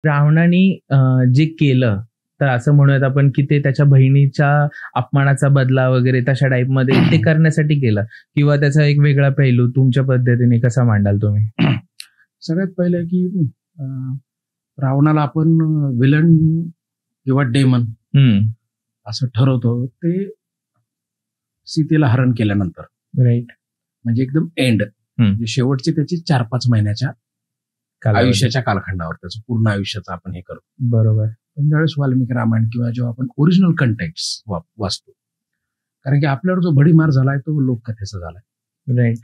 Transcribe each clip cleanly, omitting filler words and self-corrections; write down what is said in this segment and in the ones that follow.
रावणाने जे केलं, तर असं म्हणूयात आपण की ते त्याच्या बहिणीच्या अपमानाचा बदला वगैरे तशा टाईपमध्ये ते करण्यासाठी केलं, किंवा त्याचा एक वेगळा पैलू तुमच्या पद्धतीने कसा मांडाल तुम्ही? सगळ्यात पहिले की रावणाला आपण विलन किंवा डेमन असं ठरवतो ते सीतेला हरण केल्यानंतर, राईट. म्हणजे एकदम एंड, म्हणजे शेवटची त्याची 4-5 महिन्याच्या आयुष्याच्या कालखंडावर त्याचं पूर्ण आयुष्याचं आपण हे करतो. बरोबर. पण ज्यावेळेस वाल्मिकी रामायण किंवा जेव्हा आपण ओरिजिनल कंटेक्स्ट वाचतो, कारण की आपल्यावर जो भडीमार झालाय तो लोककथेचा झालाय. राईट.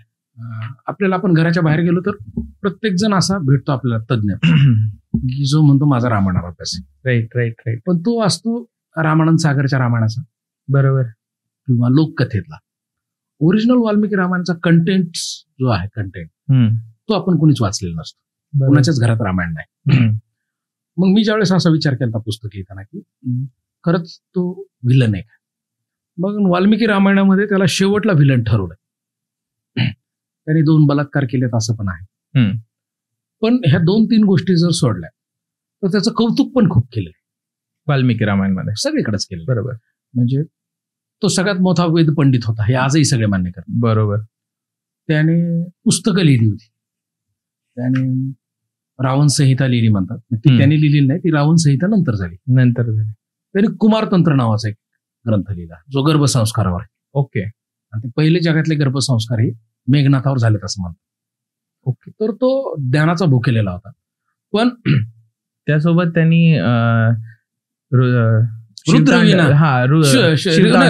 आपल्याला आपण घराच्या बाहेर गेलो तर प्रत्येक जण असा भेटतो आपल्याला तज्ञ की जो म्हणतो माझा रामायणावर अभ्यास आहे. Right right right. पण तो असतो रामानंद सागरच्या रामायणाचा, बरोबर, किंवा लोककथेतला. ओरिजिनल वाल्मिकी रामायणाचा कंटेंट जो आहे, कंटेंट तो आपण कोणीच वाचलेला नसतो, कोणाच्याच घरात रामायण नाही. मग मी ज्यावेळेस असा विचार केला पुस्तक लिहिताना की खरंच तो व्हिलन आहे. मग वाल्मिकी रामायणामध्ये त्याला शेवटला व्हिलन ठरवलं. त्याने 2 बलात्कार केलेत असं पण आहे. पण ह्या 2-3 गोष्टी जर सोडल्या तर त्याचं कौतुक पण खूप केलं वाल्मिकी रामायणमध्ये, सगळीकडेच केलं. बरोबर. म्हणजे तो सगळ्यात मोठा वेद पंडित होता, हे आजही सगळे मान्य करतात. बरोबर. त्याने पुस्तकं लिहिली होती, त्याने रावण संहिता लिहिली म्हणतात, ती त्याने लिहिलेली नाही, ती रावण संहिता नंतर झाली. त्याने कुमारतंत्र नावाचा एक ग्रंथ लिहिला जो गर्भसंस्कारावर आहे. ओके. आणि ते पहिले जगातले गर्भसंस्कार हे मेघनाथावर झालेत असं म्हणतात. ओके. तर तो ज्ञानाचा भुकेलेला होता. पण त्यासोबत त्यांनी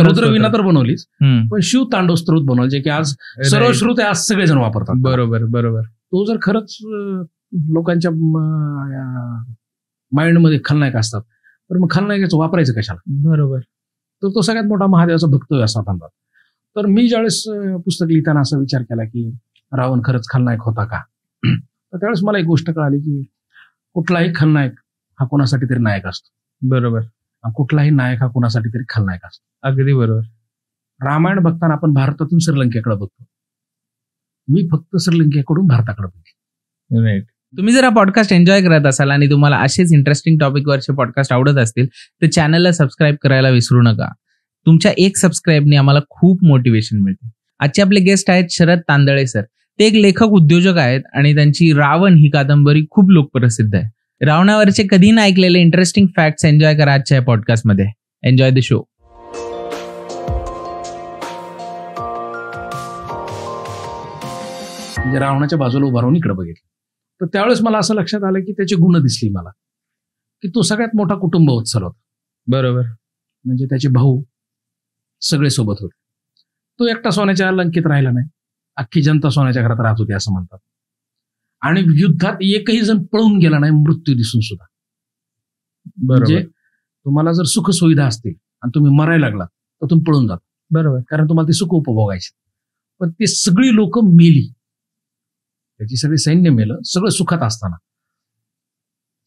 रुद्रवीणा तर बनवलीच, पण शिव तांडव स्तोत्र बनवलं, जे की आज सर्वश्रुत आहे, आज सगळेजण वापरतात. बरोबर बरोबर. तो जर खरंच लोकांच्या माइंडमध्ये खलनायक असतात तर मग खलनायकाचं वापरायचं कशाला? बरोबर. तर तो सगळ्यात मोठा महादेवाचा भक्त असा म्हणतात. तर मी ज्यावेळेस पुस्तक लिहिताना असा विचार केला की रावण खरंच खलनायक होता का, तर त्यावेळेस मला एक गोष्ट कळाली की कुठलाही खलनायक हा कोणासाठी तरी नायक असतो. बरोबर. कुठलाही नायक हा कोणासाठी तरी खलनायक असतो. अगदी बरोबर. रामायण बघताना आपण भारतातून श्रीलंकेकडे बघतो, मी फक्त श्रीलंकेकडून भारताकडे बघतो. राईट. तुम्ही जर हा पॉडकास्ट एन्जॉय करत असाल आणि तुम्हाला असेच इंटरेस्टिंग टॉपिकवरचे पॉडकास्ट आवडत असतील तर चॅनलला सबस्क्राईब करायला विसरू नका. तुमच्या एक सबस्क्राईबने आम्हाला खूप मोटिवेशन मिळते. आजचे आपले गेस्ट आहेत शरद तांदळे सर. ते एक लेखक उद्योजक आहेत आणि त्यांची रावण ही कादंबरी खूप लोकप्रसिद्ध आहे. रावणावरचे कधी न ऐकलेले इंटरेस्टिंग फॅक्ट्स एन्जॉय करा आजच्या पॉडकास्टमध्ये. Enjoy the show. म्हणजे रावणाच्या बाजूला उभा राहून इकडे बघितलं तर त्यावेळेस मला असं लक्षात आलं की त्याची गुण दिसली मला, की तो सगळ्यात मोठा कुटुंब उत्सव होता. बरोबर. म्हणजे त्याचे भाऊ सगळे सोबत होते. तो एकटा सोन्याच्या लंकेत राहिला नाही, अख्खी जनता सोन्याच्या घरात राहत होती असं म्हणतात. आणि युद्धात एकही जण पळून गेला नाही मृत्यू दिसून सुद्धा. म्हणजे तुम्हाला जर सुख सुविधा असतील आणि तुम्ही मरायला लागला तर तुम्ही पळून जाता. बरोबर. कारण तुम्हाला ती सुख उपभोगायची. पण ती सगळी लोक मेली, त्याची सगळी सैन्य मेलं सगळं सुखात असताना.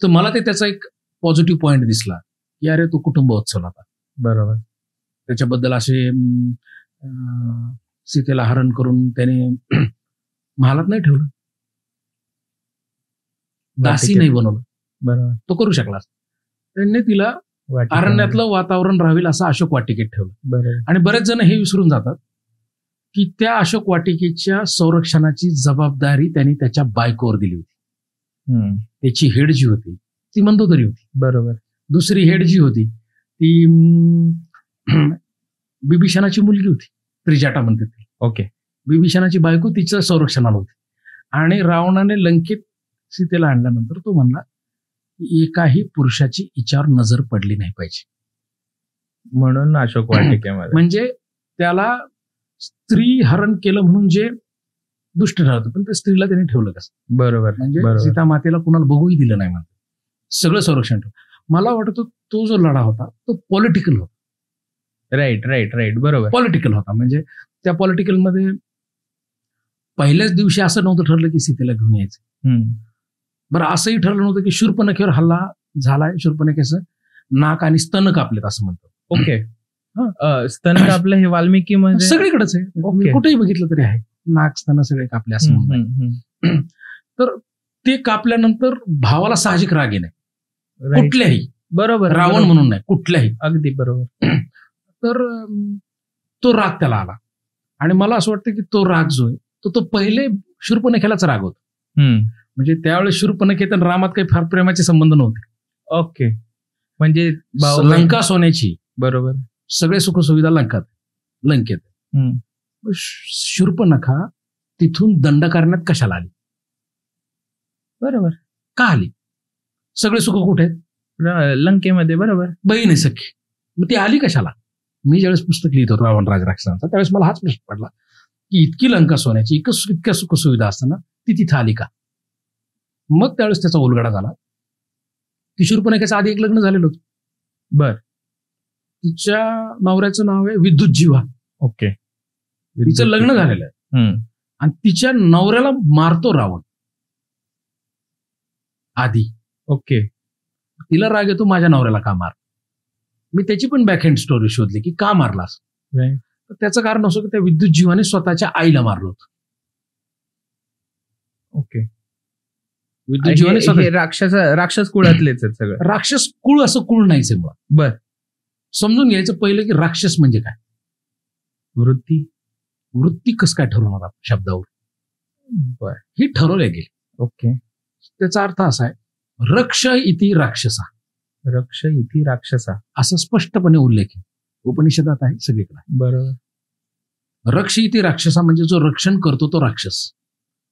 तर मला ते त्याचा एक पॉझिटिव्ह पॉइंट दिसला की अरे तो कुटुंब उत्सव होता. बरोबर. त्याच्याबद्दल असे सीतेला हरण करून त्याने महालात नाही ठेवलं, दासी नाही बनवलं. बरोबर. तो करू शकला. त्यांनी तिला अरण्यातलं वातावरण राहील असं अशोक वाटिकेत ठेवलं. बरोबर. आणि बरेच जण हे विसरून जातात की त्या अशोक वाटिकेच्या संरक्षणाची जबाबदारी त्यांनी त्याच्या बायकोवर दिली होती. त्याची हेड जी होती ती मंदोदरी होती. बरोबर. दुसरी हेड जी होती ती बिभीषणाची मुलगी होती, त्रिजाटा म्हणते ती. ओके. बिभीषणाची बायको तिच्या संरक्षणाला होती. आणि रावणाने लंकेत सीतेला आणल्यानंतर तो म्हणला की एकाही पुरुषाची हिच्यावर नजर पडली नाही पाहिजे, म्हणून अशोक वाटिकेमध्ये म्हणजे त्याला स्त्री हरण केलं म्हणून जे दुष्ट ठरवतं, पण त्या स्त्रीला त्याने ठेवलं कसं? बरोबर. म्हणजे सीता मातेला कुणाला बघूही दिलं नाही म्हणतात, सगळं संरक्षण ठेवलं. मला वाटतं तो जो लढा होता तो पॉलिटिकल होता. Right right right. बरोबर. पॉलिटिकल होता. म्हणजे त्या पॉलिटिकलमध्ये पहिल्याच दिवशी असं नव्हतं ठरलं की सीतेला घेऊन यायचं. बरं, असंही ठरलं नव्हतं की शूर्पणखेवर हल्ला झालाय, शूर्पणखेचं नाक आणि स्तन कापलेत असं म्हणतात. ओके. स्तन कापलं हे वाल्मिकी मध्ये सगळीकडेच आहे, कुठेही बघितलं तरी आहे, नाक स्तन सगळे कापले असं म्हणतात. तर ते कापल्यानंतर भावाला साहजिक राग येणे, कुठल्याही, बरोबर, रावण म्हणून नाही, कुठल्याही. अगदी बरोबर. तर तो राग त्याला आला आणि मला असं वाटतं की तो राग जो आहे तो पहिले शूर्पणखेलाच राग होता. म्हणजे त्यावेळेस शूर्पणखेत आणि रामात काही फार प्रेमाचे संबंध नव्हते. ओके, म्हणजे लंका सोन्याची, बरोबर, सगळे सुखसुविधा लंकेत. शूर्पणखा तिथून दंड करण्यात कशाला आली? बरोबर, का आली? सगळे सुख कुठे आहेत? लंकेमध्ये. बरोबर, बहीण आहे सखी. मग ती आली कशाला? मी ज्यावेळेस पुस्तक लिहित होतो रावण राजराक्षसांचा, त्यावेळेस मला हाच प्रश्न पडला की इतकी लंका सोन्याची, इतक्या सुखसुविधा असताना ती तिथं आली का? मग त्यावेळेस त्याचा उलगडा झाला की शूर्पणखेचं आधी एक लग्न झालेलं होतं. बर, तिच्या नवऱ्याचं नाव आहे विद्युतजीवा. ओके, तिचं लग्न झालेलं आहे आणि तिच्या नवऱ्याला मारतो रावण आधी. ओके, तिला राग येतो, माझ्या नवऱ्याला का मार? मी त्याची पण बॅकहँड स्टोरी शोधली की का मारलास. तर त्याचं कारण असं की त्या विद्युतजीवाने स्वतःच्या आईला मारलं होतं. ओके, विद्युतजीवाने राक्षस कुळातलेच आहेत सगळं. राक्षस कुळ असं कुळ नाहीच आहे मुळात. बर, समजून घ्यायचं पहिलं की राक्षस म्हणजे काय. वृत्ती कसं काय ठरवणार आपण शब्दावर? बर, ही ठरवले गेली. ओके, त्याचा अर्थ असा आहे, रक्ष इति राक्षसा. रक्ष इति राक्षसा असं स्पष्टपणे उल्लेख आहे, उपनिषदात आहे सगळीकडे. बरोबर, रक्ष इति राक्षसा म्हणजे जो रक्षण करतो तो राक्षस.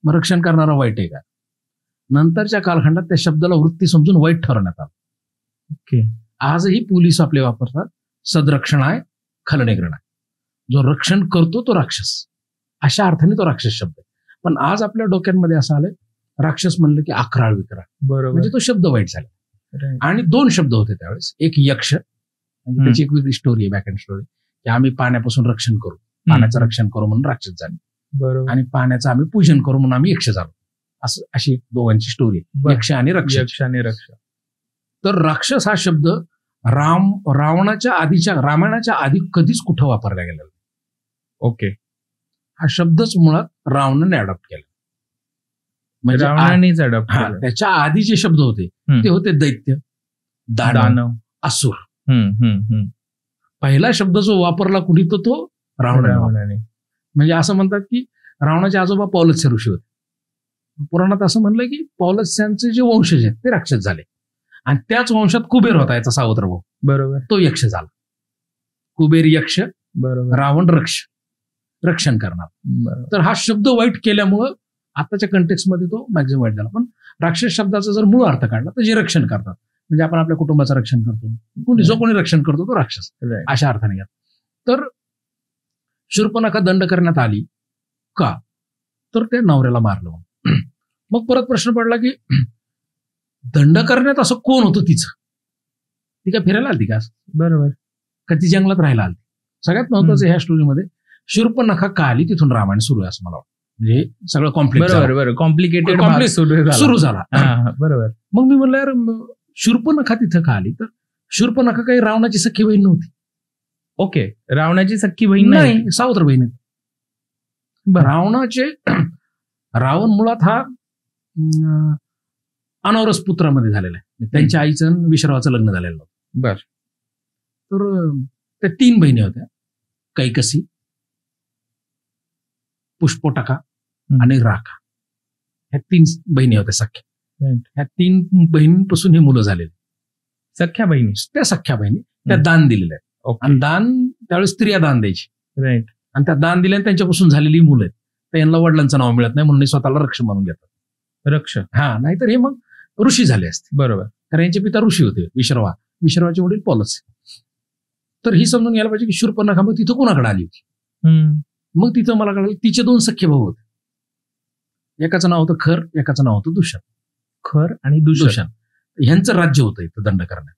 मग रक्षण करणारा वाईट आहे का? नंतरच्या कालखंडात त्या शब्दाला वृत्ती समजून वाईट ठरवण्यात आलं. ओके, आजही पोलीस आपले वापरतात, सदरक्षण आहे, खलनेग्रण आहे. जो रक्षण करतो तो राक्षस, अशा अर्थाने तो राक्षस शब्द आहे. पण आज आपल्या डोक्यांमध्ये असं आलंय, राक्षस म्हणलं की अकराळ विकराळ. बरोबर, म्हणजे तो शब्द वाईट झाला. आणि दोन शब्द होते त्यावेळेस, एक यक्ष, म्हणजे त्याची एक वेगळी स्टोरी आहे, बॅक एंड स्टोरी, की आम्ही पाण्यापासून रक्षण करू, पाण्याचं रक्षण करू म्हणून राक्षस झाले. बरोबर, आणि पाण्याचं आम्ही पूजन करू म्हणून आम्ही यक्ष झालो. असं अशी दोघांची स्टोरी, यक्ष आणि रक्ष. तर राक्षस हा शब्द रावणाच्या आधीच्या, रामायणाच्या आधी कधीच कुठं वापरला गेलेला. ओके, हा शब्दच मुळात रावणाने अडॉप्ट केला. म्हणजे रावणानेच अडॉप्ट केला. त्याच्या आधी जे शब्द होते ते होते दैत्य, दानव, असुर. पहिला शब्द जो वापरला कुणी तो रावणाने. म्हणजे असं म्हणतात की रावणाचे आजोबा पौलस्य ऋषी होते. पुराणात असं म्हणलं की पौलस्यांचे जे वंशज आहेत ते राक्षस झाले आणि त्याच वंशात कुबेर होता, याचा सावत्र भाऊ. बरोबर, तो यक्ष झाला. कुबेर यक्ष, बरोबर, रावण रक्षण करणार. तर हा शब्द वाईट केल्यामुळं आताच्या कंटेक्स्टमध्ये तो मॅक्झिमम वाईट झाला. पण राक्षस शब्दाचा जर मूळ अर्थ काढला तर जे रक्षण करतात, म्हणजे आपण आपल्या कुटुंबाचं रक्षण करतो, जो कोणी रक्षण करतो तो राक्षस, अशा अर्थाने घ्या. तर शूर्पणखा दंड करण्यात आली का? तर ते नवऱ्याला मारलं. मग परत प्रश्न पडला की दंड करण्यात असं कोण होतं तिचं? ती काय फिरायला आलती का? बरोबर, का ती जंगलात राहायला आलती? सगळ्यात महत्वाचं ह्या स्टोरीमध्ये शूर्पणखा का आली तिथून रामायण सुरू आहे असं मला वाटतं. म्हणजे सगळं कॉम्प्लिकेटेड सुरू झाला. बरोबर. मग मी म्हणलं यार शूर्पणखा तिथं का आली? तर शूर्पणखा काही रावणाची सख्खी बहीण नव्हती. ओके, रावणाची सख्खी बहीण नाही, सावत्र बहीण आहे. रावण मुळात हा अनौरस पुत्रामध्ये झालेला आहे. त्यांच्या आईचं विश्रवाचं लग्न झालेलं होतं. बर. तर त्या 3 बहिणी होत्या, कैकसी, पुष्पोटका आणि राखा. ह्या 3 बहिणी होत्या सख्या. ह्या 3 बहिणींपासून ही मुलं झालेली. सख्या बहिणी, त्या सख्या बहिणी त्या दान दिलेल्या आहेत. आणि दान त्यावेळेस स्त्रिया दान द्यायची. राईट. आणि त्या दान दिल्या त्यांच्यापासून झालेली मुलं आहेत. तर यांना वडिलांचं नाव मिळत नाही म्हणून स्वतःला रक्ष म्हणून घेतात. रक्ष, हा, नाहीतर हे मग ऋषी झाले असते. बरोबर. कारण यांचे पिता ऋषी होते, विश्रवाचे वडील पौलस्य. तर ही समजून घ्यायला पाहिजे की शूर्पणखा मग तिथं कोणाकडे आली होती? मग तिथं मला कळलं तिचे 2 सख्खे भाऊ होते. एकाचं नाव होतं खर, एकाचं नाव होतं दूषण. खर आणि दूषण ह्यांचं राज्य होतं इथं दंड करण्यात.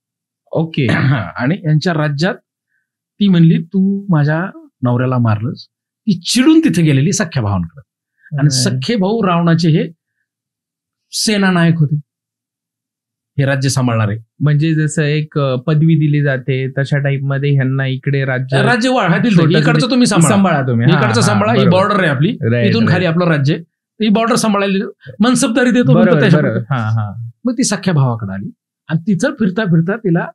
ओके. आणि यांच्या राज्यात ती म्हणली तू माझ्या नवऱ्याला मारलंस. ती चिडून तिथे गेलेली सख्या भावांकडे. आणि सख्खे भाऊ रावणाचे हे सेनानायक होते, हे राज्य सांभाळणारे. म्हणजे जसं एक पदवी दिली जाते तशा टाईप मध्ये ह्यांना इकडे राज्य इकडचं तुम्ही सांभाळा, तुम्ही इकडचं सांभाळा, ही बॉर्डर आहे आपली, इथून खाली आपलं राज्य, ही बॉर्डर सांभाळायला मनसबदारी देतो. मग ती सख्या भावाकडे आली आणि तिथं फिरता फिरता तिला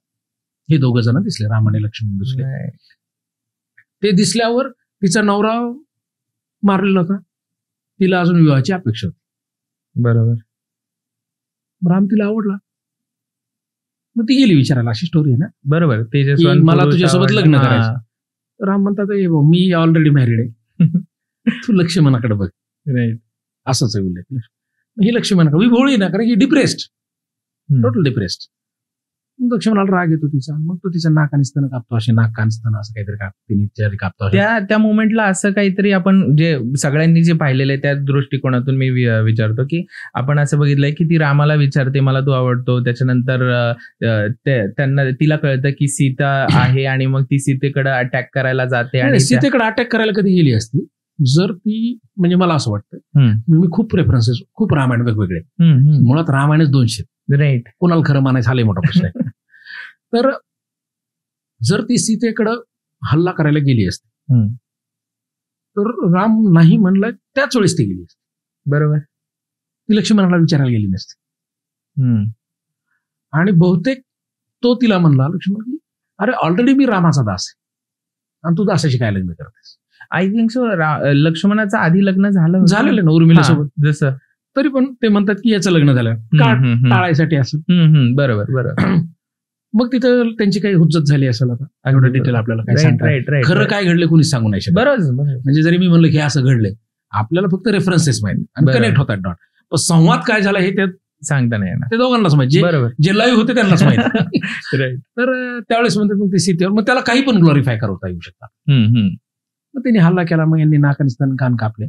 हे दोघं जण दिसले, राम आणि लक्ष्मण दिसले. ते दिसल्यावर तिचा नवरा मारलेला होता, तिला अजून विवाहाची अपेक्षा होती. बरोबर. राम तिला आवडला, मग ती गेली विचारायला, अशी स्टोरी आहे ना. बरोबर. मला तुझ्यासोबत लग्न करायचं. राम म्हणतात मी ऑलरेडी मॅरिड आहे, तू लक्ष्मणाकडे बघ. राईट. असंच आहे उल्लेख. ही लक्ष्मणाकडे भोळी ना, कारण की डिप्रेस्ड, टोटल डिप्रेस्ड. लक्ष्मणाला राग येतो तिचा, मग तो तिचं नाक आणि स्तन कापतो, असे नाक आणि स्तन असं काहीतरी कापतो. त्या मोमेंटला असं काहीतरी आपण जे सगळ्यांनी जे पाहिलेलं आहे त्या दृष्टिकोनातून मी विचारतो की आपण असं बघितलंय की ती रामाला विचारते मला तू आवडतो, त्याच्यानंतर त्यांना तिला कळतं की सीता आहे आणि मग ती सीतेकडे अटॅक करायला जाते. आणि सीतेकडे अटॅक करायला कधी गेली असती जर ती, म्हणजे मला असं वाटतं, मी खूप रेफरन्सेस, खूप रामायण वेगवेगळे, मुळात रामायणच 200. राईट. कोणाला खरं मानायचं हा लय मोठा प्रश्न आहे. तर जर ती सीतेकडं हल्ला करायला गेली असती तर राम नाही म्हणलं, त्याच वेळेस ती गेली असती. बरोबर. ती लक्ष्मणाला विचारायला गेली नसती. आणि बहुतेक तो तिला म्हणला, लक्ष्मण की अरे ऑलरेडी मी रामाचा दास आहे आणि तू दासाशी काय लग्न करतेस. आय थिंक सो लक्ष्मणाचं आधी लग्न झालेलं ना उर्मिलेसोबत. जसं तरी पण ते म्हणतात की याचं लग्न झालं टाळायसाठी असं. बरोबर बरोबर. मग तिथं त्यांची काही हुज्जत झाली असेल. आता एवढं डिटेल आपल्याला काय सांगता, खरं काय घडलं कोणीच सांगू नाही शकत. बरोबर. म्हणजे जरी मी म्हणलं की असं घडलंय, आपल्याला फक्त रेफरन्सेस माहिती आणि कनेक्ट होतात डॉट, पण संवाद काय झाला हे त्यात सांगता नाही येणार. ते दोघांनाच माहिती, जे लाईव्ह होते त्यांनाच माहिती. तर त्यावेळेस म्हणतात मग ते सीतेवर, मग त्याला काही पण ग्लोरिफाय करता येऊ शकतात. मग त्यांनी हल्ला केला, मग यांनी नाक आणि स्तन कान कापले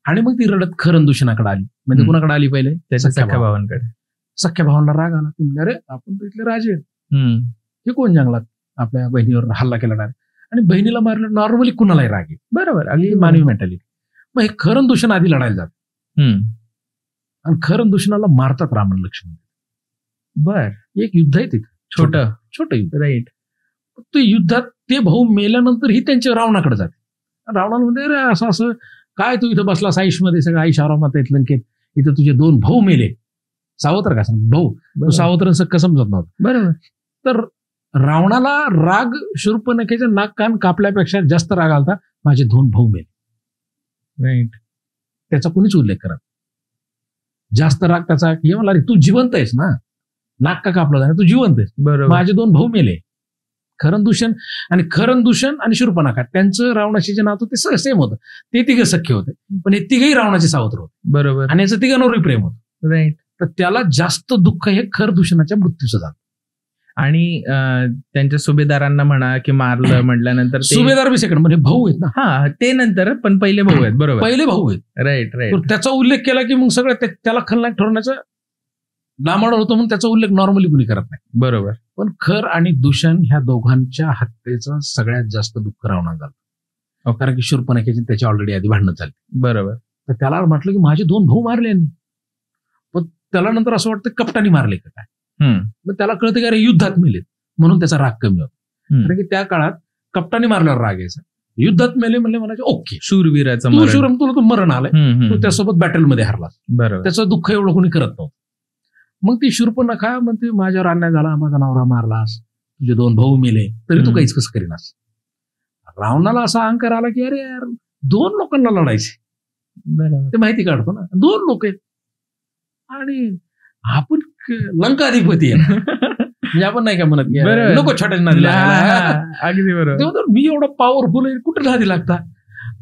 आणि मग ती रडत खरं दूषणाकडे आली. म्हणजे कुणाकडे आली पहिले, त्याच्या सख्या भावांकडे. सख्या भावांना राग आला, तुम्ही अरे आपण तर इथले राजे, हे कोण जंगलात आपल्या बहिणीवर हल्ला केला डायरेक्ट, आणि बहिणीला मारलं. नॉर्मली कुणालाही राग आहे. बरोबर, अगदी मानवी मेंटॅलिटी. मग हे खरं दूषण आधी लढायला जात आणि खरं दूषणाला मारतात राम आणि लक्ष्मण. एक युद्ध आहे तिथे, छोटं युद्ध. राईट. ते युद्धात ते भाऊ मेल्यानंतर ही त्यांच्या रावणाकडे जाते. रावणाला म्हणते अरे असं असं काय तू इथं बसला साईशमध्ये, सगळं आई शारामात आहेत लंकेत, इथं तुझे 2 भाऊ मेले. सावत्र का भाऊ, तू सावत्र सख्ख समजत नव्हतं. बरोबर. तर रावणाला राग शूर्पणखेच्या नाक कान कापल्यापेक्षा जास्त राग आलता, माझे 2 भाऊ मेले. राईट. त्याचा कोणीच उल्लेख करत. जास्त राग त्याचा हे म्हणला, तू जिवंत आहेस ना, नाक का कापलं जाणार, तू जिवंत आहेस. बरोबर. माझे 2 भाऊ मेले. खरं दूषण आणि शूर्पणखा, त्यांचं रावणाशी जे नातं ते सेम होतं. ते तिघं सख्य होते, पण हे तिघही रावणाचे सावत्र होते. बरोबर. आणि याचं तिघांवरही प्रेम होतं. राईट. तर त्याला जास्त दुःख हे खर दूषणाच्या मृत्यूचं झालं. आणि त्यांच्या सुभेदारांना म्हणा की मारलं म्हटल्यानंतर सुभेदार बी सेकंड म्हणजे भाऊ आहेत ना. हा, ते नंतर, पण पहिले भाऊ आहेत. बरोबर, पहिले भाऊ आहेत. Right right. त्याचा उल्लेख केला की मग सगळं त्याला खलनायक ठरवण्याचं डामाडोल होतं, म्हणून त्याचा उल्लेख नॉर्मली कुणी करत नाही. बरोबर. पण खर आणि दूषण ह्या दोघांच्या हत्येचं सगळ्यात जास्त दुःख रावणाला झालं, कारण की शूर्पणखेची त्याची ऑलरेडी आधी भांडणं झाली. बरोबर. तर त्याला म्हटलं की माझे 2 भाऊ मारले यांनी, पण त्याला नंतर असं वाटतं कपटाने मारले का काय. मग त्याला कळतं की अरे युद्धात मेलेत, म्हणून त्याचा राग कमी होतो. कारण की त्या काळात कपटाने मारल्यावर राग यायचा, युद्धात मेले म्हणले म्हणायचे ओके शूरवीराचं तुला तो मरण आलाय, तू त्यासोबत बॅटलमध्ये हरलास. बरोबर. त्याचं दुःख एवढं कोणी करत नव्हतं. मग ती शूर्पणखा म्हणते माझ्यावर अन्याय झाला, माझा नवरा मारलास, तुझे 2 भाऊ मेले, तरी तू काहीच कसं करीनास. रावणाला असा अहंकार आला की अरे यार 2 लोकांना लढायचे. ते माहिती काढतो ना, 2 लोक आहेत आणि आपण लंकाधिपती आहे. म्हणजे आपण नाही का म्हणत नको छोट्यांना दिला. अगदी बरोबर. मी एवढा पॉवरफुल आहे, कुठे नादी लागता.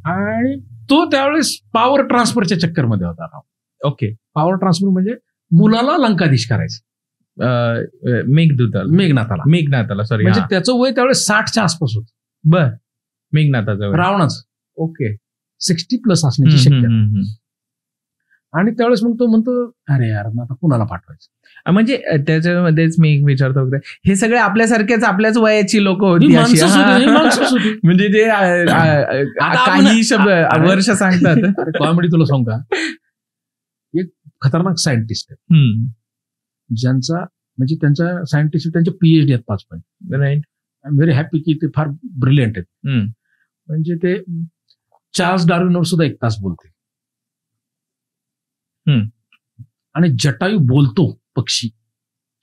आणि तो त्यावेळेस पॉवर ट्रान्सफरच्या चक्करमध्ये होता राव. ओके. पॉवर ट्रान्सफर म्हणजे मुलाला लंकाधीश करायचं. मेघनाथाला सॉरी. म्हणजे त्याचं वय त्यावेळेस 60च्या आसपास होतं. बर. मेघनाथाचं रावणाचं. ओके. 60+ असण्याची शक्यता. आणि त्यावेळेस मग तो म्हणतो अरे यार मग आता कुणाला पाठवायचं. म्हणजे त्याच्यामध्येच मी एक विचारतो, हे सगळे आपल्यासारखेच आपल्याच वयाची लोक होती, म्हणजे जे काही शब्द वर्ष सांगतात. कॉमेडी तुला सांग का, एक खतरनाक सायंटिस्ट आहे ज्यांचा म्हणजे त्यांच्या सायंटिस्ट त्यांचे PhD आहेत 5 point. Right. I am very happy की ते फार ब्रिलियंट आहेत. म्हणजे ते चार्ल्स डार्विनवर सुद्धा 1 तास बोलते. आणि जटायू बोलतो पक्षी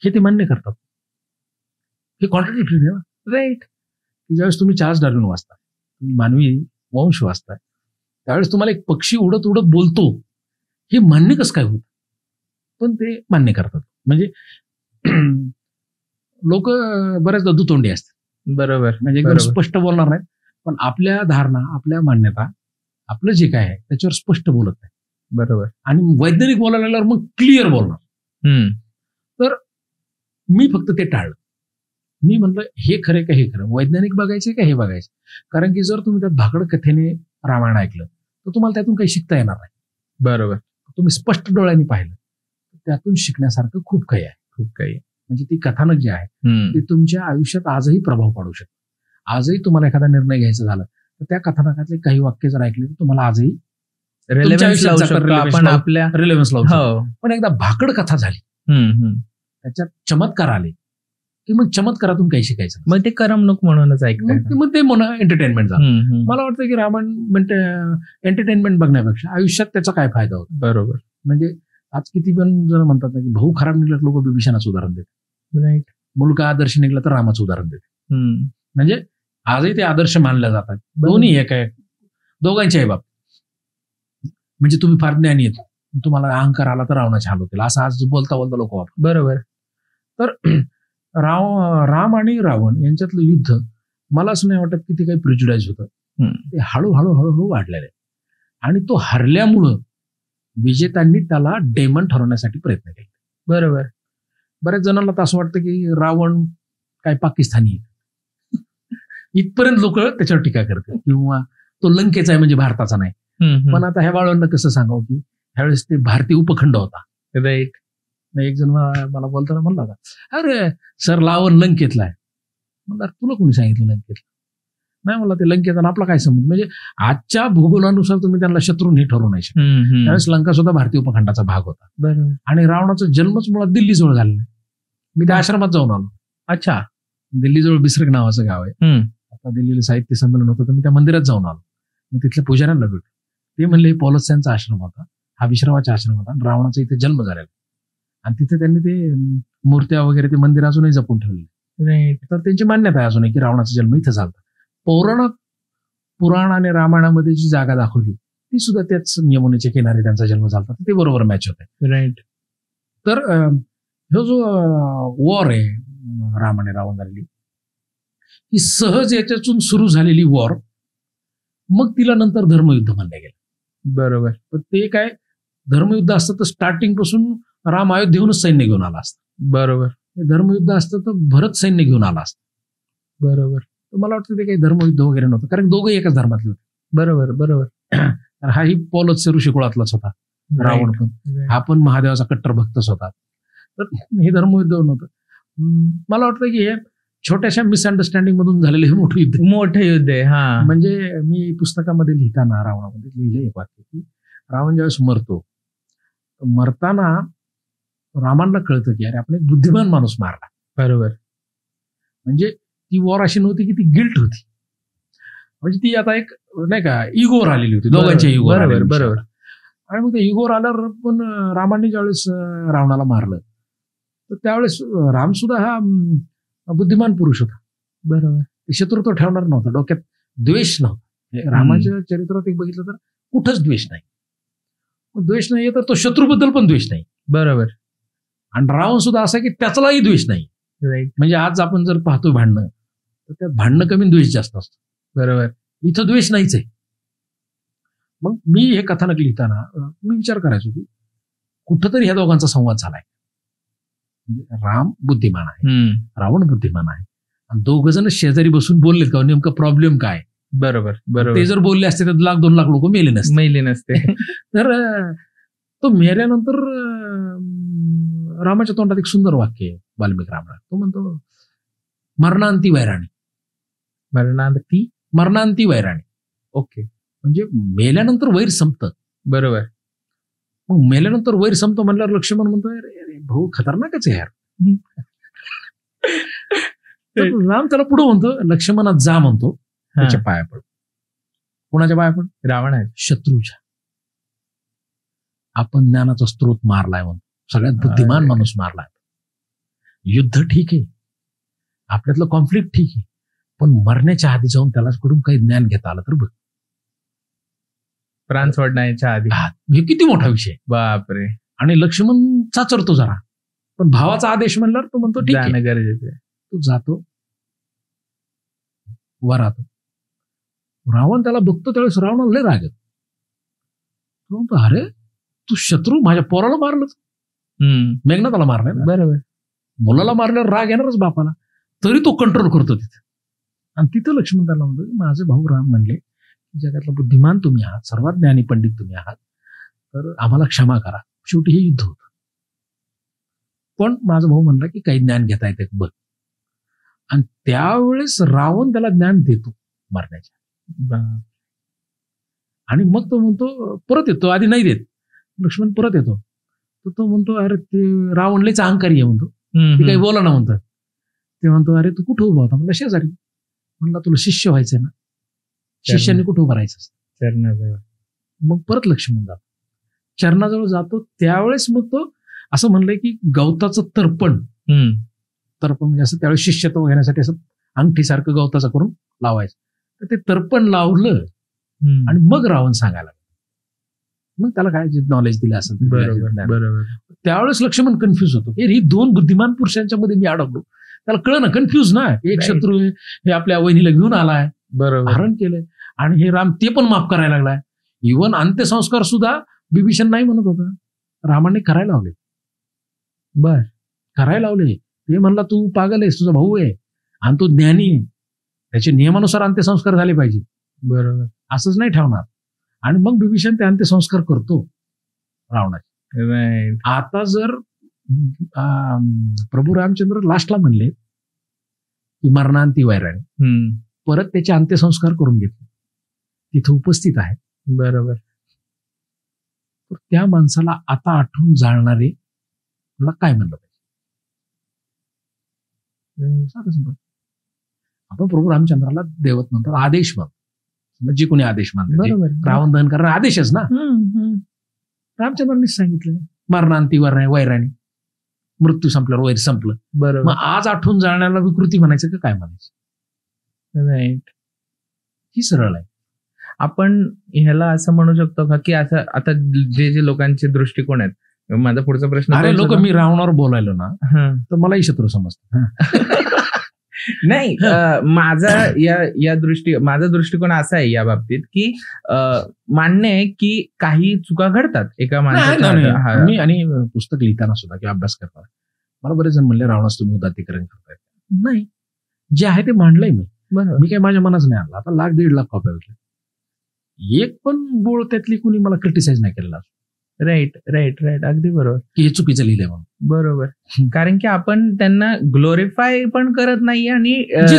हे ते मान्य करतात. हे कॉन्ट्रडिक्टरी आहे ना. राईट. ज्यावेळेस तुम्ही चार्ल्स डार्विन वाचता, तुम्ही मानवी वंश वाचताय, त्यावेळेस तुम्हाला एक पक्षी उडत उडत बोलतो हे मान्य कसं काय होत, पण ते मान्य करतात. म्हणजे लोक बऱ्याचदा दुतोंडी असतात. बरोबर. म्हणजे एकदम स्पष्ट बोलणार नाहीत, पण आपल्या धारणा, आपल्या मान्यता, आपलं जे काय आहे त्याच्यावर स्पष्ट बोलत नाही. बरोबर. आणि वैज्ञानिक बोलायला लागल्यावर मग क्लिअर बोलणार. तर मी फक्त ते टाळलं. मी म्हणलं हे खरं का हे खरं, वैज्ञानिक बघायचे का हे बघायचे. कारण की जर तुम्ही त्या भाकड कथेने रामायण ऐकलं तर तुम्हाला त्यातून काही शिकता येणार नाही. बरोबर. तुम्ही स्पष्ट डोळ्यांनी पाहिलं त्यातून शिकण्यासारखं खूप काही आहे. खूप काही. म्हणजे ती कथानक जे आहे ते तुमच्या आयुष्यात आजही प्रभाव पाडू शकते. आजही तुम्हाला एखादा निर्णय घ्यायचा झाला तर त्या कथानकातले काही वाक्य जर ऐकले तर तुम्हाला आजही रिलेव्हन्स लावू शकतो आपण, आपल्या रिलेव्हन्स लावू शकतो. पण एकदा भाकड कथा झाली, त्याच्यात चमत्कार आले की मग चमत्कारातून काही शिकायचं. मग ते करमणूक म्हणूनच ऐकलं, मग ते एंटरटेनमेंट झालं. मला वाटतं की रामायण म्हणजे एंटरटेनमेंट बघण्यापेक्षा आयुष्यात त्याचा काय फायदा होतो. बरोबर. म्हणजे आज किती पण जण म्हणतात ना की भाऊ खराब निघला लोक बिभीषणाचं उदाहरण देतात. राईट. मुलगा आदर्श निघला तर रामाचं उदाहरण देते. म्हणजे आजही ते आदर्श मानले जातात. दोन्ही एक आहे, दोघांचे आहे बाप. म्हणजे तुम्ही फार ज्ञानी येतो, तुम्हाला अहंकार आला तर रावणाचे हाल होतील असं आज बोलता बोलता लोक वापरतात. बरोबर. तर राम आणि रावण यांच्यातलं युद्ध मला असं नाही वाटत की ते काही प्रिज्युडाइज होतं. ते हळूहळू हळूहळू वाढलेलं आहे. आणि तो हरल्यामुळं विजेत्यांनी त्याला डेमन ठरवण्यासाठी प्रयत्न केले. बरोबर. बऱ्याच जणांना तर असं वाटतं की रावण काय पाकिस्तानी आहे, इथपर्यंत लोक त्याच्यावर टीका करतात, किंवा तो लंकेचा आहे म्हणजे भारताचा नाही. पण आता ह्या बाळांना कसं सांगावं की ह्यावेळेस ते भारतीय उपखंड होता. राईट. एक जण मला बोलताना म्हणला होता, अरे सर रावण लंकेतला आहे. म्हणलं तुला कोणी सांगितलं लंकेतला? नाही म्हणला ते लंकेचा आपला काय संबंध. म्हणजे आजच्या भूगोलानुसार तुम्ही त्यांना शत्रू नाही ठरवू नाही शकत. त्यावेळेस लंका सुद्धा भारतीय उपखंडाचा भाग होता. बरोबर. आणि रावणाचा जन्मच मुळात दिल्लीजवळ झालेला आहे. मी त्या आश्रमात जाऊन आलो. अच्छा. दिल्लीजवळ बिसरक नावाचं गाव आहे. आता दिल्लीला साहित्य संमेलन होतं तर मी त्या मंदिरात जाऊन आलो. मी तिथल्या पुजाऱ्यांना भेटलो. ते म्हणले पॉलसचा आश्रम होता, हा विश्रावाचा आश्रम होता, रावणाचा इथे जन्म झालेला. आणि तिथे त्यांनी ते मूर्त्या वगैरे ते मंदिर अजूनही जपून ठेवले. तर त्यांची मान्यता आहे अजूनही की रावणाचा जन्म इथं झाला. पुराण आणि रामायणामध्ये जी जागा दाखवली ती सुद्धा त्याच यमुनेच्या किनारी त्यांचा जन्म झाला. ते बरोबर मॅच होत आहे. राईट. तर हा जो वॉर आहे राम आणि रावण झालेली, ही सहज याच्यातून सुरू झालेली वॉर, मग तिला नंतर धर्मयुद्ध म्हणलं गेलं. बरोबर. तर ते काय धर्मयुद्ध असतं तर स्टार्टिंग पासून राम अयोध्येहूनच सैन्य घेऊन आला असतं. बरोबर. धर्मयुद्ध असतं तर भरत सैन्य घेऊन आला असतं. बरोबर. तर मला वाटतं ते काही धर्मयुद्ध वगैरे नव्हतं, कारण दोघंही एकाच धर्मातले होते. बरोबर. बरोबर. हाही पौलच ऋषिकुळातलाच होता, रावण पण. हा पण महादेवाचा कट्टर भक्तच होता. तर हे धर्मयुद्ध नव्हतं. मला वाटतं की हे छोट्याशा मिसअंडरस्टँडिंग मधून झालेलं हे मोठं युद्ध आहे. हा, म्हणजे मी पुस्तकामध्ये लिहिताना रावणामध्ये लिहिलं एक वाक्य की रावण ज्यावेळेस मरताना रामांना कळतं की अरे आपण एक बुद्धिमान माणूस मारला. बरोबर. म्हणजे ती वॉर अशी नव्हती की ती गिल्ट होती, म्हणजे ती आता एक नाही का इगोवर आलेली होती, दोघांच्या इगोवर. बरोबर. आणि मग त्या इगोवर आल्यावर पण रामांनी ज्यावेळेस रावणाला मारलं तर त्यावेळेस राम सुद्धा हा बुद्धिमान पुरुष होता. बरोबर. शत्रुत्व ठेवणार नव्हता, डोक्यात द्वेष नव्हता. रामाच्या चरित्रात एक बघितलं तर कुठंच द्वेष नाही. द्वेष नाहीये तर तो शत्रूबद्दल पण द्वेष नाही. बरोबर. आणि रावण सुद्धा असा की त्याचाही द्वेष नाही. राईट. म्हणजे आज आपण जर पाहतोय भांडणं तर त्यात भांडणं कमी द्वेष जास्त असतो. बरोबर. इथं द्वेष नाहीच आहे. मग मी हे कथानक लिहिताना मी विचार करायचो की कुठंतरी ह्या दोघांचा संवाद झालाय. राम बुद्धिमान आहे, रावण बुद्धिमान आहे, आणि दोघ जण शेजारी बसून बोललेत का नेमकं प्रॉब्लेम काय. बरोबर. बरोबर. ते जर बोलले असते तर 1,00,000-2,00,000 लोक मेले नसते. तर तो मेल्यानंतर रामाच्या तोंडात एक सुंदर वाक्य आहे वाल्मिक रामायणात. तो म्हणतो मरणांती वैराणी. मरणांती वैराणी. ओके. म्हणजे मेल्यानंतर वैर संपतं. बरोबर. मग मेल्यानंतर वैर संपतो म्हणल्यावर लक्ष्मण म्हणतोय अरे भाऊ खतरनाकच आहे यार. राम त्याला पुढे म्हणतो, लक्ष्मणात जा म्हणतो, त्याच्या पाया पड. कोणाच्या पाया पड? रावणाच्या. शत्रूच्या. आपण ज्ञानाचा स्त्रोत मारलाय म्हणतो, सगळ्यात बुद्धिमान माणूस मारलाय. युद्ध ठीक आहे, आपल्यातलं कॉन्फ्लिक्ट ठीक आहे, पण मरण्याच्या आधी जाऊन त्याला कडून काही ज्ञान घेता आलं तर बघ. प्राण सोडण्याच्या आधी हे किती मोठा विषय. बापरे. आणि लक्ष्मण चाचरतो जरा, पण भावाचा आदेश म्हणल्यावर तो म्हणतो ठीक आहे, गरजेचं आहे. तो जातो वरात. रावण त्याला बघतो त्यावेळेस रावणाला लय राग येतो. तो म्हणतो अरे तू शत्रू माझ्या पोराला मारलं, मेघनाथाला मारलं, बरोबर, मुलाला मारल्यावर राग येणारच बापाला, तरी तो कंट्रोल करतो तिथे. आणि तिथं लक्ष्मण त्याला म्हणतो माझे भाऊ राम म्हणले जगातला बुद्धिमान तुम्ही आहात, सर्वात ज्ञानी पंडित तुम्ही आहात, तर आम्हाला क्षमा करा, शेवटी हे युद्ध होतं. पण माझा भाऊ म्हणला की काही ज्ञान घेता येते बघ. आणि त्यावेळेस रावण त्याला ज्ञान देतो मारण्याच्या. आणि मग तो म्हणतो परत येतो, आधी नाही देत. लक्ष्मण परत येतो, तर तो म्हणतो अरे ते रावण लयच अहंकारी आहे म्हणतो, ते काही बोला ना म्हणतो. ते म्हणतो अरे तू कुठं उभा होता? म्हणलं शेजारी. म्हणला तुला शिष्य व्हायचंय ना, शिष्याने कुठं उभं राहायचं असतं? चरणाजवळ. मग परत लक्ष्मण जातो, चरणाजवळ जातो. त्यावेळेस मग तो असं म्हणलंय की गवताचं तर्पण म्हणजे असं त्यावेळेस शिष्यत्व घेण्यासाठी असं अंगठीसारखं गवताचं करून लावायचं. तर ते तर्पण लावलं आणि मग रावण सांगायला, मग त्याला काय नॉलेज दिलं असेल. बरोबर. त्यावेळेस लक्ष्मण कन्फ्युज होतो, हे दोन बुद्धिमान पुरुषांच्या मध्ये मी अडकलो. त्याला कळलं ना, कन्फ्युज ना, एक शत्रू हे आपल्या वहिनीला घेऊन आलाय, बरोबर, हरण केलंय, आणि हे राम ते पण माफ करायला लागलाय. इव्हन अंत्यसंस्कार सुद्धा बिभीषण नाही म्हणत होता, रामाने करायला लावले. बर, करायला लावले. ते म्हणला तू पागल आहेस, तुझा भाऊ आहे आणि तो ज्ञानी आहे, त्याच्या नियमानुसार अंत्यसंस्कार झाले पाहिजे. बरोबर, असंच नाही ठेवणार. आणि मग बिभीषण ते अंत्यसंस्कार करतो रावणाचे. आता जर प्रभू रामचंद्र लास्टला म्हणले की मरणांती वैराणी, परत त्याचे अंत्यसंस्कार करून घेतले, तिथे उपस्थित आहे. बरोबर. तर त्या माणसाला आता आठवून जाणारे मला काय म्हणलं पाहिजे? आपण प्रभू रामचंद्राला दैवत म्हणतो, आदेश म्हणतो, जे कोणी आदेश मानतो, रावण दहन करणार आदेशच ना. रामचंद्रांनीच सांगितलं मरणांती वैराणी, मृत्यू संपल्यावर वैर संपलं. बरोबर. मग आज आठवून जाण्याला विकृती म्हणायचं का काय म्हणायचं? राईट, ही सरळ आहे. आपण ह्याला असं म्हणू शकतो का की असं आता जे लोकांचे दृष्टिकोन आहेत, माझा पुढचा प्रश्न, अरे लोक मी रावणावर बोलायलो ना तर मलाही शत्रू समजतात. नाही, माझा दृष्टिकोन असा आहे या बाबतीत की मान्य आहे की काही चुका घडतात एका माणसाच्या. मी आणि पुस्तक लिहिताना सुद्धा किंवा अभ्यास करताना मला बरेच जण म्हणले रावणास तुम्ही उदात्तीकरण करताय. नाही, जे आहे ते मांडलंय मी. बरोबर, मी काही माझ्या मनाच नाही आणला. आता 1,00,000-1,50,000 कॉप्या विकल्या, एक पण बोळ त्यातली कुणी मला क्रिटिसाइज नाही केलेला. राईट, अगदी बरोबर, की हे चुकीचं लिहिलंय म्हणून. बरोबर, कारण की आपण त्यांना ग्लोरिफाय पण करत नाही आणि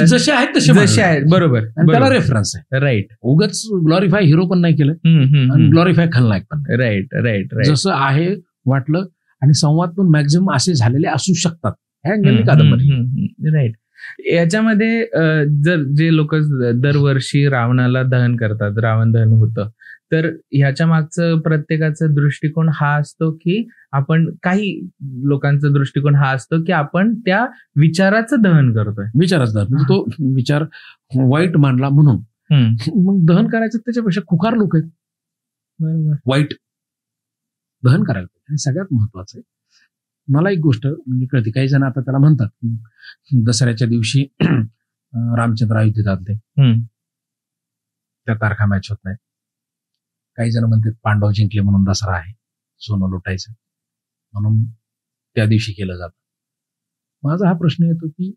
जसे आहेत तसे आहेत. बरोबर, त्याला रेफरन्स आहे. राईट, उगाच ग्लोरिफाय हिरो पण नाही केलं आणि ग्लोरिफाय खलनायक पण. राईट, जसं आहे वाटलं. आणि संवाद पण मॅक्झिमम असे झालेले असू शकतात ह्या कादंबरी. राईट. याच्यामध्ये जर जे लोक दरवर्षी रावणाला दहन करतात, रावण दहन होतं, तर ह्याच्या मागचं प्रत्येकाचा दृष्टिकोन हा असतो की आपण, काही लोकांचा दृष्टिकोन हा असतो की आपण त्या विचाराचं दहन करतोय. विचाराचं दहन म्हणजे तो विचार वाईट मांडला म्हणून मग दहन करायचं. त्याच्यापेक्षा खुकार लोक आहेत, वाईट दहन करायला पाहिजे. आणि सगळ्यात महत्वाचं आहे, मला एक गोष्ट म्हणजे कळते, काही जण आता त्याला म्हणतात की दसऱ्याच्या दिवशी रामचंद्र अयोध्येत आलते, त्या तारखा मॅच होत नाही. काही जण म्हणतात पांडव जिंकले म्हणून दसरा आहे, सोनं लुटायचं म्हणून त्या दिवशी केलं जातं. माझा हा प्रश्न येतो की,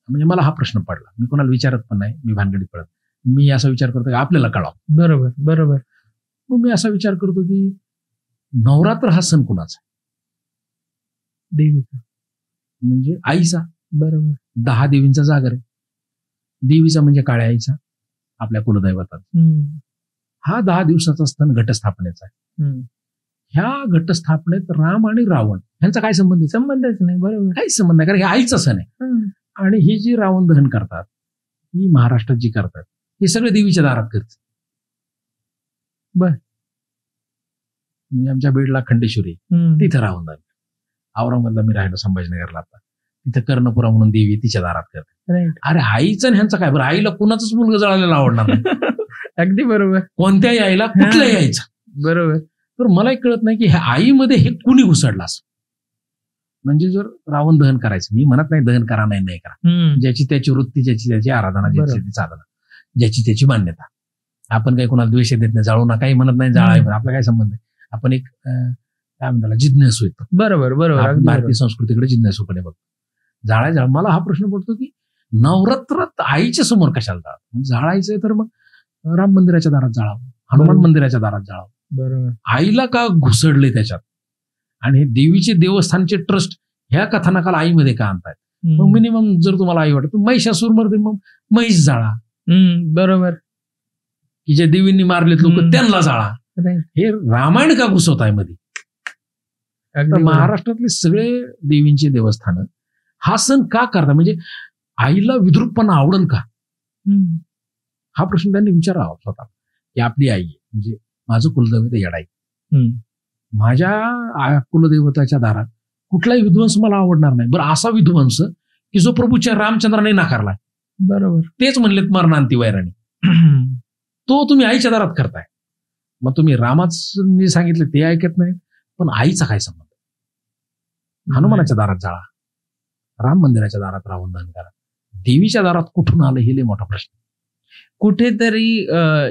म्हणजे मला हा प्रश्न पडला, मी कोणाला विचारत पण नाही, मी भानगडीत पडत, मी असा विचार करतो की आपल्याला कळावं. बरोबर. मग मी असा विचार करतो की नवरात्र हा सण कुणाचा? देवीचा, म्हणजे आईचा. बरोबर, 10 देवींचा जागर आहे. देवीचा म्हणजे काळ्या आईचा, आपल्या कुलदैवताचा. हा 10 दिवसाचा सण घटस्थापनेचा आहे. ह्या घटस्थापनेत राम आणि रावण यांचा काय संबंध? संबंधच नाही. बरोबर, काहीच संबंध नाही, कारण हे आईचा सण आहे. आणि ही जी रावण दहन करतात, ही महाराष्ट्रात जी करतात, हे सगळे देवीच्या दारात करतात. बर, म्हणजे आमच्या बीडला खंडेश्वरी, तिथे रावण दहन. औरंगाबादला मी राहिलो, संभाजीनगरला आता, तिथे कर्णपुरा म्हणून देवी तिच्या दारात करते. अरे आईचं आणि ह्यांचं काय बरं, आईला कुणाचंच मुलगा जळालेला आवडणार नाही. अगदी बरोबर. कोणत्याही आईला कुठल्याही आईचं. बरोबर. तर मलाही कळत नाही की ह्या आईमध्ये हे कुणी घुसडलं असं. म्हणजे जर रावण दहन करायचं, मी म्हणत नाही दहन करा नाही करा, ज्याची त्याची वृत्ती, ज्याची त्याची आराधना, ज्याची त्याची साधना, ज्याची त्याची मान्यता. आपण काही कोणाला द्वेष देत नाही, जाळू नकाही म्हणत नाही, जाळा आपला काय संबंध आहे. आपण एक काय म्हणतात जिज्ञासू येतो. बरोबर बरोबर. भारतीय संस्कृतीकडे जिज्ञासूपणे बघतो. जाळाय मला हा प्रश्न पडतो की नवरात्रात आईच्या समोर कशाला जाळा? जाळायचंय तर मग राम मंदिराच्या दारात जाळावं, हनुमान मंदिराच्या दारात जाळावं. बरोबर. आईला का घुसडले त्याच्यात? आणि हे देवीचे देवस्थानचे ट्रस्ट ह्या कथानकाला आईमध्ये का आणतायत? मग मिनिमम जर तुम्हाला आई वाटत महिषासूरमध्ये मग महिष जाळा. बरोबर. की जे देवींनी मारलेत लोक त्यांना जाळा. हे रामायण का घुसवत आहे मध्ये? महाराष्ट्रातले सगळे देवींचे देवस्थान हा सण का करतात? म्हणजे आईला विद्रुपपणा आवडल का? हा प्रश्न त्यांनी विचारावा स्वतः. की आपली आई आहे, म्हणजे माझं कुलदैवत येडाई, माझ्या कुलदैवताच्या दारात कुठलाही विध्वंस मला आवडणार नाही. बरं असा विध्वंस की जो प्रभूच्या रामचंद्राने नाकारलाय. बरोबर. तेच म्हणलेत मरणांती वैराणी, तो तुम्ही आईच्या दारात करताय. मग तुम्ही रामाचं सांगितलं ते ऐकत नाही, पण आईचा काय संबंध? हनुमानाच्या दारात जाळा, राम मंदिराच्या दारात रावण दहन करा, देवीच्या दारात कुठून आलं हे लय मोठा प्रश्न. कुठेतरी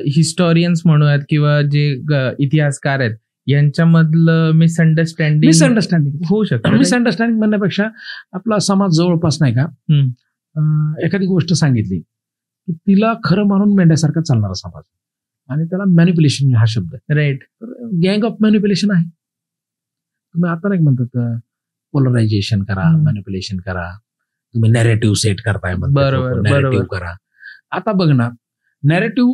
हिस्टॉरियन्स म्हणूयात किंवा जे इतिहासकार आहेत यांच्यामधलं मिसअंडरस्टँडिंग होऊ शकतं. मिसअंडरस्टँडिंग म्हणण्यापेक्षा आपला समाज जवळपास नाही का एखादी गोष्ट सांगितली की तिला खरं मानून मेंढ्यासारखा चालणारा समाज, आणि त्याला मॅनिप्युलेशन हा शब्द. राईट. गँग ऑफ मॅनिप्युलेशन आहे. तुम्ही आता नाही म्हणतात पोलरायझेशन करा, मॅनिप्युलेशन करा, तुम्ही नॅरेटिव्ह सेट करताय, नॅरेटिव्ह करा. आता बघ ना, नॅरेटिव्ह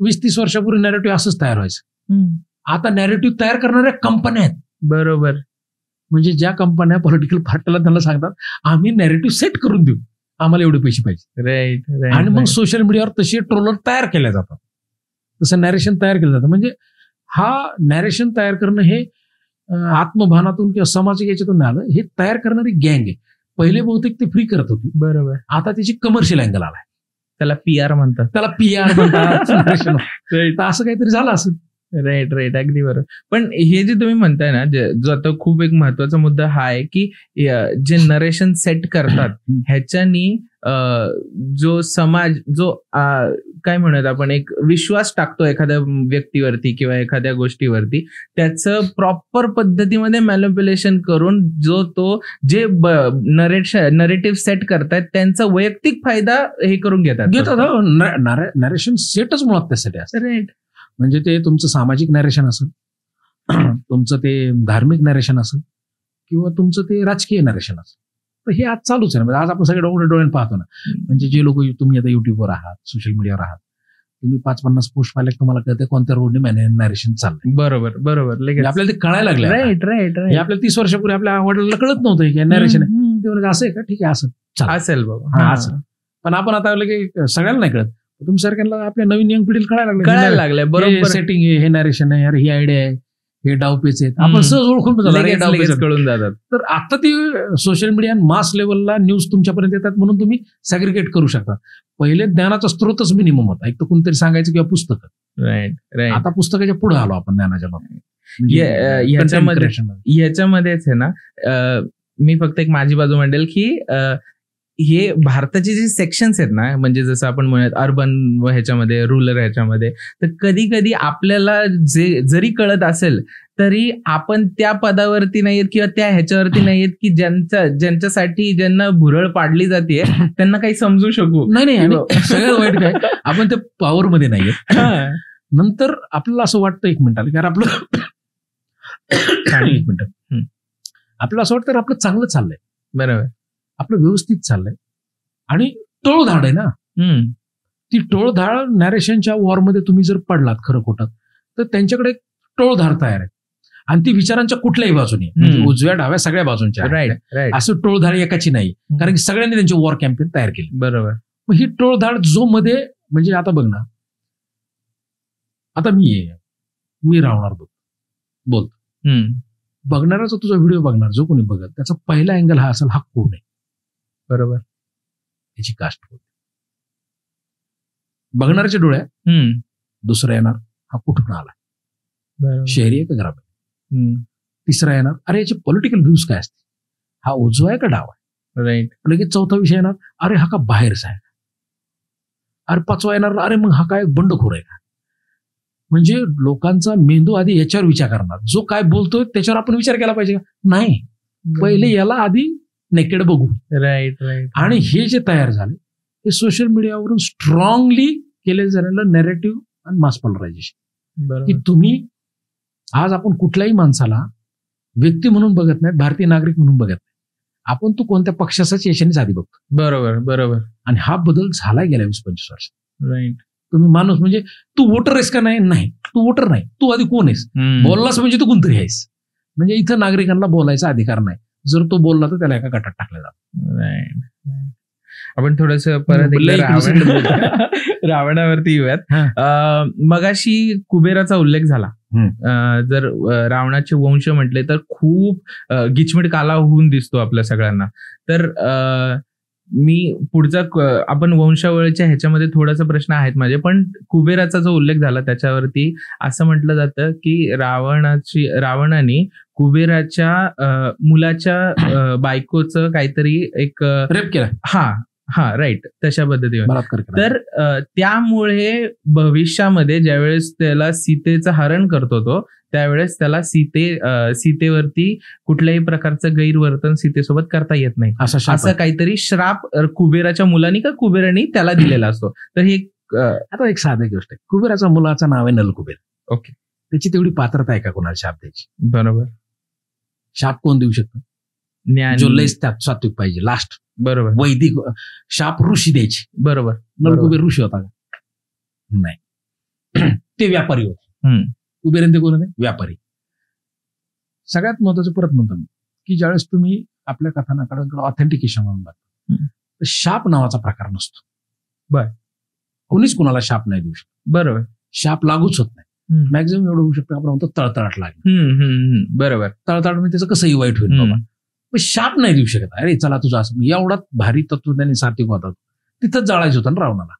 20-30 वर्षापूर्वी नॅरेटिव्ह असंच तयार व्हायचं. आता नॅरेटिव्ह तयार करणाऱ्या कंपन्या आहेत. बरोबर. म्हणजे ज्या कंपन्या पॉलिटिकल पार्टीला त्यांना सांगतात आम्ही नॅरेटिव्ह सेट करून देऊ, आम्हाला एवढे पैसे पाहिजे. राईट. आणि मग सोशल मीडियावर तसे ट्रोलर तयार केले जातात, तसं नॅरेशन तयार केलं जातं. म्हणजे हा नॅरेशन तयार करणं हे आत्मभानातून किंवा सामाजिक याच्यातून नाही आलं, हे तयार करणारी गँग आहे. पहिले बहुतेक ते फ्री करत होती. बरोबर. आता त्याची कमर्शियल अँगल आलाय, त्याला PR म्हणतात. असं काहीतरी झालं असं. राईट. अगदी बरोबर. पण हे जे तुम्ही म्हणताय ना, जो आता खूप एक महत्वाचा मुद्दा हा आहे की जे नरेशन सेट करतात ह्याच्यानी जो समाज, जो काय म्हणूयात आपण, एक विश्वास टाकतो एखाद्या व्यक्तीवरती किंवा एखाद्या गोष्टीवरती, त्याचं प्रॉपर पद्धतीमध्ये मॅनिप्युलेशन करून जे नरेटिव्ह सेट करतायत त्यांचा वैयक्तिक फायदा हे करून घेतात. नरेशन सेटच मुळात त्यासाठी असतं. राईट. म्हणजे ते तुमचं सामाजिक नॅरेशन असेल, तुमचं ते धार्मिक नॅरेशन असेल, किंवा तुमचं ते राजकीय नॅरेशन असेल, तर हे आज चालूच आहे ना. आज आपण सगळे डोळ्याने पाहतो ना. म्हणजे जे लोक, तुम्ही आता युट्यूबवर आहात, सोशल मीडियावर आहात, तुम्ही 5-50 पोस्ट पाहिले तुम्हाला कळते कोणत्या रोडने नॅरेशन चाललंय. बरोबर. आपल्याला ते कळायला लागलं. राईट. आपल्याला 30 वर्षापूर्वी आपल्या वडिलांना कळत नव्हतं की नॅरेशन आहे. ते असं आहे का, ठीक आहे असं असेल बाबा, असं. पण आपण आता सगळ्याला नाही कळत. तुमच्यासारख्यांना आपल्या नवीन यंग पिढीला कळायला लागलंय. बरोबर. सेटिंग आहे, हे नॅरेशन आहे, ही आयडिया आहे, हे डावपेच आहेत, आपण सहज ओळखून कळून जातात. तर आता ती सोशल मीडिया मास लेवलला न्यूज तुमच्यापर्यंत येतात म्हणून तुम्ही सॅग्रिगेट करू शकता. पहिले ज्ञानाचा स्रोतच मिनिमम होता, एक तर कोणतरी सांगायचं किंवा पुस्तकं. राईट. आता पुस्तकाच्या पुढे आलो आपण ज्ञानाच्या बाबतीत. ह्याच्यामध्येच आहे ना, मी फक्त एक माझी बाजू म्हणेल की हे भारताचे जे सेक्शन्स आहेत ना, म्हणजे जसं आपण म्हणूयात अर्बन ह्याच्यामध्ये, रूरल ह्याच्यामध्ये, तर कधी कधी आपल्याला जरी कळत असेल तरी आपण त्या पदावरती नाहीयेत किंवा त्या ह्याच्यावरती नाहीयेत की ज्यांच्यासाठी ज्यांना भुरळ पाडली जाते त्यांना काही समजू शकू. नाही. सगळ्यात वाईट काय, आपण त्या पॉवरमध्ये नाहीयेत. नंतर आपल्याला असं वाटतं, एक मिनिट कारण आपलं आपल्याला असं वाटतं आपलं चांगलं चाललंय. बरोबर. आपलं व्यवस्थित चाललंय आणि टोळधाड आहे ना. ती टोळधाड नॅरेशनच्या वॉरमध्ये तुम्ही जर पडलात खरं खोटं, तर त्यांच्याकडे टोळधाड तयार आहे आणि ती विचारांच्या कुठल्याही बाजूने, म्हणजे उजव्या डाव्या सगळ्या बाजूंच्या. राईट. असं टोळधाड एकाची नाही, कारण की सगळ्यांनी त्यांची वॉर कॅम्पेन तयार केली. बरोबर. मग ही टोळधाड जो मध्ये, म्हणजे आता बघ ना, आता मी राहणार बोलतो, बघणाराचा तुझा व्हिडिओ बघणार जो कोणी बघत, त्याचा पहिला अँगल हा असेल, हा कोण आहे. बरोबर. याची कास्ट होती. बघणाऱ्याच्या डोळ्यात दुसरा येणार, हा कुठून आला, शहरी आहे का ग्रामीण. तिसरा येणार, अरे याचे पॉलिटिकल व्ह्यूज काय असते, हा उजवा आहे का डावा आहे. राईट. लगेच चौथा विषय येणार, अरे हा का बाहेरचा आहे. अरे पाचवा येणार, अरे मग हा काय बंडखोर आहे का. म्हणजे लोकांचा मेंदू आधी याच्यावर विचार करणार, जो काय बोलतोय त्याच्यावर आपण विचार केला पाहिजे का, नाही, पहिले याला आधी नेकेड बघू. Right right. आणि हे जे तयार झाले हे सोशल मीडियावरून स्ट्रॉंगली केले झालेलं नॅरेटिव्ह आणि मास पोलरायझेशन, की तुम्ही आज आपण कुठल्याही माणसाला व्यक्ती म्हणून बघत नाही, भारतीय नागरिक म्हणून बघत नाही, आपण तू कोणत्या पक्षाचाच याच्यानेच आधी बघतो. बरोबर बरोबर. आणि हा बदल झाला गेल्या 20-25 वर्षात. राईट. तुम्ही माणूस म्हणजे तू वोटर आहेस का, नाही तू वोटर नाही, तू आधी कोण आहेस, बोललास म्हणजे तू कोणतरी आहेस. म्हणजे इथं नागरिकांना बोलायचा अधिकार नाही, जर तो बोलला तर त्याला एका गटात टाकलं जातं. राईट. आपण थोडस परत रावणावरती येऊयात. मगाशी कुबेराचा उल्लेख झाला. जर रावणाचे वंश म्हटले तर खूप गिचमिट काला होऊन दिसतो आपल्या सगळ्यांना. तर मी पुढचा आपण वंशावळीच्या ह्याच्यामध्ये थोडासा प्रश्न आहेत माझे, पण कुबेराचा जो उल्लेख झाला त्याच्यावरती असं म्हटलं जातं की रावणाने कुबेराच्या मुलाच्या बायकोचं काहीतरी एक रेप केला. हा राईट, तशा पद्धतीने. तर त्यामुळे भविष्यामध्ये ज्यावेळेस त्याला सीतेचं हरण करतो तो, त्यावेळेस त्याला सीतेवरती कुठल्याही प्रकारचं गैरवर्तन सीतेसोबत करता येत नाही, असं काहीतरी श्राप कुबेराच्या मुलांनी का कुबेराने त्याला दिलेला असतो. तर हे आता एक साधी गोष्ट आहे, कुबेराच्या मुलाचं नाव आहे नलकुबेर. ओके. त्याची तेवढी पात्रता आहे का कोणाला शाप द्यायची. बरोबर. शाप कोण देऊ शकतो, जो लयच त्यात सात्विक पाहिजे लास्ट. बरोबर. वैदिक शाप ऋषी द्यायची. बरोबर. नलकुबेर ऋषी होता का, नाही, ते व्यापारी होते. कुबेर ते कोण होते, व्यापारी. सगळ्यात महत्वाचं परत म्हणतो मी की ज्यावेळेस तुम्ही आपल्या कथानकाकडे ऑथेंटिकेशन म्हणून बघता, तर शाप नावाचा प्रकार नसतो. बर. कोणीच कोणाला शाप नाही देऊ शकत. बरोबर. शाप लागूच होत नाही. मॅक्झिमम एवढं होऊ शकतं, आपण म्हणतो तळतळाट लागेल. बरोबर. तळतळाट म्हणजे त्याचं कसंही वाईट होईल बाबा, पण शाप नाही देऊ शकत. अरे चला तुझं असं एवढा भारी तत्वज्ञानी सात्विक होता, तिथंच जाळायचं होतं ना रावणाला.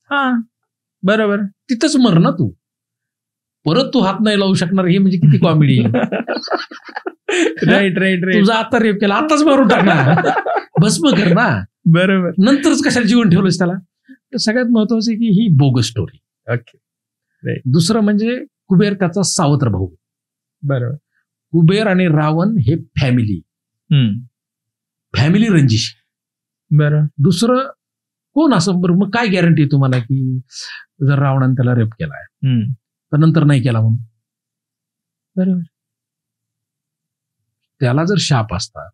हा बरोबर. तिथंच मर ना तू, परत तू हात नाही लावू शकणार. हे म्हणजे किती कॉमेडी. Right right right. तुझा आता रेप केला, आताच मारून टाकणार, भस्म कर ना. बरोबर. नंतरच कशाला जीवन ठेवलंस त्याला. तर सगळ्यात महत्वाचं की ही बोगस स्टोरी. ओके. दुसरं म्हणजे कुबेर त्याचा सावत्र भाऊ. बरोबर. कुबेर आणि रावण हे फॅमिली रंजिश. बरं. दुसरं कोण असं, बरं मग काय गॅरंटी तुम्हाला की जर रावणाने त्याला रेप केलाय तर नंतर नाही केला म्हणून. बरोबर. त्याला जर शाप असता,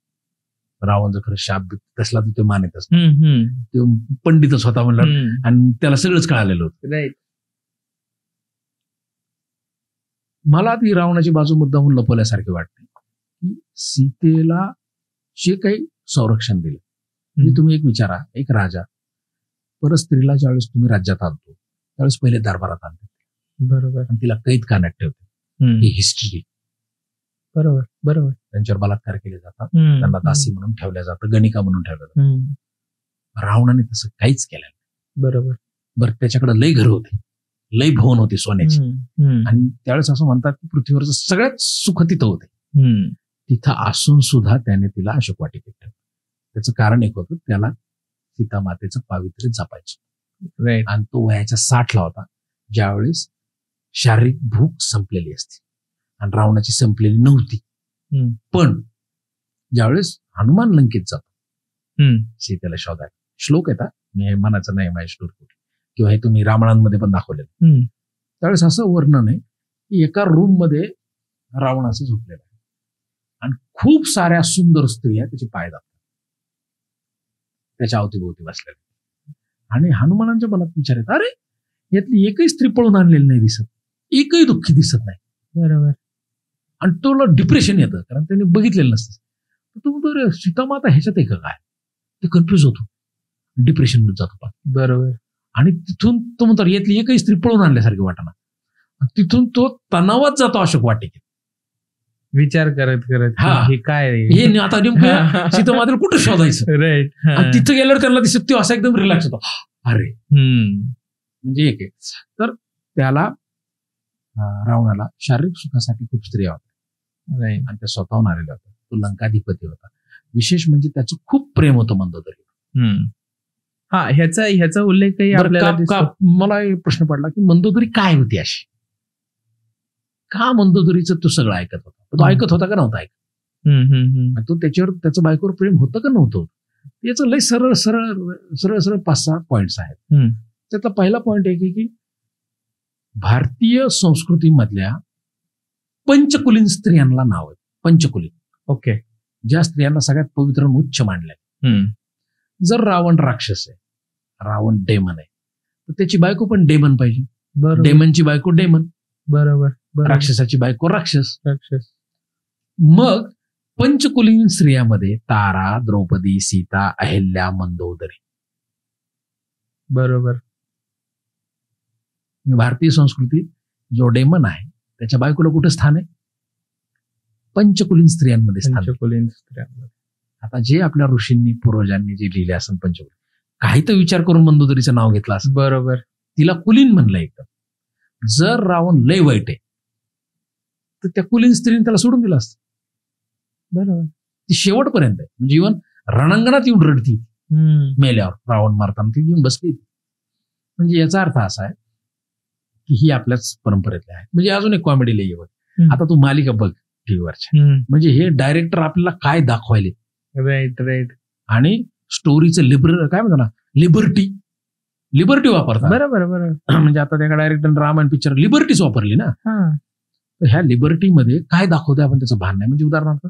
रावण जर खरं शाप तसला तर ते मानत असत, तो पंडितच होता म्हणलं आणि त्याला सगळंच कळालेलं होतं. राईट. मला ती रावणाची बाजू मुद्दामून लपवल्यासारखी वाटते की सीतेला जे काही संरक्षण दिलं. म्हणजे तुम्ही एक विचारा, एक राजा परत स्त्रीला ज्यावेळेस तुम्ही राज्यात आणतो त्यावेळेस पहिले दरबारात आणते. बरोबर. आणि तिला कैद कानात ठेवते, ही हिस्ट्री. बरोबर बरोबर. त्यांच्यावर बलात्कार केले जातात, त्यांना दासी म्हणून ठेवल्या जातं, गणिका म्हणून ठेवलं जातं. रावणाने तसं काहीच केलं नाही. बरोबर. बरं, त्याच्याकडे लय घर होते, लय भवन होती सोन्याची, आणि त्यावेळेस असं म्हणतात की पृथ्वीवरचं सगळ्यात सुख तिथं होते. तिथं असून सुद्धा त्याने तिला अशोक वाटिकेत ठेवलं. त्याचं कारण एक होतं, त्याला सीता मातेचं पावित्र्य जपायचं. आणि तो वयाच्या 60ला होता, ज्यावेळेस शारीरिक भूक संपलेली असते आणि रावणाची संपलेली नव्हती. पण ज्यावेळेस हनुमान लंकेत जातो सीतेला शोधायला, श्लोक येतात, मी मनाचं नाही माझ्या स्टोरी कुठे, किंवा हे तुम्ही रामायणामध्ये पण दाखवलेलं, त्यावेळेस असं वर्णन आहे की एका रूम मध्ये रावण असं झोपलेला आहे आणि खूप साऱ्या सुंदर स्त्रिया त्याचे पाय दाबतात, त्याच्या अवतीभोवती बसलेल्या. आणि हनुमानांच्या मनात विचार येतात, अरे यातली एकही स्त्री पळून आणलेली नाही दिसत, एकही दुःखी दिसत नाही. बरोबर. आणि तुला डिप्रेशन येतं, कारण त्यांनी बघितलेलं नसतं. तो म्हणतो सीतामाता ह्याच्यात आहे का काय, ते कन्फ्युज होतो, डिप्रेशन मध्ये जातो. बरोबर. आणि तिथून तो म्हणतो यातली एकही स्त्री पळून आणल्यासारखी वाटणार, तिथून तो तणावात जातो अशोक वाटिकेत. विचार करत हे काय हे आता नेमकं सीतामातेला कुठं शोधायचं. राईट. तिथं गेल्यावर त्यांना दिसत तो असा एकदम रिलॅक्स होतो. अरे म्हणजे एक आहे. तर त्याला रावणाला शारीरिक सुखासाठी खूप स्त्रिया होत्या आणि त्या स्वतःहून आलेल्या होत्या. तो लंकाधिपती होता. विशेष म्हणजे त्याचं खूप प्रेम होतं मंदोदरी. हा ह्याचा उल्लेखही आपल्याला मला प्रश्न पडला की मंदोदरी काय होती अशी, का मंदोदरीचं तो सगळं ऐकत होता. तो ऐकत होता का नव्हता ऐकत. तो त्याच्यावर त्याचं बायकोवर प्रेम होतं का नव्हतं. याचं लय सरळ सरळ सरळ सरळ 5-6 पॉइंट्स आहेत. त्याचा पहिला पॉइंट आहे की भारतीय संस्कृतीमधल्या पंचकुलीन स्त्रियांना नाव आहे. पंचकुलीन. ओके. ज्या स्त्रियांना सगळ्यात पवित्र उच्च मानलंय. जर रावण राक्षस आहे, रावण डेमन आहे, तर त्याची बायको पण डेमन पाहिजे. डेमनची बायको डेमन. बरोबर. राक्षसाची बायको राक्षस. मग पंचकुलीन स्त्रियामध्ये तारा, द्रौपदी, सीता, अहिल्या, मंदोदरी. बरोबर. भारतीय संस्कृतीत जो डेमन आहे त्याच्या बायकोला कुठं स्थान आहे? पंचकुलीन स्त्रियांमध्ये स्थान. पंचकुलीन स्त्रियांमध्ये. आता जे आपल्या ऋषींनी पूर्वजांनी जे लिहिले असेल पंचकुलीन, काही तर विचार करून मंदोदरीचं नाव घेतलं असं. बरोबर. तिला कुलीन म्हणलं एकदम. जर रावण लय वाईट आहे तर त्या कुलीन स्त्रीने त्याला सोडून दिलं असतं. बरोबर. ती शेवटपर्यंत आहे. म्हणजे इव्हन रणांगणात येऊन रडती मेल्यावर. रावण मारताना ती येऊन बसली. म्हणजे याचा अर्थ असा आहे की ही आपल्याच परंपरेतली आहे. म्हणजे अजून एक कॉमेडी लई बघ. आता तू मालिका बघ टीव्हीवरच्या. म्हणजे हे डायरेक्टर आपल्याला काय दाखवायले. राईट. आणि स्टोरीचं काय म्हणतो ना, लिबर्टी वापरतात. बरोबर. म्हणजे आता त्या डायरेक्टर रामायण पिक्चर लिबर्टीच वापरली ना. तर ह्या लिबर्टीमध्ये काय दाखवते आपण त्याचं भान नाही. म्हणजे उदाहरणार्थ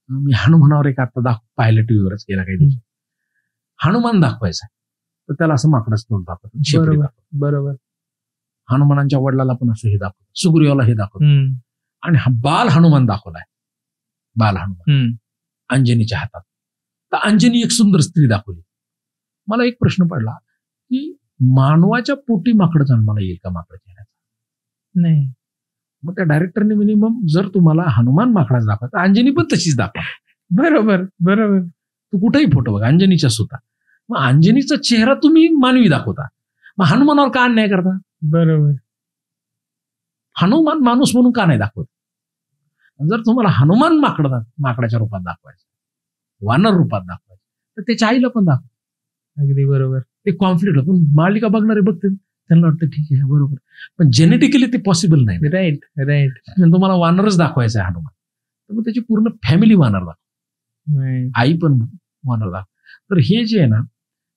मी हनुमानावर एक आता पाहिलं टीव्हीवरच गेला काही दिवस. हनुमान दाखवायचा तर त्याला असं माकडच तोंड दाखवतो. बरोबर. हनुमानांच्या वडिलाला पण असं हे दाखवतो, सुग्रीवाला हे दाखवतो. आणि हा बाल हनुमान दाखवलाय. बाल हनुमान अंजनीच्या हातात. तर अंजनी एक सुंदर स्त्री दाखवली. मला एक प्रश्न पडला की मानवाच्या पोटी माकड जन्माला येईल का माकड चेहऱ्याचा? नाही. मग त्या डायरेक्टरने मिनिमम जर तुम्हाला हनुमान माकडाच दाखवा तर अंजनी पण तशीच दाखवा. बरोबर. तू कुठेही फोटो बघा अंजनीच्या सुद्धा. मग अंजनीचा चेहरा तुम्ही मानवी दाखवता, मग हनुमानावर का अन्याय करता? बरोबर. हनुमान माणूस म्हणून का नाही दाखवत? जर तुम्हाला हनुमान माकडाच्या रूपात दाखवायचं, वानर रूपात दाखवायचं, तर त्याच्या आईला पण दाखवा. अगदी बरोबर. ते कॉन्फ्लिक्ट होतं. पण मालिका बघणारे बघते त्यांना वाटतं ठीक आहे बरोबर, पण जेनेटिकली ते पॉसिबल नाही. राईट. तुम्हाला वानरच दाखवायचं आहे हनुमान, तर मग त्याची पूर्ण फॅमिली वानर दाखवा, आई पण वानर दाखवा. तर हे जे आहे ना,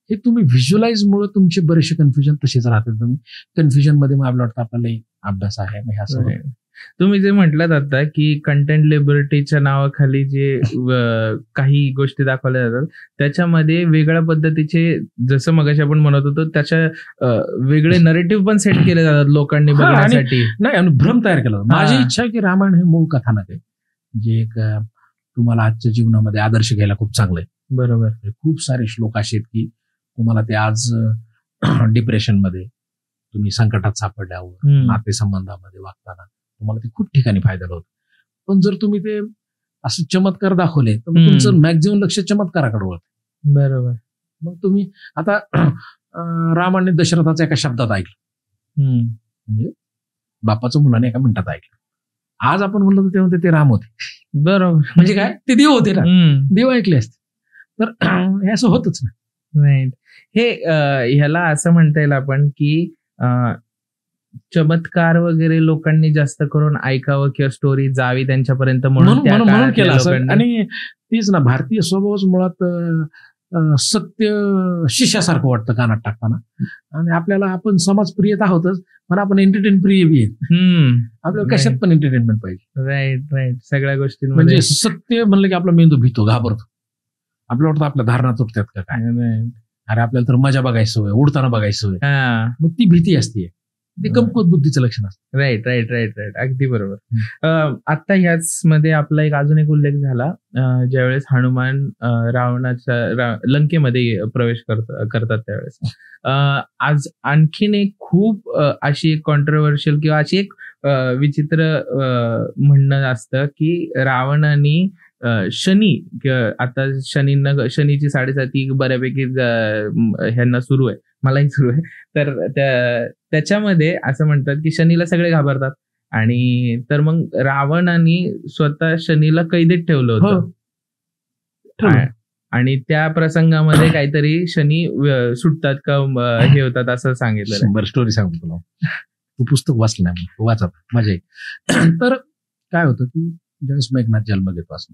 हे तुम्ही व्हिज्युअलाइज मुळे तुमचे बरेचसे कन्फ्युजन तसेच राहतात. तुम्ही कन्फ्युजन मध्ये मग आपल्याला वाटतं आपल्याला अभ्यास आहे. मग ह्या सगळं तुम्ही जे म्हटलात आता की कंटेंट लिबर्टीच्या नावाखाली जे काही गोष्टी दाखवल्या जातात त्याच्यामध्ये वेगळ्या पद्धतीचे, जसं मगाशी आपण म्हणत होतो, त्याच्या वेगळे नरेटिव्ह पण सेट केले जातात लोकांनी बघण्यासाठी. नाही, आणि भ्रम तयार केला. माझी इच्छा आहे की रामायण हे मूळ कथानक आहे, जे एक तुम्हाला आजच्या जीवनामध्ये आदर्श घ्यायला खूप चांगलं आहे. बरोबर. खूप सारे श्लोक असे आहेत की तुम्हाला ते आज डिप्रेशनमध्ये, तुम्ही संकटात सापडल्यावर, नातेसंबंधामध्ये वागताना तुम्हाला ते खूप ठिकाणी फायदा होतो. पण जर तुम्ही ते असं चमत्कार दाखवले तर तुमचं मॅक्झिमम लक्ष चमत्काराकडे वळतं. बरोबर. मग तुम्ही आता रामाने दशरथाचा एका शब्दात ऐकलं, म्हणजे बापाचं मुलाने एका मिनिटात ऐकलं. आज आपण म्हणलं तर तेव्हा ते राम होते. बरोबर. म्हणजे काय, ते देव होते ना, देव ऐकले असते. तर हे असं होतच ना. राईट. हे ह्याला असं म्हणता येईल आपण की चमत्कार वगैरे लोकांनी जास्त करून ऐकावं किंवा स्टोरी जावी त्यांच्यापर्यंत म्हणून केलं असं. आणि तीच ना, भारतीय स्वभावच मुळात सत्य शिष्यासारखं वाटतं कानात टाकताना. आणि आपल्याला, आपण समाजप्रियत आहोतच, पण आपण एंटरटेन प्रिय बी आहेत. आपल्याला कशात पण एंटरटेनमेंट पाहिजे. राईट. सगळ्या गोष्टी म्हणजे सत्य म्हणलं की आपला मेंदू भीतो, घाबरतो. आपल्याला वाटतं आपल्या धारणा तुटतात का काय. अरे आपल्याला तर मजा बघायची सवय, उडताना बघायची सवय, मग ती भीती असते. ते कमकुवत बुद्धीचं लक्षण असतं. राईट. अगदी बरोबर. आता ह्याच मध्ये आपला अजून एक उल्लेख झाला, ज्यावेळेस हनुमान रावणाच्या लंकेमध्ये प्रवेश करतात त्यावेळेस. आज आणखीन एक खूप अशी एक कॉन्ट्रोवर्शियल किंवा अशी एक विचित्र म्हणणं असतं की रावणाने शनी, आता शनीची 7.5 बऱ्यापैकी ह्यांना सुरू आहे, मलाही सुरू आहे, तर त्याच्यामध्ये असं म्हणतात की शनीला सगळे घाबरतात, आणि तर मग रावणाने स्वतः शनीला कैदेत ठेवलं होतं, आणि त्या प्रसंगामध्ये काहीतरी शनी सुटतात का हे होतात असं सांगितलं. बरं, स्टोरी सांगतो तुला. तू पुस्तक वाचलं नाही, वाचत मजा येईल. तर काय होतं की ज्यावेळेस मेघनाथ जन्म घेतो असं,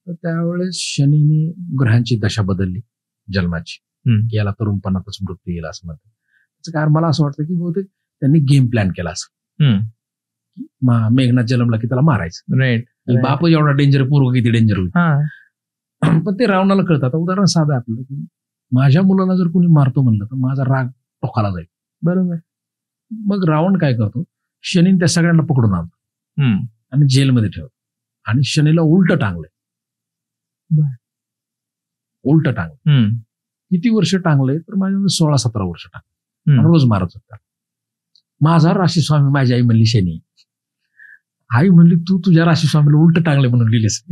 तर त्यावेळेस शनीने ग्रहांची दशा बदलली जन्माची, की याला तरुणपणातच मृत्यू येईल असं म्हणतात. त्याचं कारण मला असं वाटतं की बहुतेक त्यांनी गेम प्लॅन केला असं, मेघनाथ जन्मला की त्याला मारायचं, राईट, बाप एवढा डेंजर, पूर्व किती डेंजर होईल. पण ते रावणाला कळतं. आता उदाहरण साधं आपलं, की माझ्या मुलाला जर कोणी मारतो म्हणलं तर माझा राग टोकाला जाईल, बरोबर. मग रावण काय करतो, शनीने त्या सगळ्यांना पकडून आणतो आणि जेलमध्ये ठेवतो, आणि शनीला उलट टांगलंय, उलट टांगलं. किती वर्ष टांगलंय तर माझ्या 16-17 वर्ष टांगलं, रोज मारत होता. माझा राशी स्वामी, माझी आई म्हणली शनी, आई म्हणली तू तुझ्या राशी स्वामीला उलट टांगले म्हणून लिहिलेस,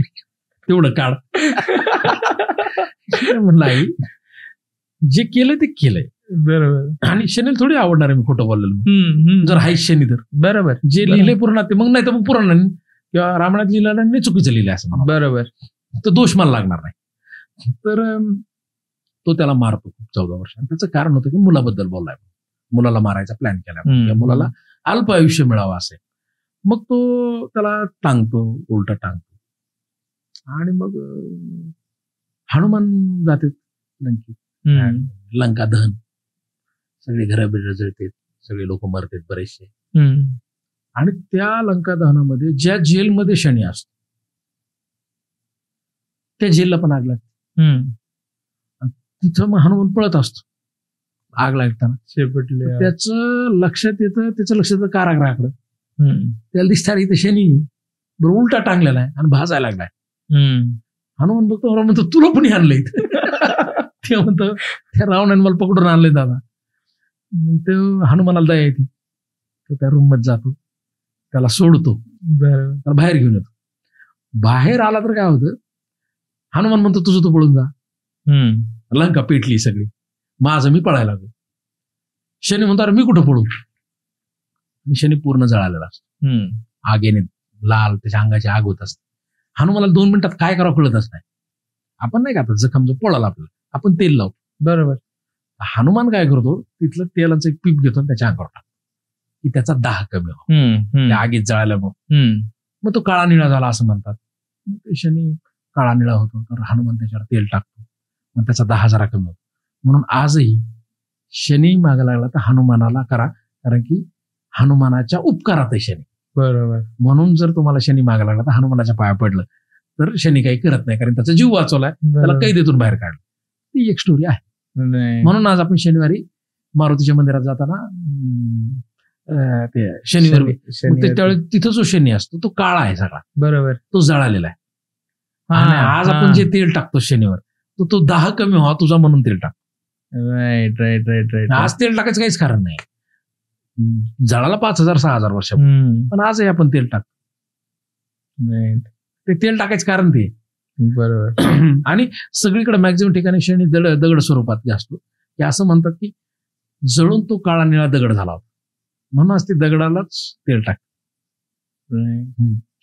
तेवढं काढ. म्हणलं आई, जे केलंय ते केलंय, बरोबर, आणि शनीला थोडी आवडणार आहे मी खोटं बोललेलं, जर हाय शनी तर, बरोबर, जे लिहिलंय पूर्ण ते, मग नाही तर मग पुराण किंवा रामायणात लिहिलं नाही चुकीचं लिहिलंय असं म्हणा, बरोबर, तर दोष मला लागणार नाही. तर तो त्याला मारतो 14 वर्ष. त्याचं कारण होतं की मुलाबद्दल बोललाय, मुलाला मारायचा प्लॅन केला, मुलाला अल्प आयुष्य मिळावं असे. मग तो त्याला टांगतो, उलट टांगतो, आणि मग हनुमान जाते लंकेत, लंका दहन, सगळी घरं बिरं जळतात, सगळे लोक मरतात बरेचसे, आणि त्या लंका दहनामध्ये ज्या जेलमध्ये शनी असतो त्या जेलला पण आग लागते. तिथं मग हनुमान पळत असतो आग लागताना, शेपटले, त्याचं लक्षात येतं, त्याचं लक्ष येतं कारागृहाकडं, त्याला दिसणार इथं शनी बरोबर उलटा टांगलेला आहे आणि भाजायला लागलाय. हनुमान बघतो, म्हणतो तुला कोणी आणलंय, ते म्हणतो त्या रावणाने मला पकडून आणलंय दादा. ते हनुमानाला दया येते, तो त्या रूम मध्ये जातो, त्याला सोडतो, त्याला बाहेर घेऊन येतो. बाहेर आला तर काय होतं, हनुमान म्हणतो तुझं तू पळून जा, लंका पेटली सगळी, माझं मी पळायला लागलो. शनी म्हणतो अरे मी कुठं पळू, शनी पूर्ण जळालेला असतो, आगेने लाल, त्याच्या अंगाची आग होत असते. हनुमानाला 2 मिनिटात काय करावं कळतच नाही. आपण नाही का आता जखम जो पळाला आपल्याला, आपण तेल लावतो, बरोबर. हनुमान काय करतो, तिथलं तेलाचं एक पीप घेतो त्याच्या अंगावर टाकतो की त्याचा दाह कमी हो, त्या आगीत जळाल्यामुळे. मग तो काळा निळा झाला असं म्हणतात. ते शनी काळा निळा होतो, तर हनुमान त्याच्यावर तेल टाकतो, मग त्याचा दाह जरा कमी होतो. म्हणून आजही शनी मागा लागला तर हनुमानाला करा, कारण की हनुमानाच्या उपकारात आहे शनी, बरोबर. म्हणून जर तुम्हाला शनी मागा लागला तर हनुमानाच्या पाया पडलं तर शनी काही करत नाही, कारण त्याचा जीव वाचवलाय, त्याला कैदेतून बाहेर काढलं. ती एक स्टोरी आहे. म्हणून आज आपण शनिवारी मारुतीच्या मंदिरात जाताना ते शनिवारी, त्यावेळेस तिथं जो शनी असतो तो काळा आहे सगळा, बरोबर, तो जळालेला आहे. आणि आज आपण जे तेल टाकतो शनिवार, तो दाह कमी व्हावा तुझा म्हणून तेल टाकतो. Right right right right. आज तेल टाकायचं काहीच कारण नाही, जळाला 5000-6000 वर्ष, पण आजही आपण तेल टाकतो. ते तेल टाकायचं कारण ते, बरोबर. आणि सगळीकडे मॅक्झिमम ठिकाणी शनी दगड स्वरूपात असतो, की असं म्हणतात की जळून तो काळा निळा दगड झाला होता, म्हणून ते दगडालाच तेल टाकतात.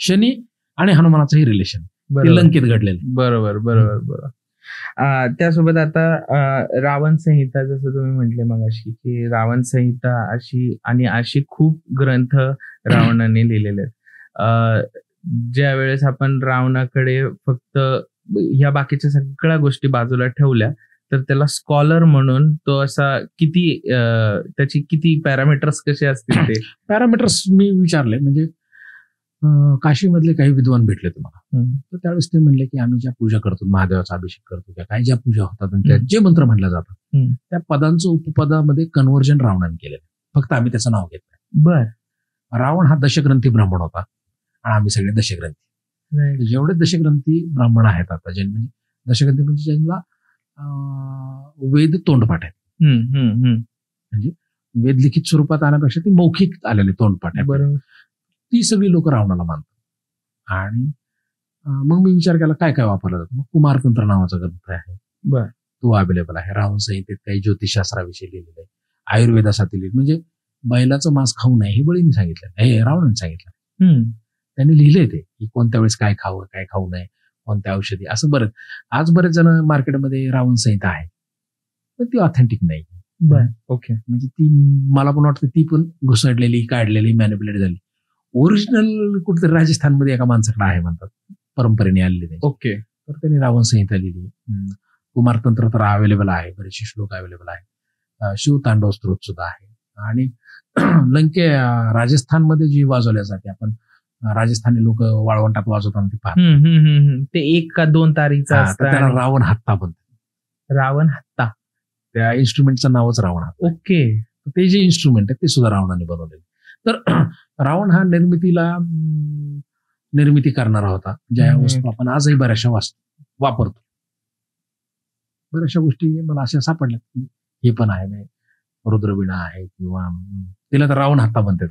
शनी आणि हनुमानाचं हे रिलेशन लंकेत घडलेलं, बरोबर बरोबर बरोबर. त्यासोबत आता रावण संहिता, जसं तुम्ही म्हटले मगाशी की रावण संहिता अशी खूप ग्रंथ रावणाने लिहिलेले आहेत. ज्या वेळेस आपण रावणाकडे फक्त ह्या बाकीच्या सगळ्या गोष्टी बाजूला ठेवल्या तर त्याला स्कॉलर म्हणून तो असा त्याची किती पॅरामीटर्स कसे असतील, ते पॅरामीटर्स मी विचारले. म्हणजे काशीमधले काही विद्वान भेटले तुम्हाला, तर त्यावेळेस ते म्हणले की आम्ही ज्या पूजा करतो, महादेवाचा अभिषेक करतो, त्या काही ज्या पूजा होतात आणि जे मंत्र म्हणले जातात, त्या पदांचं उपपदामध्ये कन्व्हर्जन रावणाने केलेलं, फक्त आम्ही त्याचं नाव घेत नाही. बर. रावण हा दशग्रंथी ब्राह्मण होता आणि आम्ही सगळे दशग्रंथी. जेवढे दशग्रंथी ब्राह्मण आहेत आता, म्हणजे दशग्रंथी म्हणजे ज्यांना वेद तोंडपाठ आहेत, म्हणजे वेदलिखित स्वरूपात आणण्यापेक्षा ती मौखिक आलेली तोंडपाठ आहे. बरोबर. ती सगळी लोक रावणाला मानतात. आणि मग मी विचार केला काय काय वापरलं जातं. मग कुमारतंत्र नावाचा ग्रंथ आहे, बर, तो अवेलेबल आहे. रावण संहितेत काही ज्योतिषशास्त्राविषयी लिहिलेलं आहे, आयुर्वेदासाठी लिहिलं, म्हणजे बैलाचं मांस खाऊ नये हे बळीने सांगितलं, हे रावणाने सांगितलं. त्यांनी लिहिलंय ते की कोणत्या वेळेस काय खावं, काय खाऊ नये, कोणत्या औषधी, असं बरं. आज बरेच जण मार्केटमध्ये रावण संहिता आहे, पण ती ऑथेंटिक नाही. बर, ओके. म्हणजे ती मला पण वाटतं ती पण घुसडलेली, काढलेली, मॅनिप्युलेट झाली. ओरिजिनल कुठेतरी राजस्थानमध्ये एका माणसाकडे आहे म्हणतात, परंपरेने आलेली. ओके. तर त्यांनी रावण संहिता लिहिली. कुमारतंत्र तर अवेलेबल आहे, बरेचसे श्लोक अवेलेबल आहे. शिवतांडव स्तोत्र सुद्धा आहे. आणि राजस्थानमध्ये जी वाजवल्या जाते, आपण राजस्थानी लोक वाळवंटात वाजवताना ती पाहतो, ते 1 का 2 तारीचा त्याला रावण हत्ता बनतो. रावण हत्ता, त्या इन्स्ट्रुमेंटचं नावच रावण हत्ता. ओके. ते जे इन्स्ट्रुमेंट आहे ते सुद्धा रावणाने बनवलेले. तर रावण हा निर्मिती करणारा होता, ज्या वस्तू आपण आजही बऱ्याचशा वापरतो. बऱ्याचशा गोष्टी मला अशा सापडल्या की हे पण आहे, रुद्रवीणा आहे, किंवा तिला तर रावण हत्ता बनते.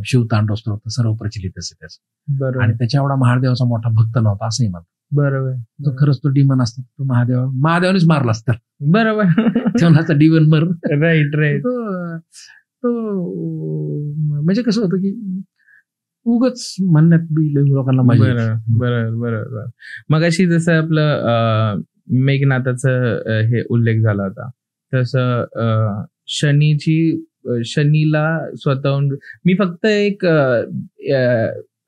शिवतांडव स्तोत्र सर्व प्रचलितच आहे त्याचं. आणि त्याच्या एवढा महादेवाचा मोठा भक्त नव्हता असंही म्हणतात. बरोबर. तो खरंच तो डिमन असतो, तो महादेवानेच मारला असता. बरोबर. तेव्हाचा डिमन मर. Right right. तो म्हणजे कसं होतं की उगच म्हणण्यात बी लोकांना मजा. बरोबर. मग अशी जसं आपलं मेघनाथाचा हे उल्लेख झाला होता, तसं शनीला स्वतःहून मी फक्त एक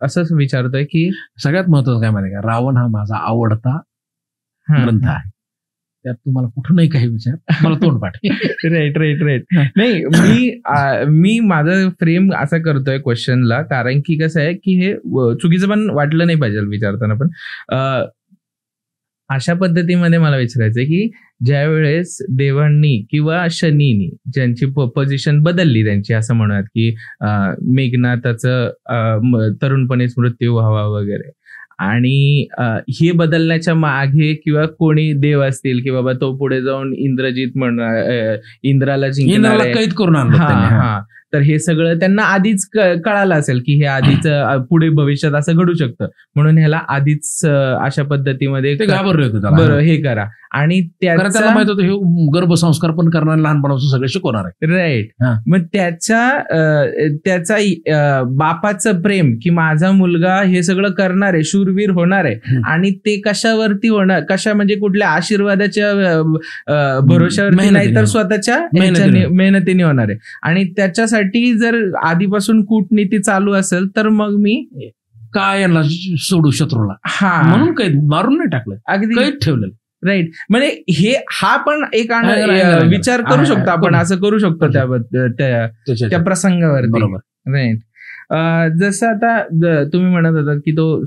असंच विचारतोय की सगळ्यात महत्वाचं काय माहिती का, रावण हा माझा आवडता ग्रंथ आहे. त्यात तुम्हाला कुठूनही काही विचार, मला तोंडपाठ. राईट. नाही, मी माझं फ्रेम असा करतोय क्वेश्चनला, कारण की कसं आहे की हे चुकीचं पण वाटलं नाही पाहिजे विचारताना. पण अशा पद्धतीमध्ये मला विचारायचंय की ज्या वेळेस देवांनी किंवा शनीनी ज्यांची पोझिशन बदलली त्यांची, असं म्हणूयात की मेघनाथाचं तरुणपणेच मृत्यू व्हावा वगैरे, आणि हे बदलण्याच्या मागे किंवा कोणी देव असतील की बाबा तो पुढे जाऊन इंद्रजित इंद्राला जिंकणार, कैद करून आणलं, तर हे सगळं त्यांना आधीच कळालं असेल की हे आधीच पुढे भविष्यात असं घडू शकतं, म्हणून ह्याला आधीच अशा पद्धतीमध्ये बरं हे करा. आणि त्याला माहित होतं हे गर्भसंस्कार पण करणार, लहानपणापासून सगळं शिकवणार आहे. राईट. मग त्याचा बापाचं प्रेम की माझा मुलगा हे सगळं करणार आहे, शूरवीर होणार आहे, आणि ते कशावरती होणार, कशा म्हणजे कुठल्या आशीर्वादाच्या भरोशावरती नाही, तर स्वतःच्या मेहनतीने होणार आहे. आणि त्याच्यासाठी जर आधीपासून कूटनीती चालू असेल तर मग मी काय यांना सोडू शत्रूला, म्हणून काही मारून नाही टाकलं, अगदी काही ठेवलं. राईट. म्हणजे हा पण एक विचार करू शकतो आपण, असं करू शकतो त्या प्रसंगावरती. बरोबर. राईट. जसं आता तुम्ही म्हणत होतात की तो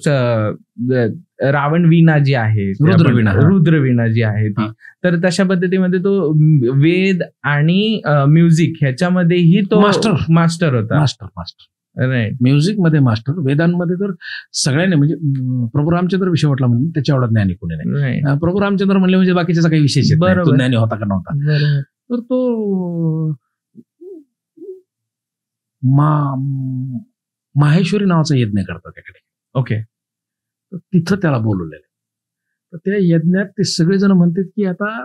रावण वीणा जी आहे, रुद्रवीणा जी आहे ती, तर तशा पद्धतीमध्ये तो वेद आणि म्युझिक ह्याच्यामध्येही तो मास्टर होता. मास्टर. राईट. म्युझिक मध्ये मास्टर, वेदांमध्ये तर सगळ्यांनी, म्हणजे प्रभू रामचंद्र विषय वाटला म्हणजे त्याच्या एवढा ज्ञानी कोणी नाही. प्रभू रामचंद्र म्हणले म्हणजे बाकीच्या काही विशेष ज्ञानी होता का नव्हता. तर तो माहेश्वरी नावाचा यज्ञ करतात त्याकडे. ओके. तर तिथं त्याला बोलवलेलं. तर त्या यज्ञात ते सगळेजण म्हणतात की आता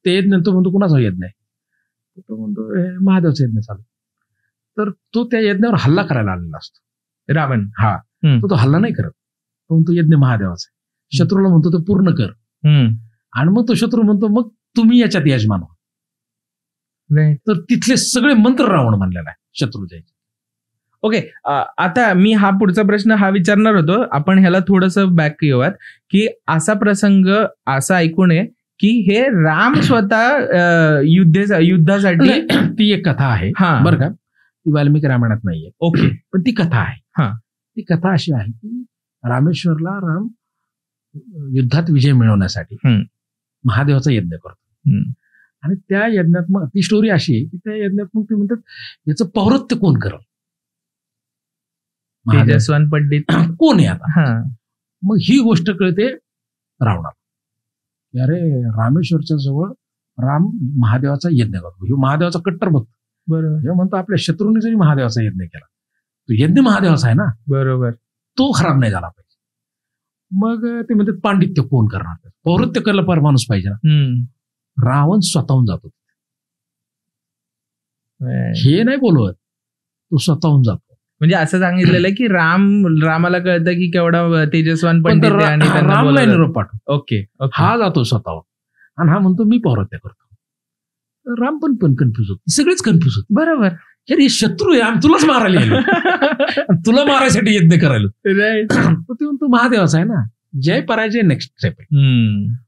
ते यज्ञ, तो म्हणतो कुणाचा यज्ञ आहे, तो म्हणतो महादेवचा यज्ञ चालू. तर तो त्या यज्ञावर हल्ला करायला आलेला असतो रावण. तो हल्ला नाही करत, तो म्हणतो यज्ञ महादेवाचा आहे. शत्रूला म्हणतो तो पूर्ण कर, आणि मग तो शत्रू म्हणतो मग तुम्ही याच्यात यजमान व्हा. तर तिथले सगळे मंत्र रावण म्हणलेला आहे शत्रूच्या. ओके. आता मी हा पुढचा प्रश्न हा विचारणार होतो, आपण ह्याला थोडंसं बॅक येऊयात की असा प्रसंग असा ऐकून आहे की हे राम स्वतः युद्धासाठी, ती एक कथा आहे बरं का, ती वाल्मिकी रामायणात नाहीये. ओके. पण ती कथा आहे. ती कथा अशी आहे की रामेश्वरला राम युद्धात विजय मिळवण्यासाठी महादेवाचा यज्ञ करतो, आणि त्या यज्ञात मग ती स्टोरी अशी आहे की त्या यज्ञात मग ते म्हणतात याचं पौरत्य कोण करल, तेजस्वान पंडित कोण आहे आता. मग ही गोष्ट कळते रावणाला, अरे रामेश्वरच्या जवळ राम महादेवाचा यज्ञ करतो, हे महादेवाचा कट्टर भक्त. बरोबर. हे म्हणतो आपल्या शत्रूने जरी महादेवाचा यज्ञ केला, तो यज्ञ महादेवाचा आहे ना, बरोबर, तो खराब नाही झाला पाहिजे. मग ते म्हणतात पांडित्य कोण करणार, पौरत्य करला माणूस पाहिजे ना. रावण स्वतःहून जातो, हे नाही बोलवत, तो स्वतःहून जातो. म्हणजे असं सांगितलेलं आहे की रामाला कळतं की केवढा तेजस्वान पंडित आहे आणि राम नाही निरोप पाठव. ओके, हा जातो स्वतःहून आणि हा म्हणतो मी पौरत्य करतो. राम पण कन्फ्युज होतो, सगळेच कन्फ्युज होते. बरोबर, अरे शत्रू आहे, आम्ही तुलाच मारायला गेलो, तुला मारायसाठी यज्ञ करायला. ते म्हणतो महादेवाचा आहे ना, जय पराजय नेक्स्ट स्टेप आहे.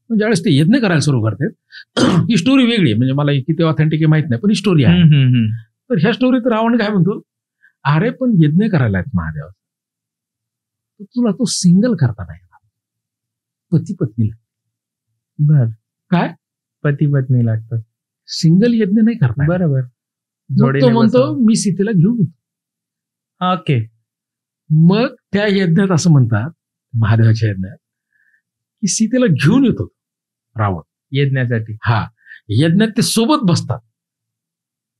ज्यावेळेस ते यज्ञ करायला सुरू करते, ही स्टोरी वेगळी आहे, म्हणजे मला किती ऑथेंटिक आहे माहित नाही, पण ही स्टोरी आहे. तर ह्या स्टोरीत रावण काय म्हणतो, अरे पण यज्ञ करायला आहेत महादेवाचा, तुला तो सिंगल करता नाही, पती पत्नीला. बर, काय पती पत्नी लागतात, सिंगल यज्ञ नाही करता. बरोबर. तो म्हणतो मी सीतेला घेऊन येतो. ओके. मग त्या यज्ञात असं म्हणतात, महादेवाच्या यज्ञात, की सीतेला घेऊन येतो रावण यज्ञासाठी. हा, यज्ञात ते सोबत बसतात,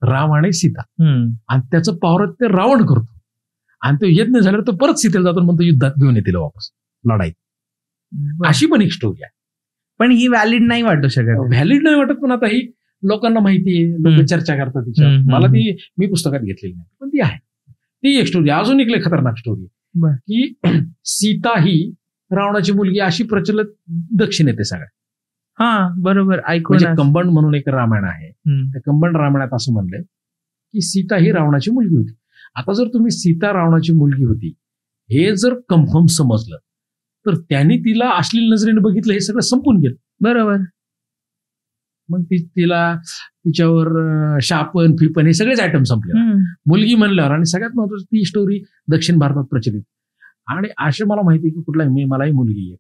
राम आणि सीता, आणि त्याचं पौरत्य रावण करतो. आणि तो यज्ञ झाल्यावर तो परत सीतेला जातो, म्हणतो युद्धात घेऊन येतील वापस लढाईत. अशी पण एक स्टोरी आहे. पण ही व्हॅलिड नाही वाटू शकत. व्हॅलिड नाही वाटत, पण आता ही लोकांना माहिती आहे, लोक चर्चा करतात तिच्यावर. मला ती मी पुस्तकात घेतलेली नाही, पण ती आहे. ती एक स्टोरी. अजून एक खतरनाक स्टोरी की सीता ही रावणाची मुलगी अशी प्रचलित दक्षिण येते सगळ्या. हा, बरोबर. ऐकून कंबंड म्हणून एक रामायण आहे, त्या कंबंड रामायणात असं म्हणलंय की सीता ही रावणाची मुलगी होती. आता जर तुम्ही सीता रावणाची मुलगी होती हे जर कन्फर्म समजलं, तर त्यांनी तिला अश्लील नजरेने बघितलं, हे सगळं संपून गेलं. बरोबर. मग तिच्यावर शापन फिपन हे सगळेच आयटम संपले. मुलगी म्हणल्यावर, आणि सगळ्यात महत्वाचं ती स्टोरी दक्षिण भारतात प्रचलित. आणि असे मला माहिती आहे की मलाही मुलगी आहे,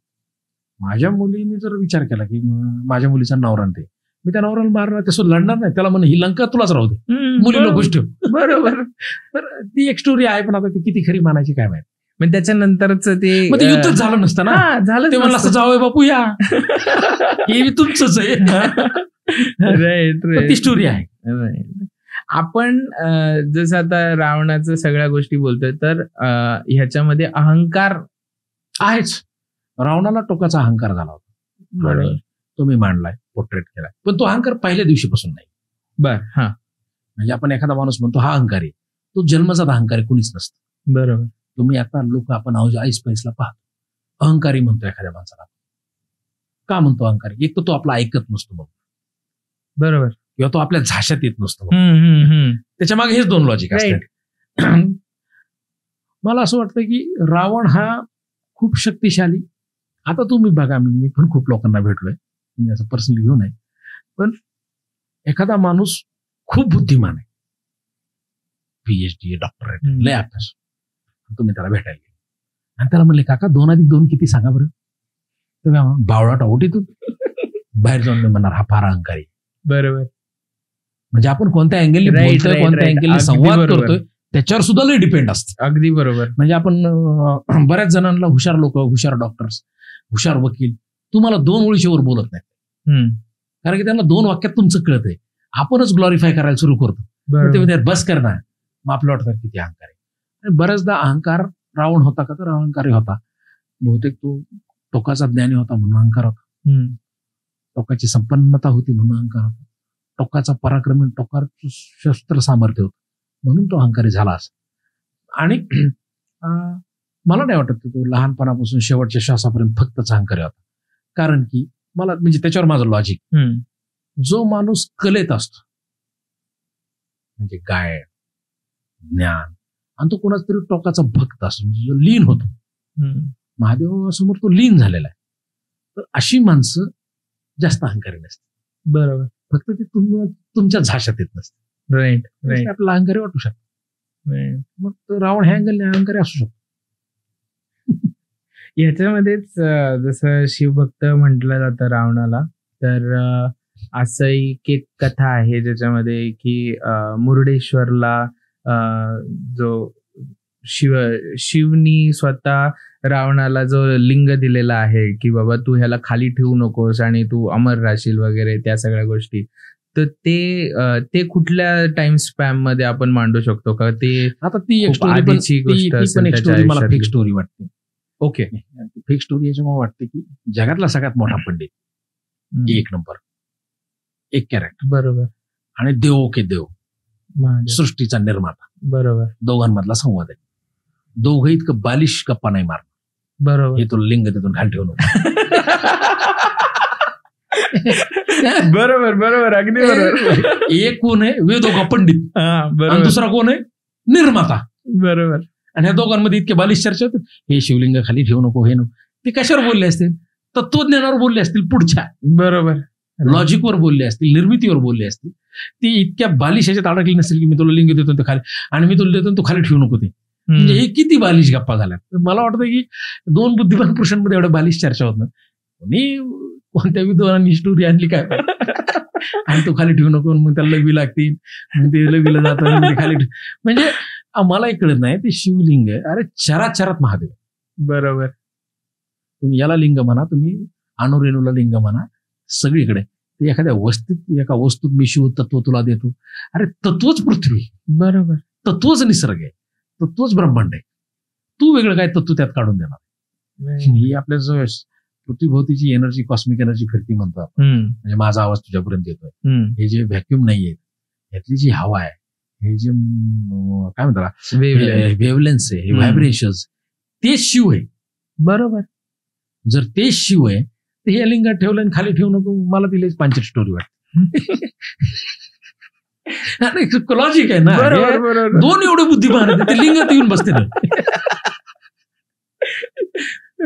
माझ्या मुलीने जर विचार केला की माझ्या मुलीचा नवरा ते, मी त्या नवऱ्याला मारणार, त्यासोबत लढणार नाही, त्याला म्हणून ही लंका तुलाच राहू दे, मुलीला गोष्ट. बरोबर. तर ती एक स्टोरी आहे, पण आता ती किती खरी मानायची काय माहिती. मग त्याच्यानंतरच ते युद्धच झालं नसतं ना, झालं ते म्हणलं असं जावं बापू या, हे तुमचंच आहे. ती स्टोरी आहे. आपण जसं आता रावणाचं सगळ्या गोष्टी बोलतोय, तर ह्याच्यामध्ये अहंकार आहेच. रावणाला टोकाचा अहंकार झाला होता, तो मी मांडलाय, पोर्ट्रेट केलाय, पण तो अहंकार पहिल्या दिवशीपासून नाही. बर. हा, म्हणजे आपण एखादा माणूस म्हणतो हा अहंकारी, तो जन्मजात अहंकारी कुणीच नसतं. बरोबर. तुम्ही आता लोक आपण आईस पैसला पाहतो, अहंकारी म्हणतो एखाद्या माणसाला. का म्हणतो अहंकारी? एक तर तो आपला ऐकत नसतो मग, बरोबर, किंवा तो आपल्या झाशात येत नसतो. त्याच्या मागे हेच दोन लॉजिक असतात. मला असं वाटतं की रावण हा खूप शक्तिशाली. आता तुम्ही बघा, मी पण खूप लोकांना भेटलोय, मी असं पर्सनली घेऊ नये, पण एखादा माणूस खूप बुद्धिमान आहे, PhD, डॉक्टरेट, लय अभ्यास, तुम्ही त्याला भेटायला गेले आणि त्याला म्हणले काका 2 अधिक 2 किती सांगा बरं, तर बावळाट आवटीतून बाहेर जाऊन मी म्हणणार हा फार अहंकारी. बरोबर. म्हणजे आपण कोणत्या अँगलने बोलतोय, कोणत्या अँगलने संवाद करतोय त्याच्यावर सुद्धा लय डिपेंड असतं. अगदी बरोबर. म्हणजे आपण बऱ्याच जणांना, हुशार लोक, हुशार डॉक्टर्स, हुशार वकील, तुम्हाला 2 ओळीच्यावर बोलत नाहीत, कारण की त्यांना 2 वाक्यात तुमचं कळतंय. आपणच ग्लोरिफाय करायला सुरू करतो, ते बस कर ना, मग आपलं वाटतं किती अहंकार आहे. बऱ्याचदा अहंकार रावण होता का, तर अहंकारी होता. बहुतेक तो टोकाचा ज्ञानी होता म्हणून अहंकार होता, टोकाची संपन्नता होती म्हणून अहंकार होता, टोकाचा पराक्रमी, टोकाचं शस्त्र सामर्थ्य होतं म्हणून तो अहंकारी झाला असं. आणि मला नाही वाटत की तो लहानपणापासून शेवटच्या श्वासापर्यंत फक्तच अहंकारी होता, कारण की मला म्हणजे त्याच्यावर माझं लॉजिक, जो माणूस कलेत असतो, म्हणजे गायन, ज्ञान, आणि तो कोणाच तरी टोकाचा भक्त असतो, जो लीन होतो, महादेवासमोर तो लीन झालेला आहे, तर अशी माणसं जास्त अहंकारी नसते. बरोबर. फक्त ते तुमच्या झाशात येत नसते. राईट. आपला अहंकारी वाटू शकतो. मग रावण ह्या अँगलने अहंकारी असू शकतो. ह्याच्यामध्येच जसं शिवभक्त म्हटलं जातं रावणाला, तर असं एक कथा आहे ज्याच्यामध्ये की मुरुडेश्वरला जो शिवनी स्वतः रावणाला जो लिंग दिलेला आहे की बाबा तू ह्याला खाली ठेवू नकोस आणि तू अमर राहशील वगैरे त्या सगळ्या गोष्टी, तर ते कुठल्या टाइम स्पॅम मध्ये आपण मांडू शकतो का? ते आता ती एक खूप आधीची गोष्ट असेल स्टोरी त्याच्या मला फेक आयुष्यातली. स्टोरी वाटते. ओके. फेक स्टोरी याच्यामुळे वाटते की जगातला सगळ्यात मोठा पंडित, एक नंबर, एक कॅरेक्टर, बरोबर, आणि देव के देव, सृष्टीचा निर्माता, बरोबर, दोघांमधला संवाद आहे. दोघं इतकं बालिश गप्पा नाही मारणार. बरोबर, हे तो लिंग तिथून खाली ठेवू नको. बरोबर, बरोबर, अगदी बरोबर. एक कोण आहे वेदोगा पंडित, आणि बरोबर, दुसरा कोण आहे निर्माता. बरोबर. आणि ह्या दोघांमध्ये इतके बालिश चर्चा होते, हे शिवलिंग खाली ठेवू नको, हे नको. ते कशावर बोलले असतील? तत्वज्ञानावर बोलले असतील, पुढच्या बरोबर, लॉजिकवर बोलले असतील, निर्मितीवर बोलले असतील. ती इतक्या बालिश ह्याच्यात अडकली नसेल की मी तुला लिंग देतो ते खाली आणि मी तुला देतो तू खाली ठेवू नको. ते म्हणजे हे किती बालिश गप्पा झाल्या. मला वाटतं की दोन बुद्धिमान पुरुषांमध्ये एवढ्या बालिश चर्चा होत नाही. कोणी कोणत्या विद्वानांनी स्टोरी आणली काय आणि तो खाली ठेवू नको, मग त्याला लवी लागतील, मग ते लवीला जातं खाली म्हणजे आम्हाला कळत नाही. ते शिवलिंग आहे, अरे चराचरात महादेव. बरोबर. तुम्ही याला लिंग म्हणा, तुम्ही अणुरेणूला लिंग म्हणा, सगळीकडे एखाद्या एका वस्तूत मी शिव तत्व तुला देतो. अरे तत्वच पृथ्वी, बरोबर, तत्वच निसर्ग आहे, तत्वच ब्रह्मांड आहे. तू वेगळं काय तत्व त्यात काढून देणार? ही आपल्या जो पृथ्वीभोवतीची एनर्जी, कॉस्मिक एनर्जी फिरती म्हणतो आपण. म्हणजे माझा आवाज तुझ्यापर्यंत येतोय, हे जे व्हॅक्युम नाहीये, यातली जी हवा आहे, हे जे काय म्हणतात वेव्हलेन्स आहे, हे व्हायब्रेशन्स, ते शिव आहे. बरोबर. जर ते शिव आहे तर हे लिंगात ठेवलं आणि खाली ठेवू नको. मला तिला पांचट स्टोरी वाटते. लॉजिक आहे ना. दोन एवढे बुद्धिमान आहेत, ते लिंगात येऊन बसते ना.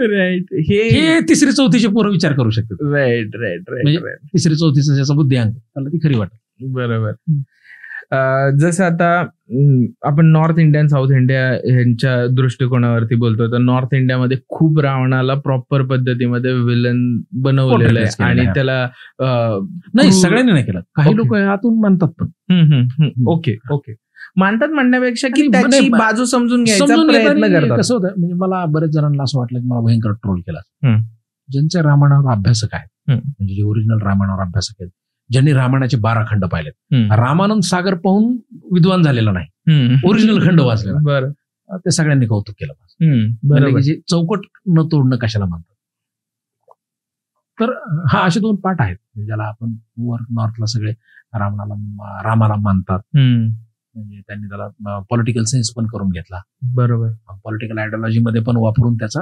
राईट. हे तिसरी चौथीचे पोरं विचार करू शकतात. राईट, राईट, म्हणजे तिसरी चौथीचा ज्याचा बुद्धिअंक त्याला ती खरी वाटत. बरोबर. जसं आता आपण नॉर्थ इंडिया आणि साऊथ इंडिया यांच्या दृष्टिकोनावरती बोलतो, तर नॉर्थ इंडियामध्ये खूप रावणाला प्रॉपर पद्धतीमध्ये विलन बनवलेलं आहे आणि त्याला नाही सगळ्यांनी नाही केलं, काही लोक आतून मानतात पण. Okay, okay. मानतात म्हणण्यापेक्षा की त्याची बाजू समजून घ्यायचा प्रयत्न करतात. कसं होतं म्हणजे मला बरेच जणांना असं वाटलं की मला भयंकर ट्रोल केला. ज्यांच्या रामायणावर अभ्यासक आहेत, म्हणजे जे ओरिजिनल रामायणावर अभ्यासक आहेत, ज्यांनी रामायणाचे 12 खंड पाहिलेत, रामानंद सागर पाहून विद्वान झालेला नाही, ओरिजिनल खंड वाचलेला, बरं, ते सगळ्यांनी कौतुक केलं पाहिजे. जे चौकट न तोडणं कशाला म्हणतात. तर हा असे 2 पाठ आहेत ज्याला आपण वर नॉर्थला सगळे रामाला मानतात. म्हणजे त्यांनी त्याला पॉलिटिकल सेन्स पण करून घेतला. बरोबर. पॉलिटिकल आयडिओलॉजी मध्ये पण वापरून त्याचा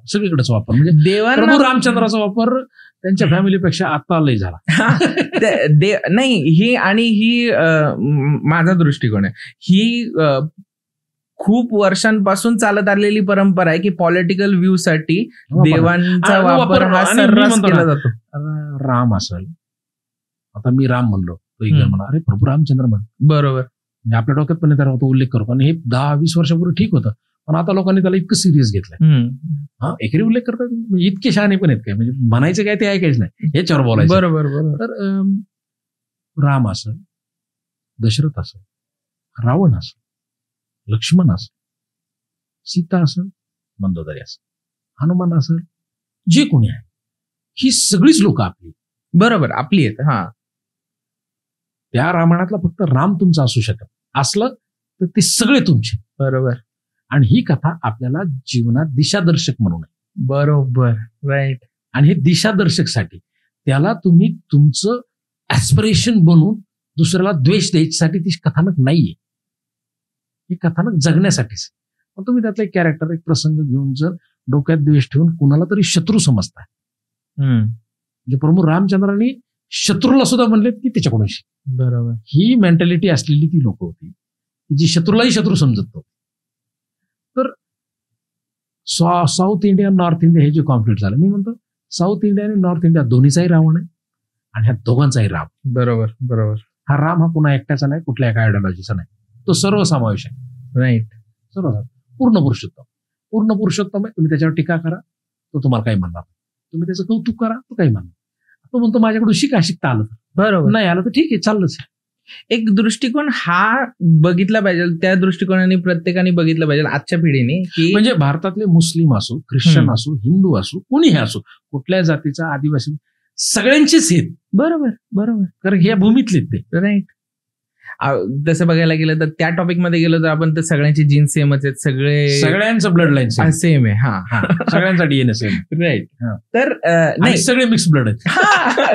सगळीकडेच वापर, म्हणजे देवांना रामचंद्राचा वापर त्यांच्या फॅमिलीपेक्षा आता लय झाला. नाही, ही माझा दृष्टिकोन आहे. ही खूप वर्षांपासून चालत आलेली परंपरा आहे की पॉलिटिकल व्ह्यू साठी देवांचा वापर हा सर्रास केला जातो. राम असेल, आता मी राम म्हणलो, तो म्हणा अरे प्रभू रामचंद्र म्हण. बरोबर. म्हणजे आपल्या डोक्यात पण त्याचा उल्लेख करू, आणि हे 10-20 वर्षापूर्वी ठीक होतं, पण आता लोकांनी त्याला इतकं सिरियस घेतलंय. हा एकरी उल्लेख करतात, इतके शहाणे पण आहेत काय, म्हणजे म्हणायचं काय ते ऐकायचं नाही, याच्यावर बोलायचं. बरोबर, बरोबर. तर राम असेल, दशरथ असेल, रावण असेल, लक्ष्मण असेल, सीता असेल, मंदोदरी असेल, हनुमान असेल, जे कोणी आहे, ही सगळीच लोक आपली. बरोबर, आपली आहेत. हा, त्या रामायणातला फक्त राम तुमचा असू शकत असलं तर ते सगळे तुमचे. बरोबर. आणि ही कथा आपल्याला जीवनात दिशादर्शक म्हणून आहे. बरोबर. राईट. आणि हे दिशादर्शकसाठी त्याला तुम्ही तुमचं ऍस्पिरेशन बनवून दुसऱ्याला द्वेष द्यायसाठी ती कथानक नाहीये. हे कथानक जगण्यासाठीच. पण तुम्ही त्यातला एक कॅरेक्टर, एक प्रसंग घेऊन जर डोक्यात द्वेष ठेवून कुणाला तरी शत्रू समजताय, म्हणजे प्रभू रामचंद्रांनी शत्रूला सुद्धा म्हणलेत की त्याच्याकडून. बरोबर. ही मेंटॅलिटी असलेली ती लोक होती जी शत्रूलाही शत्रू समजत होती. तर साऊथ इंडिया, नॉर्थ इंडिया हे जे कॉन्फ्लिक्ट झालं, मी म्हणतो साऊथ इंडिया आणि नॉर्थ इंडिया दोन्हीचाही रावण आहे आणि ह्या दोघांचाही राम. बरोबर, बरोबर. हा राम हा पुन्हा एकट्याचा नाही, कुठल्या एका आयडिओलॉजीचा नाही, तो सर्वसमावेश आहे. राईट. सर्व पूर्ण पुरुषोत्तम. पूर्ण पुरुषोत्तम आहे. तुम्ही त्याच्यावर टीका करा, तो तुम्हाला काही म्हणणार, तुम्ही त्याचं कौतुक करा, तो काही म्हणणार. तो म्हणतो माझ्याकडून शिकता आलं, बरोबर नाही आलं तर ठीक आहे, चाललंच. एक दृष्टिकोन हा बघितला पाहिजे, त्या दृष्टिकोनाने प्रत्येकाने बघितलं पाहिजे आजच्या पिढीने, की म्हणजे भारतातले मुस्लिम असो, ख्रिश्चन असो, हिंदू असो, कोणीही असो, कुठल्या जातीचा, आदिवासी, सगळ्यांचेच आहेत. बरोबर बरोबर, कारण ह्या भूमीतले ते. राईट. तसं बघायला गेलं तर त्या टॉपिक मध्ये गेलो तर आपण तर सगळ्यांची जीन्स सेमच आहेत, सगळ्यांचं ब्लड लाईन सेम आहे. हा, सगळ्यांचा डीएनए सेम. राईट. तर नाही, सगळे मिक्स ब्लड आहेत.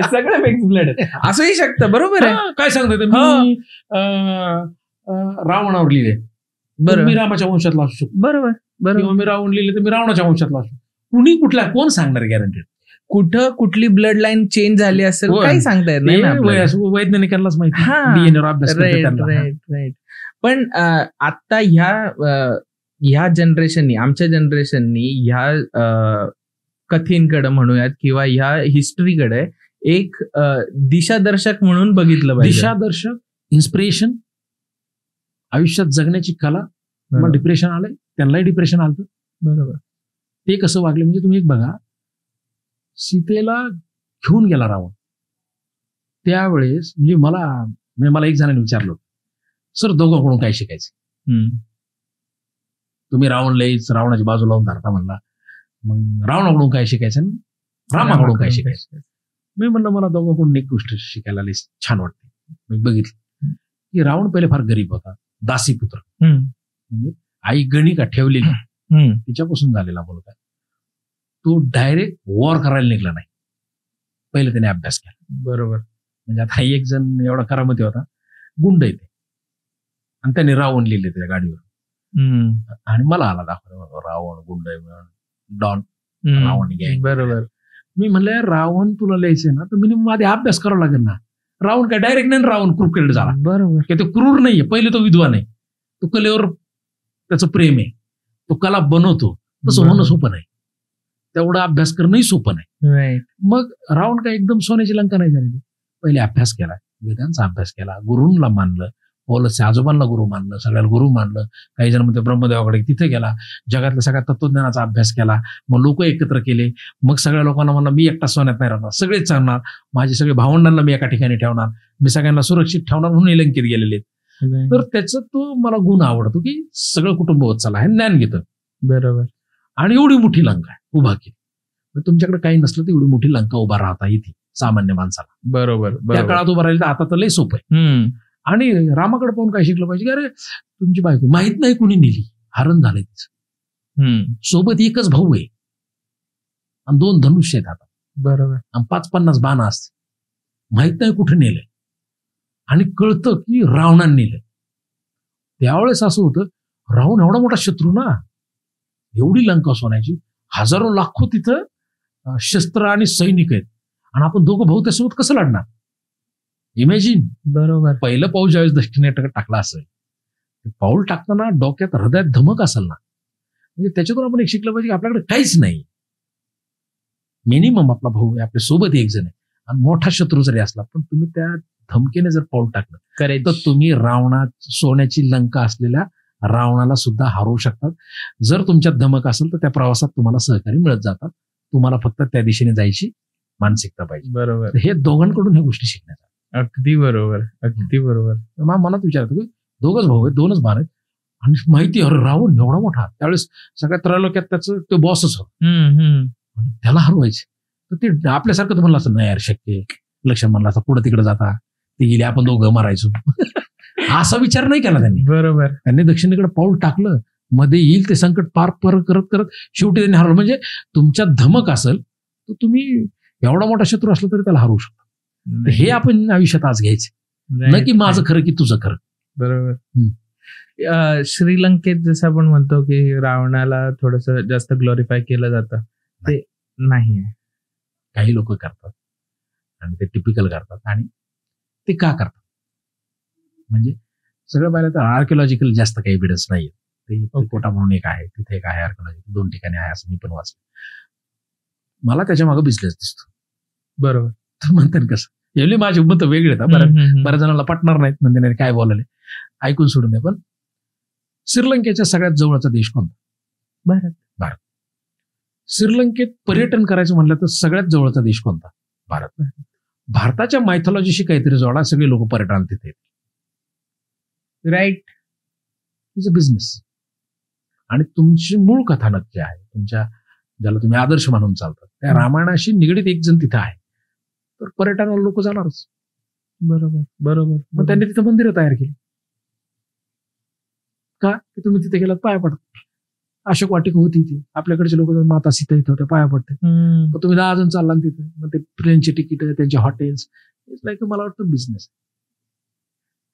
सगळे मिक्स ब्लड आहेत, असंही शकतं. बरोबर आहे. काय सांगतो ते, मी रावणावर लिहिले, बरोबर, मी रामाच्या वंशातला असू शकतो. बरोबर बरोबर. मी रावण लिहिले तर मी रावणाच्या वंशातला असू. कुणी कुठला, कोण सांगणार गॅरंटेड? कुठं कुठली ब्लड लाईन चेंज झाली असेल काही सांगता येत नाही, वैज्ञानिकांनाच माहिती, डीएनएवर अभ्यास. राईट. पण आता ह्या जनरेशननी, आमच्या जनरेशननी ह्या कथेंकडे म्हणूयात किंवा ह्या हिस्ट्रीकडे एक दिशादर्शक म्हणून बघितलं पाहिजे. दिशादर्शक, इन्स्पिरेशन, आयुष्यात जगण्याची कला. मग डिप्रेशन आलंय, त्यांनाही डिप्रेशन आलं. बरोबर. ते कसं वागले म्हणजे तुम्ही एक बघा, सीतेला घेऊन गेला रावण त्यावेळेस. म्हणजे मला एक जणांनी विचारलं, सर दोघांकडून काय शिकायचं? तुम्ही रावणाची बाजू लावून धरता म्हणला, मग रावणाकडून काय शिकायचं, रामाकडून काय शिकायचं? मी म्हणलं मला दोघांकडून एक गोष्ट शिकायला छान वाटते. मी बघितलं की रावण पहिले फार गरीब होता, दासीपुत्र, म्हणजे आई गणिका ठेवलेली तिच्यापासून झालेला मुलगा. तो डायरेक्ट वॉर करायला निघला नाही, पहिले त्याने अभ्यास केला. बरोबर. म्हणजे आता एक जण एवढा करामती होता, गुंड येते, आणि त्याने रावण लिहिले त्या गाडीवर, आणि मला आला दाखवलं रावण गुंड डॉन, रावण गँग. बरोबर. मी म्हणलं रावण तुला लिहायचंय ना तर मिनिमम आधी अभ्यास करावा लागेल ना. रावण काय डायरेक्ट नाही, रावण क्रूर झाला. बरोबर. की तो क्रूर नाहीये, पहिले तो विद्वान आहे, तो कलेवर त्याचं प्रेम आहे, तो कला बनवतो. तसं होणं सोपं नाही, तेवढा अभ्यास करणंही सोपं नाही. मग रावण काय एकदम सोन्याची लंका नाही झालेली. पहिले अभ्यास केला, वेदांचा अभ्यास केला, गुरूंना मानलं, पौलसच्या आजोबांना गुरु मानलं, सगळ्याला गुरु मानलं. काही जण म्हणते ब्रह्मदेवाकडे, तिथे गेला, जगातल्या सगळ्या तत्वज्ञानाचा अभ्यास केला. मग लोक एकत्र केले. मग सगळ्या लोकांना म्हणलं मी एकटा सोन्यात नाही राहणार, सगळेच चालणार, माझे सगळे भावंडांना मी एका ठिकाणी ठेवणार, मी सगळ्यांना सुरक्षित ठेवणार, म्हणून लंकेत गेलेले. तर त्याचं तो मला गुण आवडतो की सगळं कुटुंब होत चालला, हे ज्ञान घेतं. बरोबर. आणि एवढी मोठी लंका उभा केली. तुमच्याकडे काही नसलं तर एवढी मोठी लंका उभा राहता इथे सामान्य माणसाला. बरोबर. त्या काळात उभा राहिलं तर आता तर लय सोपं आहे. आणि रामाकडे पाहून काय शिकलं पाहिजे, अरे तुमची बायको माहित नाही कुणी नेली, हरण झालंय तिचं, सोबत एकच भाऊ आहे आणि 2 धनुष्य आहेत आता. बरोबर. आणि 50-50 बाणं असते, माहित नाही कुठे नेलंय, आणि कळतं की रावणाने नेलंय. त्यावेळेस असं होतं, रावण एवढा मोठा शत्रू ना, एवढी लंका सोन्याची, हजारो लाखो तिथं शस्त्र आणि सैनिक आहेत, आणि आपण दोघं भाऊ त्यासोबत कसं लढणार? इमॅजिन. बरोबर. पहिलं पाऊल ज्यावेळेस दक्षिणेकडे टाकला असेल, पाऊल टाकताना डोक्यात हृदयात धमक असेल ना, म्हणजे त्याच्यातून आपण एक शिकलं पाहिजे की आपल्याकडे काहीच नाही, मिनिमम आपला भाऊ आहे, आपल्या सोबत एक जण आहे, आणि मोठा शत्रू जरी असला पण तुम्ही त्या धमकीने जर पाऊल टाकलं तर तुम्ही सोन्याची लंका असलेल्या रावणाला सुद्धा हरवू शकतात. जर तुमच्यात धमक असेल तर त्या प्रवासात तुम्हाला सहकारी मिळत जातात. तुम्हाला फक्त त्या दिशेने जायची मानसिकता पाहिजे. बरोबर. हे दोघांकडून ह्या गोष्टी शिकण्याचा. अगदी बरोबर, अगदी बरोबर. मनात विचारतो की दोघच भाऊ आहेत, 2च बाण आहेत, आणि माहिती अरे रावण एवढा मोठा, त्यावेळेस सगळ्या त्रैलोक्यात त्याचं तो बॉसच होता, त्याला हरवायचे. तर ते आपल्यासारखं म्हणलं असं नाही यार शक्य. लक्ष्मण म्हणला असं पुढे तिकडे जाता, ते गेले, आपण दोघं मारायचो, असा विचार नाही केला त्यांनी. बरोबर. त्यांनी दक्षिणेकडे पाऊल टाकलं, मध्ये येईल ते संकट पार करत करत शेवटी त्यांनी हरवलं. म्हणजे तुमच्यात धमक असेल तर तुम्ही एवढा मोठा शत्रू असला तरी त्याला हरवू शकता. हे आपण आयुष्यात आज घ्यायचं, न की माझं खरं की तुझं खरं. बरोबर. श्रीलंकेत जसं आपण म्हणतो की रावणाला थोडस जास्त ग्लोरिफाय केलं जातं, ते नाही आहे. काही लोक करतात आणि ते टिपिकल करतात. आणि ते का करतात म्हणजे सगळं पाहिलं तर आर्किओलॉजिकल जास्त काही एव्हिडन्स नाहीये. ते कोटा म्हणून एक आहे, तिथे एक आहे आर्किओलॉजिकल, 2 ठिकाणी आहे असं मी पण वाचलं. मला त्याच्या मागे बिझनेस दिसतो. बरोबर. तर म्हणतात कसं, एवढे माझे मत वेगळे आहेत, बऱ्याच जणांना पटणार नाहीत, म्हणजे काय बोलायले, ऐकून सोडून द्या. पण श्रीलंकेच्या सगळ्यात जवळचा देश कोणता? भारत. श्रीलंकेत पर्यटन करायचं म्हटलं तर सगळ्यात जवळचा देश कोणता? भारत. भारताच्या मायथॉलॉजीशी काहीतरी जोडा, सगळे लोक पर्यटन तिथे. राईट. Is a business. आणि तुमची मूळ कथानक जे आहे, तुमच्या ज्याला तुम्ही आदर्श मानून चालतात, त्या रामायणाशी निगडीत एक जण तिथं आहे, तर पर्यटनाला लोक जाणारच. बरोबर बरोबर. मग त्यांनी तिथं मंदिरं तयार केली. का की तुम्ही तिथे गेलात पाया पडत. अशोक वाटिका होती ती, आपल्याकडचे लोक माता सीता इथं होत्या, पाया पडते. मग तुम्ही 10 जण चालला तिथे, मग ते प्लेनचे तिकीट, त्यांचे हॉटेल्स, लाईक मला वाटतं बिझनेस.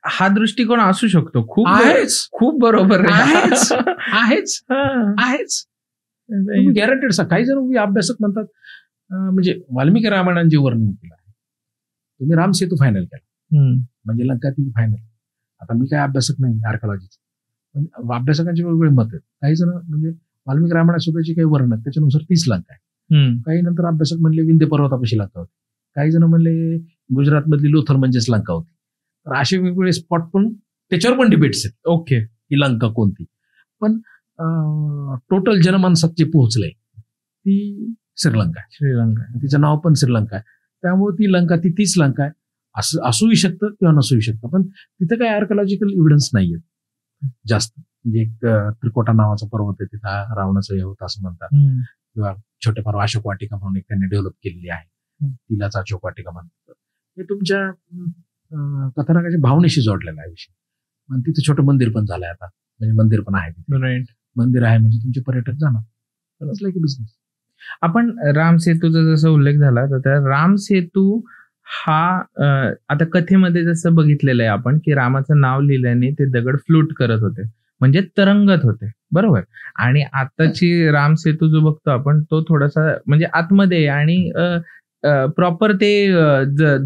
हा दृष्टिकोन असू शकतो. खूप आहेच, खूप बरोबर आहेच आहेच आहेच. गॅरंटेड. काही जण अभ्यासक म्हणतात, म्हणजे वाल्मिकी रामायणाने जे वर्णन केलं आहे, तुम्ही राम सेतू फायनल केला म्हणजे लंका ती फायनल. आता मी काय अभ्यासक नाही आर्किओलॉजीचं, पण अभ्यासकांचे वेगवेगळे मत आहेत. काही जण म्हणजे वाल्मिकी रामायणात स्वतःची काही वर्णन आहेत, त्याच्यानुसार 30 लंका आहे. काही नंतर अभ्यासक म्हणले विंध्य पर्वतापाशी लंका होती, काही जण म्हणले गुजरात मधली लोथल म्हणजेच लंका होती. तर असे वेगवेगळे स्पॉट पण त्याच्यावर पण डिबेट्स आहेत. ओके, ही लंका कोणती, पण टोटल जनमानसात जे पोहोचलंय ती श्रीलंका आहे. श्रीलंका, तिचं नाव पण श्रीलंका आहे. त्यामुळे ती लंका, ती 30 लंका आहे. असं असूही शकतं किंवा नसूही शकतं, पण तिथं काही आर्किओलॉजिकल एव्हिडन्स नाहीये जास्त. म्हणजे एक त्रिकोटा नावाचा पर्वत आहे, तिथं रावणाचं हे होतं असं म्हणतात, किंवा छोटे फार अशोक वाटिका म्हणून एक त्यांनी डेव्हलप केलेली आहे, तिलाच अशोक वाटिका म्हणतात. हे तुमच्या कथानकाच्या भावनेशी जोडलेला आहे विषय. मग तिथे छोटं मंदिर पण झालंय आता, म्हणजे मंदिर पण आहे तिथे. मंदिर आहे म्हणजे तुमचे पर्यटक जाणार. Like business. आपण राम सेतूचा जसा उल्लेख झाला, तर त्या राम सेतू हा आता कथेमध्ये जसं बघितलेलं आहे आपण, की रामाचं नाव लिहिल्याने ते दगड फ्लूट करत होते, म्हणजे तरंगत होते, बरोबर. आणि आताची राम सेतू जो बघतो आपण, तो थोडासा म्हणजे आतमध्ये आणि प्रॉपर ते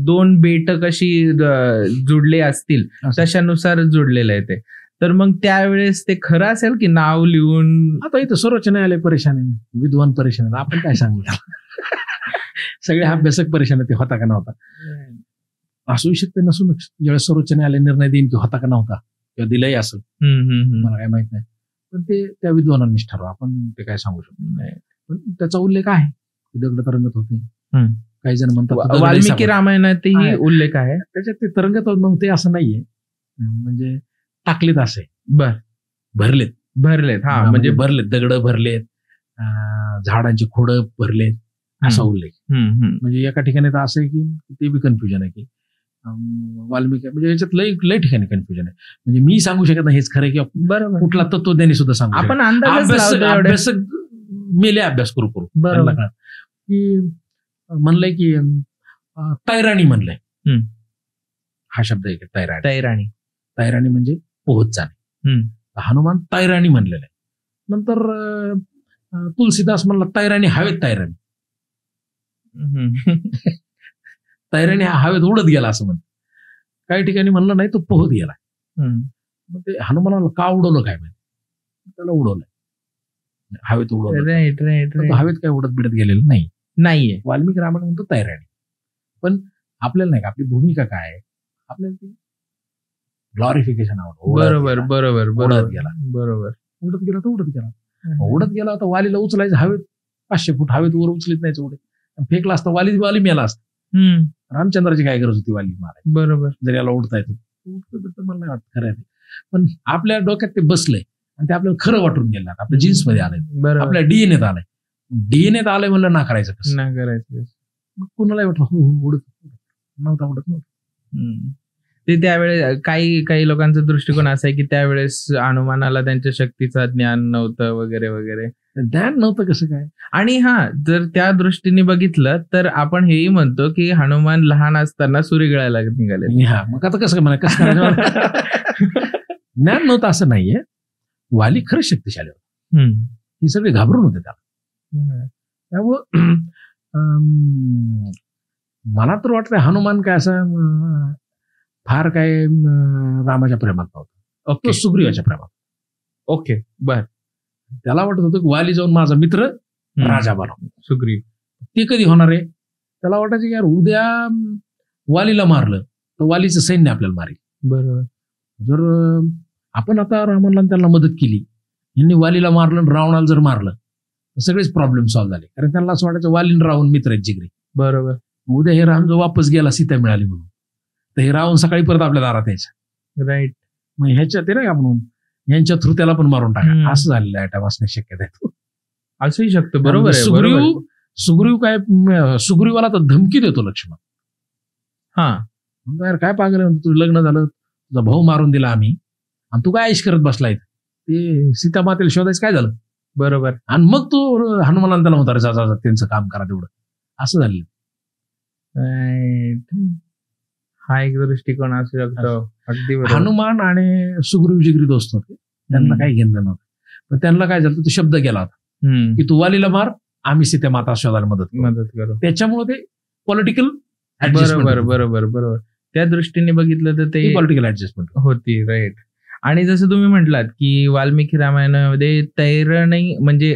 2 बेट कशी जुडले असतील तशानुसार जुडलेलं आहे ते. तर मग त्यावेळेस ते खरं असेल की नाव लिहून. आता इथं सर्वोच्च न्यायालय परेशान आहे, विद्वान परेशान आहे, आपण काय सांगू. सगळे अभ्यासक परेशान आहे, ते होता का नव्हता. असू शकते, नसू नका. ज्यावेळेस सर्वोच्च न्यायालय निर्णय देईन की होता का नव्हता किंवा दिलंही असेल, मला काय माहित नाही, पण ते त्या विद्वानांनीच ठरवा, आपण ते काय सांगू शकतो नाही. पण त्याचा उल्लेख आहे, दगड तरंगत होते. काही जण म्हणतात वाल्मिकी रामायणातही उल्लेख आहे, त्याच्यात ते तरंगत नव्हते असं नाहीये, म्हणजे टाकलेत असे. भरलेत हा, म्हणजे भरलेत, दगड भरलेत, झाडांची खोडं भरलेत, असा उल्लेख. म्हणजे एका ठिकाणी तर असं आहे की ते बी कन्फ्युजन आहे की वाल्मिकी, म्हणजे याच्यात लय ठिकाणी कन्फ्युजन आहे. म्हणजे मी सांगू शकत नाही हेच खरं किंवा बरोबर, कुठला तत्वज्ञानी सुद्धा सांगू आपण अभ्यासक मेले अभ्यास करू बरोबर की म्हणलंय की तैराणी म्हणलंय. हा शब्द आहे तैराणी. तैराणी म्हणजे पोहत जाणे. हनुमान तैराणी म्हणलेलं आहे. नंतर तुलसीदास म्हणला तैराणी हवेत तैराणी. तैराणी हा हवेत उडत गेला असं म्हणत. काही ठिकाणी म्हणलं नाही, तो पोहत गेला. मग ते हनुमानाला का उडवलं काय माहिती, त्याला उडवलंय, हवेत उडवलं. हवेत काय उडत बिडत गेलेलं नाहीये. वाल्मिकी रामायण म्हणतो तैराणी. पण आपल्याला नाही का, आपली भूमिका काय आहे, आपल्याला ती ग्लॉरिफिकेशन आवडतं. बरोबर. उडत गेला तर उडत गेला. आता वालीला उचलायचं हवेत 500 फूट हवेत वर उचलीत नाही, उडे फेकला असता वाली मेला असता. रामचंद्राची काय गरज होती वाली मारायची, बरोबर, जर याला उडता येतो. मला नाही वाटत खरं आहे, पण आपल्या डोक्यात ते बसलंय आणि ते आपल्याला खरं वाटून गेलं, आपल्या जीन्स मध्ये आलंय, आपल्या डीएनएत आलंय. डीएनएत आलंय म्हणलं ना करायचं कसं, ना करायचं. मग कुणालाही वाटलं उडत नव्हता. ते त्यावेळेस काही लोकांचा दृष्टिकोन असा आहे की त्यावेळेस हनुमानाला त्यांच्या शक्तीचं ज्ञान नव्हतं वगैरे वगैरे. ज्ञान नव्हतं कसं काय. आणि जर त्या दृष्टीने बघितलं तर आपण हेही म्हणतो की हनुमान लहान असताना सुरी गिळायला निघाले. मग आता कसं ज्ञान नव्हतं असं नाहीये. वाली खरंच शक्तिशाली होता, ही सगळे घाबरून होते त्याला. त्यामुळं मला तर वाटतं हनुमान काय असं फार काय रामाच्या प्रेमात नव्हता, तो सुग्रीवाच्या प्रेमात. ओके, बर. त्याला वाटत होतं की वाली जाऊन माझा मित्र राजा बनव. सुग्रीव ते कधी होणार आहे, त्याला वाटायचं की यार उद्या वालीला मारलं तर वालीचं सैन्य आपल्याला मारेल. बरोबर. जर आपण आता रामाला त्यांना मदत केली, यांनी वालीला मारलं, रावणाला जर मारलं तर सगळेच प्रॉब्लेम सॉल्व्ह झाले. कारण त्यांना असं वाटायचं वालीन रावण मित्र आहेत जिगरी. बरोबर. उद्या हे राम जो वापस गेला सीता मिळाली म्हणून, तर हे रावण सकाळी परत आपल्या दारात यायचं. राईट. मग ह्याच्यात ते नाही का म्हणून यांच्या थ्रू त्याला पण मारून टाका, असं झालेलं आहे असणे शक्यता आहे. असंही शकतं. बरोबर आहे. सुग्रीव काय सुग्रीवाला तर धमकी देतो लक्ष्मण. हा म्हणतो यार काय पागल आहे, तुझं लग्न झालं, तुझा भाऊ मारून दिला आम्ही, आणि तू काय ऐश करत बसलाय, ते सीता मातेला शोधायचं काय झालं. बरोबर. आणि मग तो हनुमानाला त्याला म्हणतो जा त्यांचं काम करा तेवढं, असं झालं. हा एक दृष्टिकोन असू शकतो. अगदी बरोबर. हनुमान आणि सुग्रीव जिगरी दोस्त होते, त्यांना काही घेणं नव्हतं. पण त्यांना काय झालं, तो शब्द गेला होता की तू वालीला मार, आम्ही सीता माता शोधायला मदत करू. त्याच्यामुळे ते पॉलिटिकल बरोबर. त्या दृष्टीने बघितलं तर ते पॉलिटिकल ऍडजस्टमेंट होती. राईट. आणि जसं तुम्ही म्हटलात की वाल्मिकी रामायणामध्ये तैरणी म्हणजे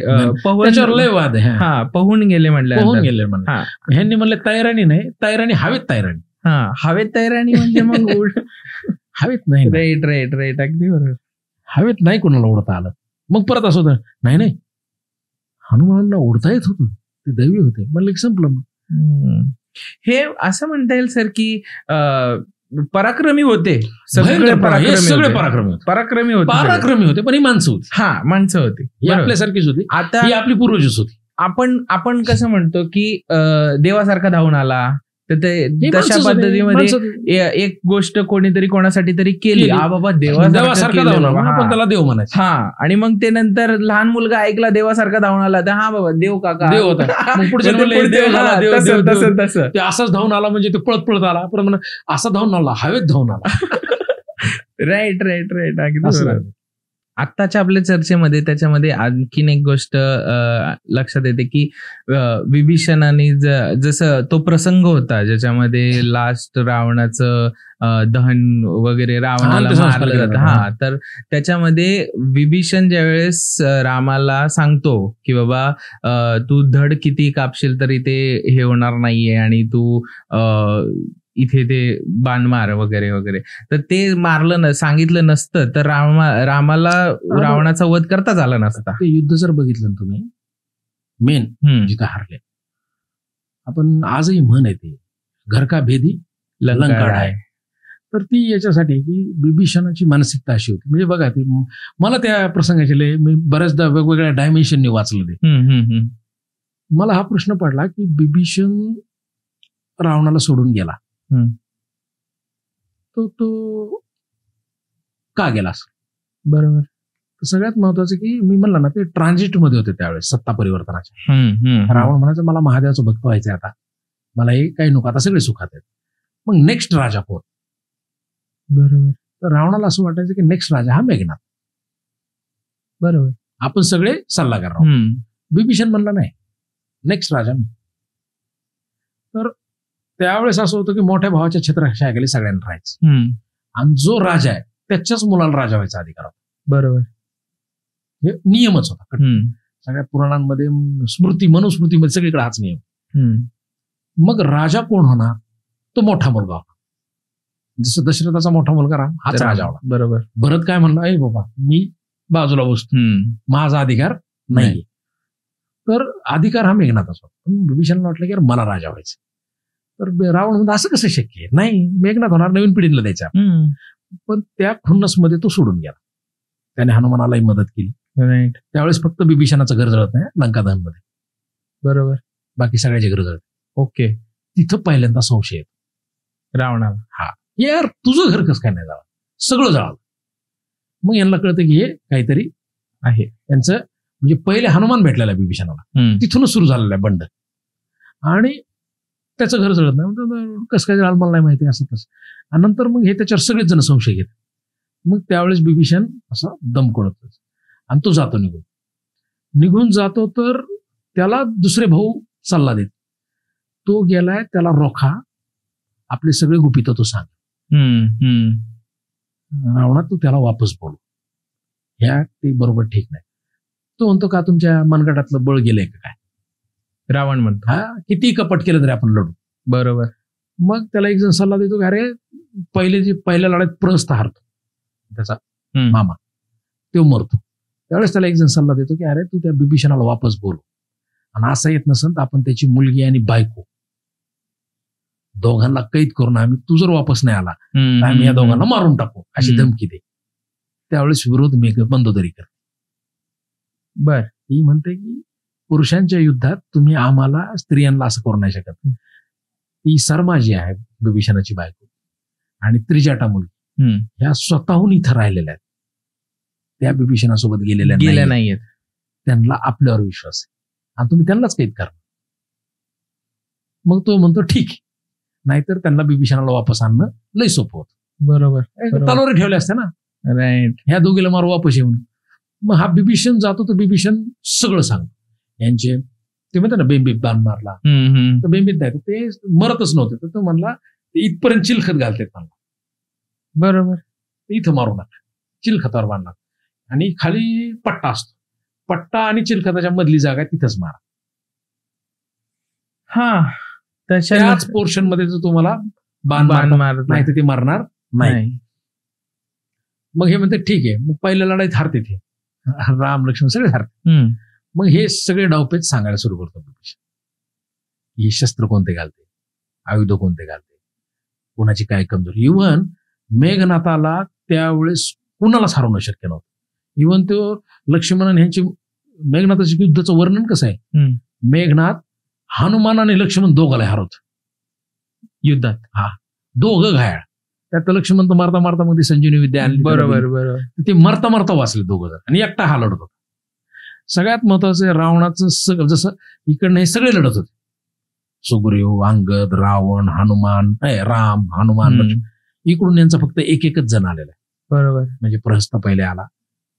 लय वाद आहे. हा पोहून गेले म्हणले ह्यांनी म्हणले तैराणी नाही, तैराणी हवेत तैराणी. हा हवेत तैराणी म्हणजे मग हवेत नाही. राईट अगदी बरोबर. हवेत नाही कोणाला उडता आलं. मग परत असं होतं, नाही हनुमानांना उडता येत होतं, ते दैवी होते, म्हणलं की संपलं. मग हे असं म्हणता येईल सर की पराक्रमी होते, सगळे पराक्रमी होते, पण ही माणसं होती. हा माणसं होती, ही आपल्यासारखीच होती. आता ही आपली पूर्वजच होती. आपण कसं म्हणतो की देवासारखा धावून आला, तर ते तशा पद्धतीमध्ये एक गोष्ट कोणीतरी कोणासाठी तरी केली, बाबा देवासारखा धावून आला, पण त्याला देव म्हणायचं. हा, आणि मग ते नंतर लहान मुलगा ऐकला देवासारखा धावून आला, तर हा बाबा देव काका देव होता. तसं ते असंच धावून आला, म्हणजे ते पळत आला, पण म्हणा असा धावून आला, हवेत धावून आला. राईट. अगदी. आत्ताच्या आपल्या चर्चेमध्ये त्याच्यामध्ये आणखीन एक गोष्ट लक्षात येते की विभीषणाने जसं तो प्रसंग होता ज्याच्यामध्ये लास्ट रावणाचं दहन वगैरे रावणाला मारलं जातं. हा, तर त्याच्यामध्ये विभीषण ज्यावेळेस रामाला सांगतो की बाबा तू धड किती कापशील तरी ते हे होणार नाहीये, आणि तू इथे ते बाण मार वगैरे, तर ते मारलं सांगितलं नसतं तर रामाला रावणाचा वध करताच आला नसता. ते युद्ध जर बघितलं तुम्ही, मेन जिथं हारले, आपण आजही म्हण येते घर का भेदी लंकाड आहे, तर ती याच्यासाठी की विभीषणाची मानसिकता अशी होती. म्हणजे बघा, ती मला त्या प्रसंगाचे मी बऱ्याचदा वेगवेगळ्या डायमेन्शननी वाचलं ते. मला हा प्रश्न पडला की विभीषण रावणाला सोडून गेला, तो का गेला असं. बरोबर. सगळ्यात महत्वाचं की मी म्हणलं ना, ते ट्रान्झिट मध्ये होते त्यावेळेस सत्ता परिवर्तनाच्या. रावण म्हणायचं मला महादेवाचं भक्त व्हायचंय, आता मला हे काही नको, आता सगळे सुखात आहेत. मग नेक्स्ट राजा कोण. बरोबर. तर रावणाला असं वाटायचं की नेक्स्ट राजा हा मेघनाथ. बरोबर. आपण सगळे सल्लागार राहू. विभीषण म्हणला नाही, नेक्स्ट राजा मी. तर त्यावेळेस असं होतं की मोठ्या भावाच्या छत्रछायाखाली सगळ्यांना राहायचं, आणि जो राजा आहे त्याच्याच मुलाला राजा व्हायचा अधिकार होता. बरोबर. हे नियमच होता सगळ्या पुराणांमध्ये, मनुस्मृतीमध्ये सगळीकडे हाच नियम. मग राजा कोण होणार, तो मोठा मुलगा होता. जसं दशरथाचा मोठा मुलगा राम हाच राजा होता. बरोबर. भरत काय म्हणला, ए बाबा मी बाजूला बसतो, माझा अधिकार नाही. तर अधिकार हा मेघनाथाचा होता. पण विभीषणाला वाटलं की मला राजा व्हायचं. तर रावण म्हणतो असं कसं शक्य आहे, नाही मेघनाथ होणार, नवीन पिढीला द्यायचा. पण त्या खुन्नसमध्ये तो सोडून गेला. त्याने हनुमानालाही मदत केली. त्यावेळेस फक्त विभीषणाचं घर जळत नाही लंका दहन मध्ये. बरोबर. बाकी सगळ्याचे घर जळत. ओके. तिथं पहिल्यांदा संशय येतो रावणाला. हा, यार तुझं घर कसं काय नाही जावं, सगळं जळालं. मग यांना कळतं की हे काहीतरी आहे यांचं. म्हणजे पहिले हनुमान भेटलेला विभीषणाला, तिथूनच सुरू झालेला आहे बंड, आणि त्याचं घर जळत नाही. कसं काय जळालं मला नाही माहिती, असं तसं. आणि नंतर मग हे त्याच्यावर सगळेच जण संशय घेतात. मग त्यावेळेस विभीषण असा दम कोणत आणि तो जातो निघून जातो. तर त्याला दुसरे भाऊ सल्ला देत, तो गेलाय त्याला रोखा, आपले सगळे गुपित तो सांग. रावणा तू त्याला वापस बोलू, ह्या ते बरोबर ठीक नाही. तो म्हणतो का तुमच्या मनगटातलं बळ गेलंय का काय. रावण म्हणतो हा, किती कपट केलं तरी आपण लढू. बरोबर. मग त्याला एक जण सल्ला देतो की अरे पहिल्या लढाईत प्रहस्त हारतो, त्याचा मामा तो मरतो. त्यावेळेस त्याला एक जण सल्ला देतो की अरे तू त्या विभीषणाला वापस बोलू, आणि असं येत नसेल तर आपण त्याची मुलगी आणि बायको दोघांना कैद करून आम्ही, तू जर वापस नाही आला तर आम्ही या दोघांना मारून टाकू, अशी धमकी दे. त्यावेळेस विरोध मंदोदरी करते. बर. ती म्हणते की पुरुषांच्या युद्धात तुम्ही आम्हाला स्त्रियांना असं करू नाही शकत. ती शर्मा जी आहे विभीषणाची बायको आणि त्रिजटा मुलगी ह्या स्वतःहून इथं राहिलेल्या आहेत, त्या विभीषणासोबत गेलेल्या नाहीयेत. त्यांना आपल्यावर विश्वास आहे आणि तुम्ही त्यांनाच कैद करा. मग तो म्हणतो ठीक आहे, नाहीतर त्यांना विभीषणाला वापस आणणं लय सोपं होतं. बरोबर. तलवारी ठेवल्या असत्या ना, राईट, ह्या दोघीला मारू वापस येऊन. मग हा बिभीषण जातो तर बिभीषण सगळं सांगतो. यांचे ते म्हणतात ना बेंबीत बाण मारला, तर बेंबीत नाही, ते मरतच नव्हते, तर तो म्हणला इथपर्यंत चिलखत घालतात मला. बरोबर. इथं मारू नका, चिलखतावर बांधला आणि खाली पट्टा असतो, पट्टा आणि चिलखताच्या मधली जागा तिथंच मारा. हा, त्याच पोर्शन मध्ये जर तुम्हाला बाण मारत नाही तर ते मारणार नाही. मग हे म्हणते ठीक आहे. मग पहिल्या लढाईत हारते ते, राम लक्ष्मण सगळे हारते. मग हे सगळे डावपेच सांगायला सुरू करतो हे शस्त्र कोणते घालते, आयुध कोणते घालते, कोणाची काय कमजोरी. इव्हन मेघनाथाला त्यावेळेस कुणालाच हरवणं शक्य नव्हतं. इव्हन तो लक्ष्मण ह्यांची मेघनाथाच्या युद्धाचं वर्णन कसं आहे, मेघनाथ हनुमान आणि लक्ष्मण दोघाला हरवत युद्धात. हा, दोघं घायाळ. त्यात लक्ष्मण तर मारता मारता मग ती संजीवनी विद्या आणली. बरोबर. ते मरता मरता वाचले दोघं जण आणि एकटा हा लढत होता. सगळ्यात महत्वाचं रावणाचं जसं इकडनं हे सगळे लढत होते, सुग्रीव, अंगद, रावण, हनुमान, राम, हनुमान, इकडून यांचा फक्त एकच जण आलेला आहे. बरोबर. म्हणजे प्रहस्त पहिले आला,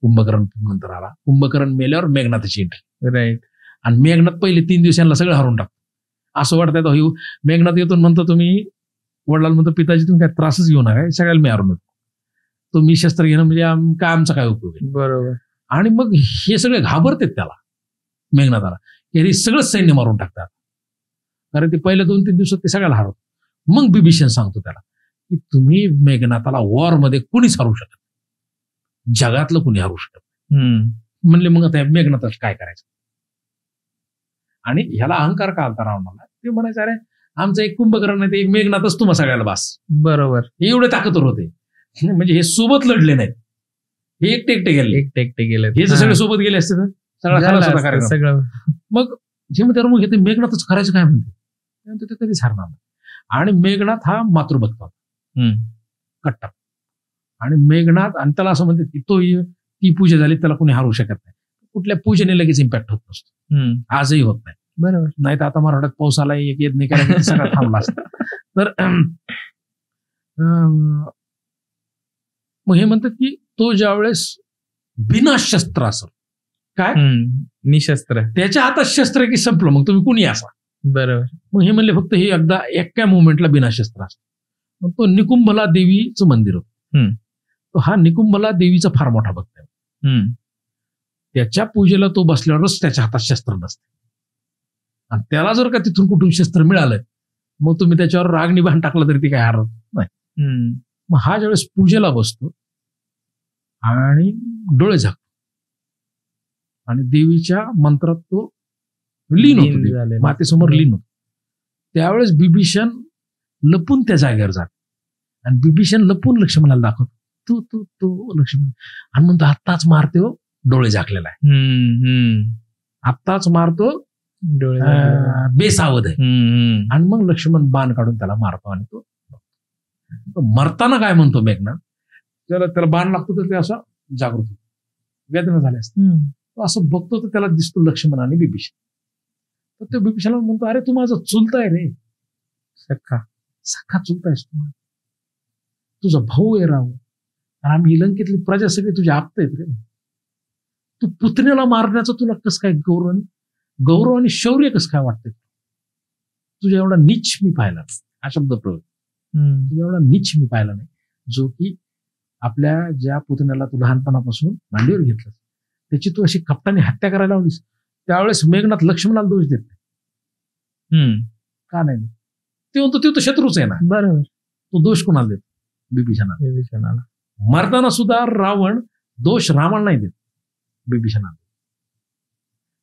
कुंभकर्ण नंतर आला. कुंभकर्ण मेल्यावर मेघनाथाची एंट्री. राईट. आणि मेघनाथ पहिले 3 दिवस यांना सगळं हरून टाकतो. असं वाटतं मेघनाथ येतून म्हणतो तुम्ही वडिलांना म्हणतो पिताजी तुम्ही काय त्रासच घेऊ नका, सगळ्याला मी हरून येतो, तुम्ही शस्त्र घेणं म्हणजे आमचा काय उपयोग आहे. बरोबर. आणि मग हे सगळे घाबरतात त्याला, मेघनाथाला, हे सगळं सैन्य मारून टाकतात. कारण ते पहिल्या 2-3 दिवसात ते सगळ्याला हरवत. मग बिभीषण सांगतो त्याला की तुम्ही मेघनाथाला वॉर मध्ये कुणीच हरवू शकत, जगातलं कुणी हरवू शकत. म्हणले मग आता मेघनाथाला काय करायचं. आणि ह्याला अहंकार का आलता रावणाला, ते म्हणायचं अरे आमचं एक कुंभकर्ण आहे, एक मेघनाथच तुम्हा सगळ्याला बास. बरोबर. एवढे ताकदवर होते, म्हणजे हे सोबत लढले नाहीत, हे एकटे गेले. हे जर सगळे सोबत गेले असते तर सगळं. मग जे म्हणते मग हे मेघनाथच करायचं काय म्हणते, ते कधीच हरणार नाही. आणि मेघनाथ हा मातृभक्त होता कट्टा. आणि मेघनाथ, आणि त्याला असं म्हणते की तो ती पूजा झाली त्याला कोणी हरवू शकत नाही. कुठल्या पूजेने लगेच इम्पॅक्ट होत नसतो, आजही होत नाही. बरोबर. नाही तर आता मराठ्यात पाऊस आला, एक येत नाही करायचं सगळं थांबला असतं. तर मग हे म्हणतात की तो ज्यावेळेस बिना शस्त्र असं काय निशस्त्र, त्याच्या हातात शस्त्र की संपलं, मग तुम्ही कुणी असा. बरोबर. मग हे म्हणले फक्त हे एकदा एका मुवमेंटला बिना शस्त्र असतं. मग तो निकुंभला देवीचं मंदिर होतं, तो हा निकुंभला देवीचा फार मोठा भक्त आहे. त्याच्या पूजेला तो बसल्यावरच त्याच्या हातात शस्त्र नसते. आणि त्याला जर का तिथून कुठून शस्त्र मिळालं मग तुम्ही त्याच्यावर राग बाण टाकला तरी ते काय हरत नाही. मग हा ज्यावेळेस पूजेला बसतो आणि डोळे झाकतो आणि देवीच्या मंत्रात तो लीन होतो, मातेसमोर लीन होतो, त्यावेळेस बिभीषण लपून त्या जागेवर जातो आणि बिभीषण लपून लक्ष्मणाला दाखवतो, तू तू तू लक्ष्मण, आणि म्हणतो आत्ताच मारतो, डोळे झाकलेला आहे, आत्ताच मारतो, डोळे बेसावध आहे. आणि मग लक्ष्मण बाण काढून त्याला मारतो आणि तो मरताना काय म्हणतो मेघनाथ, त्याला बाण लागतो तर ते असं जागृत होतो, वेदना झाल्या असतात. तो असं बघतो तर त्याला दिसतो लक्ष्मण आणि बिभीषण. तर तो बिभीषणाला म्हणतो अरे तू माझा चुलता आहे रे, सखा चुलता आहेस तू, तुझा भाऊ आहे राव, आणि आम्ही लंकेतली प्रजा सगळी तुझ्या आप्त आहेत रे, तू पुतण्याला मारण्याचं तुला कसं काय गौरव आणि शौर्य कसं काय वाटतंय, तुझ्या एवढा नीच मी पाहिला नाही, हा शब्द प्रयोग, तुझ्या एवढा नीच मी पाहिला नाही, जो की आपल्या ज्या पुतण्याला तू लहानपणापासून मांडीवर घेतलं त्याची तू अशी कपटाने हत्या करायला लावलीस. त्यावेळेस मेघनाथ लक्ष्मणाला दोष देत नाही, का नाही, ते म्हणतो तो शत्रूच आहे ना. बरोबर. तो दोष कोणाला देत, बिभीषणाला. मरताना सुद्धा रावण दोष रामाला नाही देत, बिभीषणाला,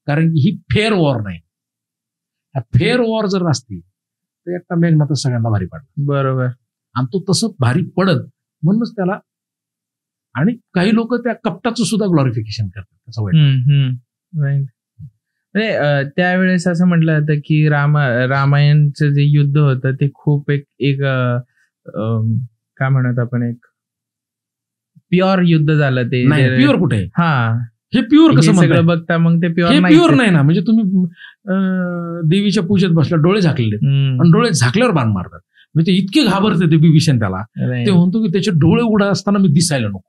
कारण की ही फेअर वॉर नाही. फेअर वॉर जर असती तर एकटा मेघनाथ सगळ्यांना भारी पडला. बरोबर. आणि तो तसं भारी पडत म्हणूनच त्याला आणि काही लोक त्या कपटाचं सुद्धा ग्लोरिफिकेशन करतात, त्याचं वाईट. म्हणजे त्यावेळेस असं म्हटलं जातं की रामायणचं जे युद्ध होतं ते खूप एक काय म्हणत आपण, एक प्युअर युद्ध झालं ते. प्युअर कुठे? हे प्युअर कसं सगळं बघता मग ते प्युअर नाही ना. म्हणजे तुम्ही देवीच्या पूजेत बसला, डोळे झाकलेले आणि डोळे झाकल्यावर बाण मारतात. म्हणजे ते इतके घाबरते ते बिभीषण त्याला, ते म्हणतो की त्याचे डोळे उडा असताना मी दिसायला नको,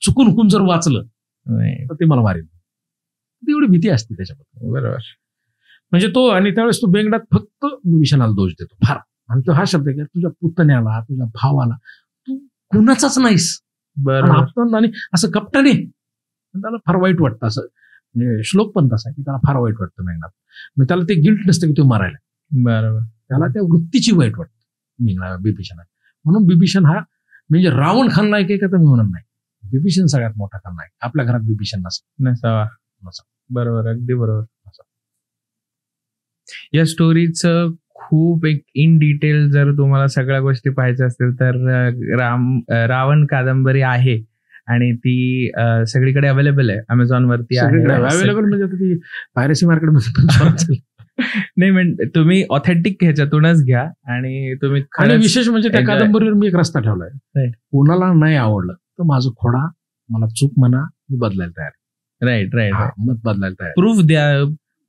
चुकून हुकून जर वाचलं तर ते मला मारेल. एवढी भीती असते त्याच्याबद्दल. बरोबर. म्हणजे तो, आणि त्यावेळेस तो बेंगडात फक्त बिभीषणाला दोष देतो फार. आणि तो हा शब्द आहे, तुझ्या पुतण्याला, तुझ्या भावाला तू कुणाचाच नाहीस. बरोबर. आणि असं कपटाने त्याला फार वाईट वाटतं. असं श्लोक पण तसा आहे की त्याला फार वाईट वाटतं मेघनाथ. म्हणजे त्याला ते गिल्ट नसतं की तो मारायला. बरोबर. त्याला त्या वृत्तीची वाईट वाटतं बिभीषणाला. म्हणून बिभीषण हा म्हणजे रावण खलनायक आहे का तर मी म्हणत नाही, बिभीषण सगळ्यात मोठा खलनायक. आपल्या घरात बिभीषण नसावा. बरोबर, अगदी बरोबर. या स्टोरीचं खूप एक इन डिटेल जर तुम्हाला सगळ्या गोष्टी पाहायच्या असतील तर रावण कादंबरी आहे आणि ती सगळीकडे अवेलेबल आहे, अमेझॉन वरती अवेलेबल. म्हणजे ती पायरेसी मार्केटमध्ये नाही, म्हणजे तुम्ही ऑथेंटिक ह्याच्यातूनच घ्या. आणि तुम्ही आणि विशेष म्हणजे त्या कादंबरीवर मी एक रस्ता ठेवलाय, कोणाला नाही आवडलं तर माझं खोडा, मला चूक म्हणा, मी बदलायला तयार. राईट. मत बदलायला तयार.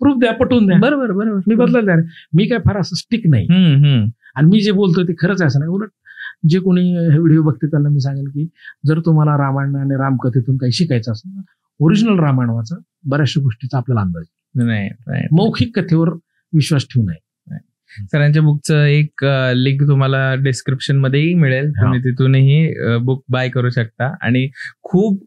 प्रूफ द्या, पटवून द्या. बरोबर, मी बदलायला तयार. मी काय फार असं स्टिक नाही. आणि मी जे बोलतोय ते खरंच असं नाही. उलट जे कोणी हे व्हिडिओ बघते त्यांना मी सांगेल की जर तुम्हाला रामायण आणि रामकथेतून काही शिकायचं असेल, ओरिजिनल रामायण वाचा. बऱ्याचशा गोष्टीचा आपल्याला अंदाज नाही. मौखिक कथेवर विश्वास ठेवू नये. सरांच्या बुकचं एक लिंक तुम्हाला डिस्क्रिप्शन मध्येही मिळेल, तुम्ही तिथूनही बुक बाय करू शकता. आणि खूप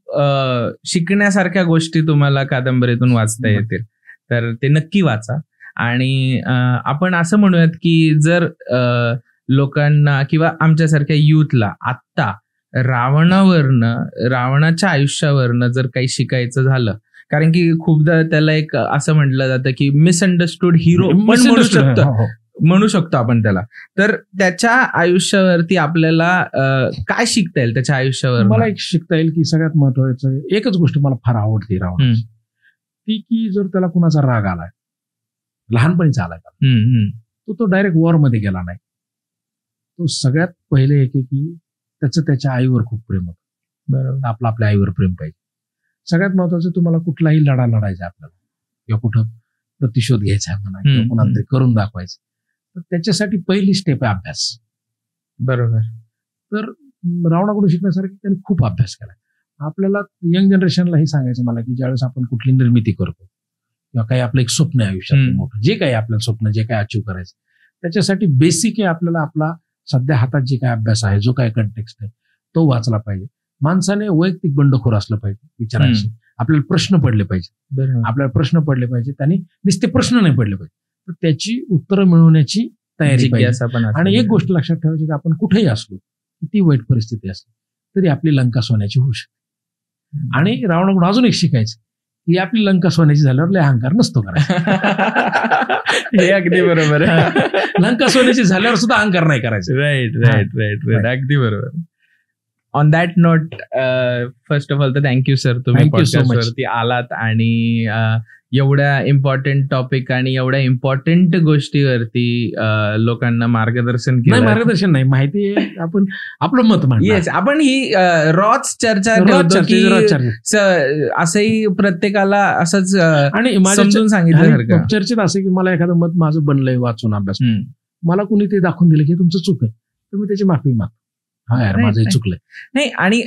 शिकण्यासारख्या गोष्टी तुम्हाला कादंबरीतून वाचता येतील, तर ते नक्की वाचा. आणि आपण असं म्हणूयात की जर लोकांना किंवा आमच्यासारख्या युथला आत्ता रावणाच्या आयुष्यावरनं जर काही शिकायचं झालं, कारण की खूपदा त्याला एक असं म्हटलं जातं की मिसअंडरस्टूड हिरो पण म्हणू शकतो आपण त्याला. तर त्याच्या आयुष्यावरती आपल्याला काय शिकता येईल त्याच्या आयुष्यावर? मला एक शिकता येईल की सगळ्यात महत्वाचं एकच गोष्ट मला फार आवडते रावणाची, ती की जर त्याला कुणाचा राग आलाय, लहानपणीचा आलाय, तो डायरेक्ट वॉर मध्ये गेला नाही. तो सगळ्यात पहिले एक की त्याचं त्याच्या आईवर खूप प्रेम होतं. बरोबर. आपल्या आईवर प्रेम पाहिजे. सगळ्यात महत्वाचं, तुम्हाला कुठलाही लढा लढायचा आपल्याला किंवा कुठं प्रतिशोध घ्यायचा आहे म्हणा किंवा कुणाला तरी करून दाखवायचं, तर त्याच्यासाठी पहिली स्टेप आहे अभ्यास. बरोबर. तर रावणाकडून शिकण्यासारखी त्यांनी खूप अभ्यास केला. आपल्याला यंग जनरेशनला हे सांगायचं मला की ज्यावेळेस आपण कुठली निर्मिती करतो किंवा काही आपलं एक स्वप्न आहे आयुष्यात मोठं, जे काही आपलं स्वप्न, जे काही अचीव्ह करायचं, त्याच्यासाठी बेसिक आहे आपल्याला आपला सध्या हातात जे काही अभ्यास आहे, जो काही कंटेक्स्ट आहे, तो वाचला पाहिजे. माणसाने वैयक्तिक बंडखोर असलं पाहिजे विचारायचे. आपल्याला प्रश्न पडले पाहिजे. त्यांनी नुसते प्रश्न नाही पडले पाहिजे, तर त्याची उत्तरं मिळवण्याची तयारी पाहिजे. आणि एक गोष्ट लक्षात ठेवायची की आपण कुठेही असलो, किती वाईट परिस्थिती असली तरी आपली लंका सोन्याची होऊ शकते. आणि रावणाकडून अजून एक शिकायचं की आपली लंका सोन्याची झाल्यावर लय अहंकार नसतो करायचा. हे अगदी बरोबर आहे. लंका सोन्याची झाल्यावर सुद्धा अहंकार नाही करायचं. राईट. अगदी बरोबर. On that note, first of all तर थँक्यू सर, तुम्ही पॉडकास्टवरती आलात आणि एवढ्या इम्पॉर्टंट टॉपिक आणि एवढ्या इम्पॉर्टंट गोष्टीवरती लोकांना मार्गदर्शन केलं. मार्गदर्शन नाही, माहिती आहे, आपण आपलं मत मांडलं. येस, आपण ही रॉच चर्चा असंही प्रत्येकाला असंच आणि समजून सांगितलं. चर्चेत असं की मला एखादं मत माझं बनलंय वाचून अभ्यास, मला कुणी ते दाखवून दिलं की तुमचं चूक आहे, तर मी त्याची माफी मागतो. हा यार, माझं चुकलंय. नाही, आणि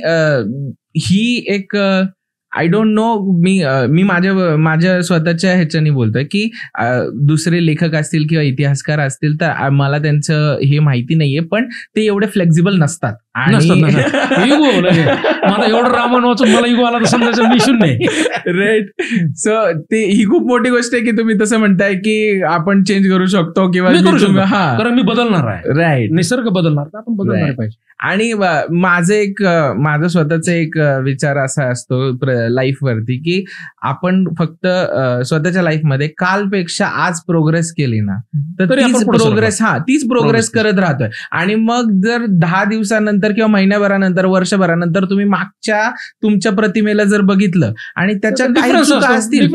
ही एक आय डोंट नो, मी माझ्या स्वतःच्या ह्याच्याने बोलतोय की दुसरे लेखक असतील किंवा इतिहासकार असतील तर मला त्यांचं हे माहिती नाहीये, पण ते एवढे फ्लेक्झिबल नसतात. मला एवढं रामायण वाचून मला इगो आला तर समजायचं मी शून्य. राईट. सो ते ही खूप मोठी गोष्ट आहे की तुम्ही तसं म्हणताय की आपण चेंज करू शकतो किंवा कारण मी बदलणार आहे. राईट. निसर्ग बदलणार तर आपण बदलणार पाहिजे. आणि माझं स्वतःचा एक विचार असा असतो लाईफ वरती की आपण फक्त स्वतःच्या लाईफमध्ये कालपेक्षा आज प्रोग्रेस केली ना तर तीच प्रोग्रेस करत राहतोय. आणि मग जर 10 दिवसानंतर आठवड्यानंतर किंवा महिन्याभरानंतर वर्षभरानंतर तुम्ही मागच्या तुमच्या प्रतिमेला जर बघितलं आणि त्याच्या काही चुका असतील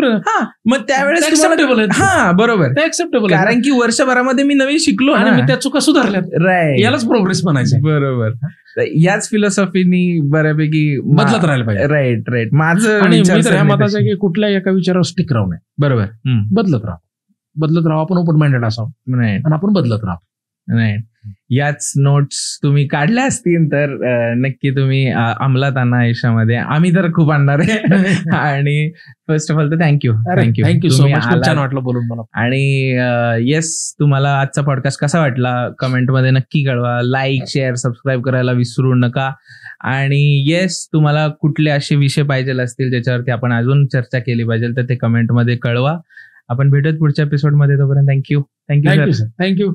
मग त्यावेळेस हा बरोबर ऍक्सेप्टेबल, कारण की वर्षभरामध्ये मी नवीन शिकलो आणि मी त्या चुका सुधारल्यात, राईट, यालाच प्रोग्रेस म्हणायचं. बरोबर, याच फिलॉसॉफीनी बऱ्यापैकी बदलत राहायला पाहिजे. Right right. माझं आणि मी तर ह्या मताचं की कुठल्याही एका विचारावर स्टिक राहू नये. बरोबर, बदलत राहू, आपण ओपन माइंडेड असावं नाही आणि आपण बदलत राहू. नाही, याच नोट्स तुम्ही काढल्या असतील तर नक्की तुम्ही अंमलात आणा आयुष्यामध्ये. आम्ही तर खूप आणणार आहे. आणि फर्स्ट ऑफ ऑल तर थँक्यू सो मच, खूप छान वाटलं बोलून मला. आणि येस, तुम्हाला आजचा पॉडकास्ट कसा वाटला कमेंटमध्ये नक्की कळवा. लाईक, शेअर, सबस्क्राईब करायला विसरू नका. आणि येस, तुम्हाला कुठले असे विषय पाहिजे असतील ज्याच्यावरती आपण अजून चर्चा केली पाहिजे तर ते कमेंटमध्ये कळवा. आपण भेटत पुढच्या एपिसोडमध्ये. तोपर्यंत थँक्यू. थँक्यू.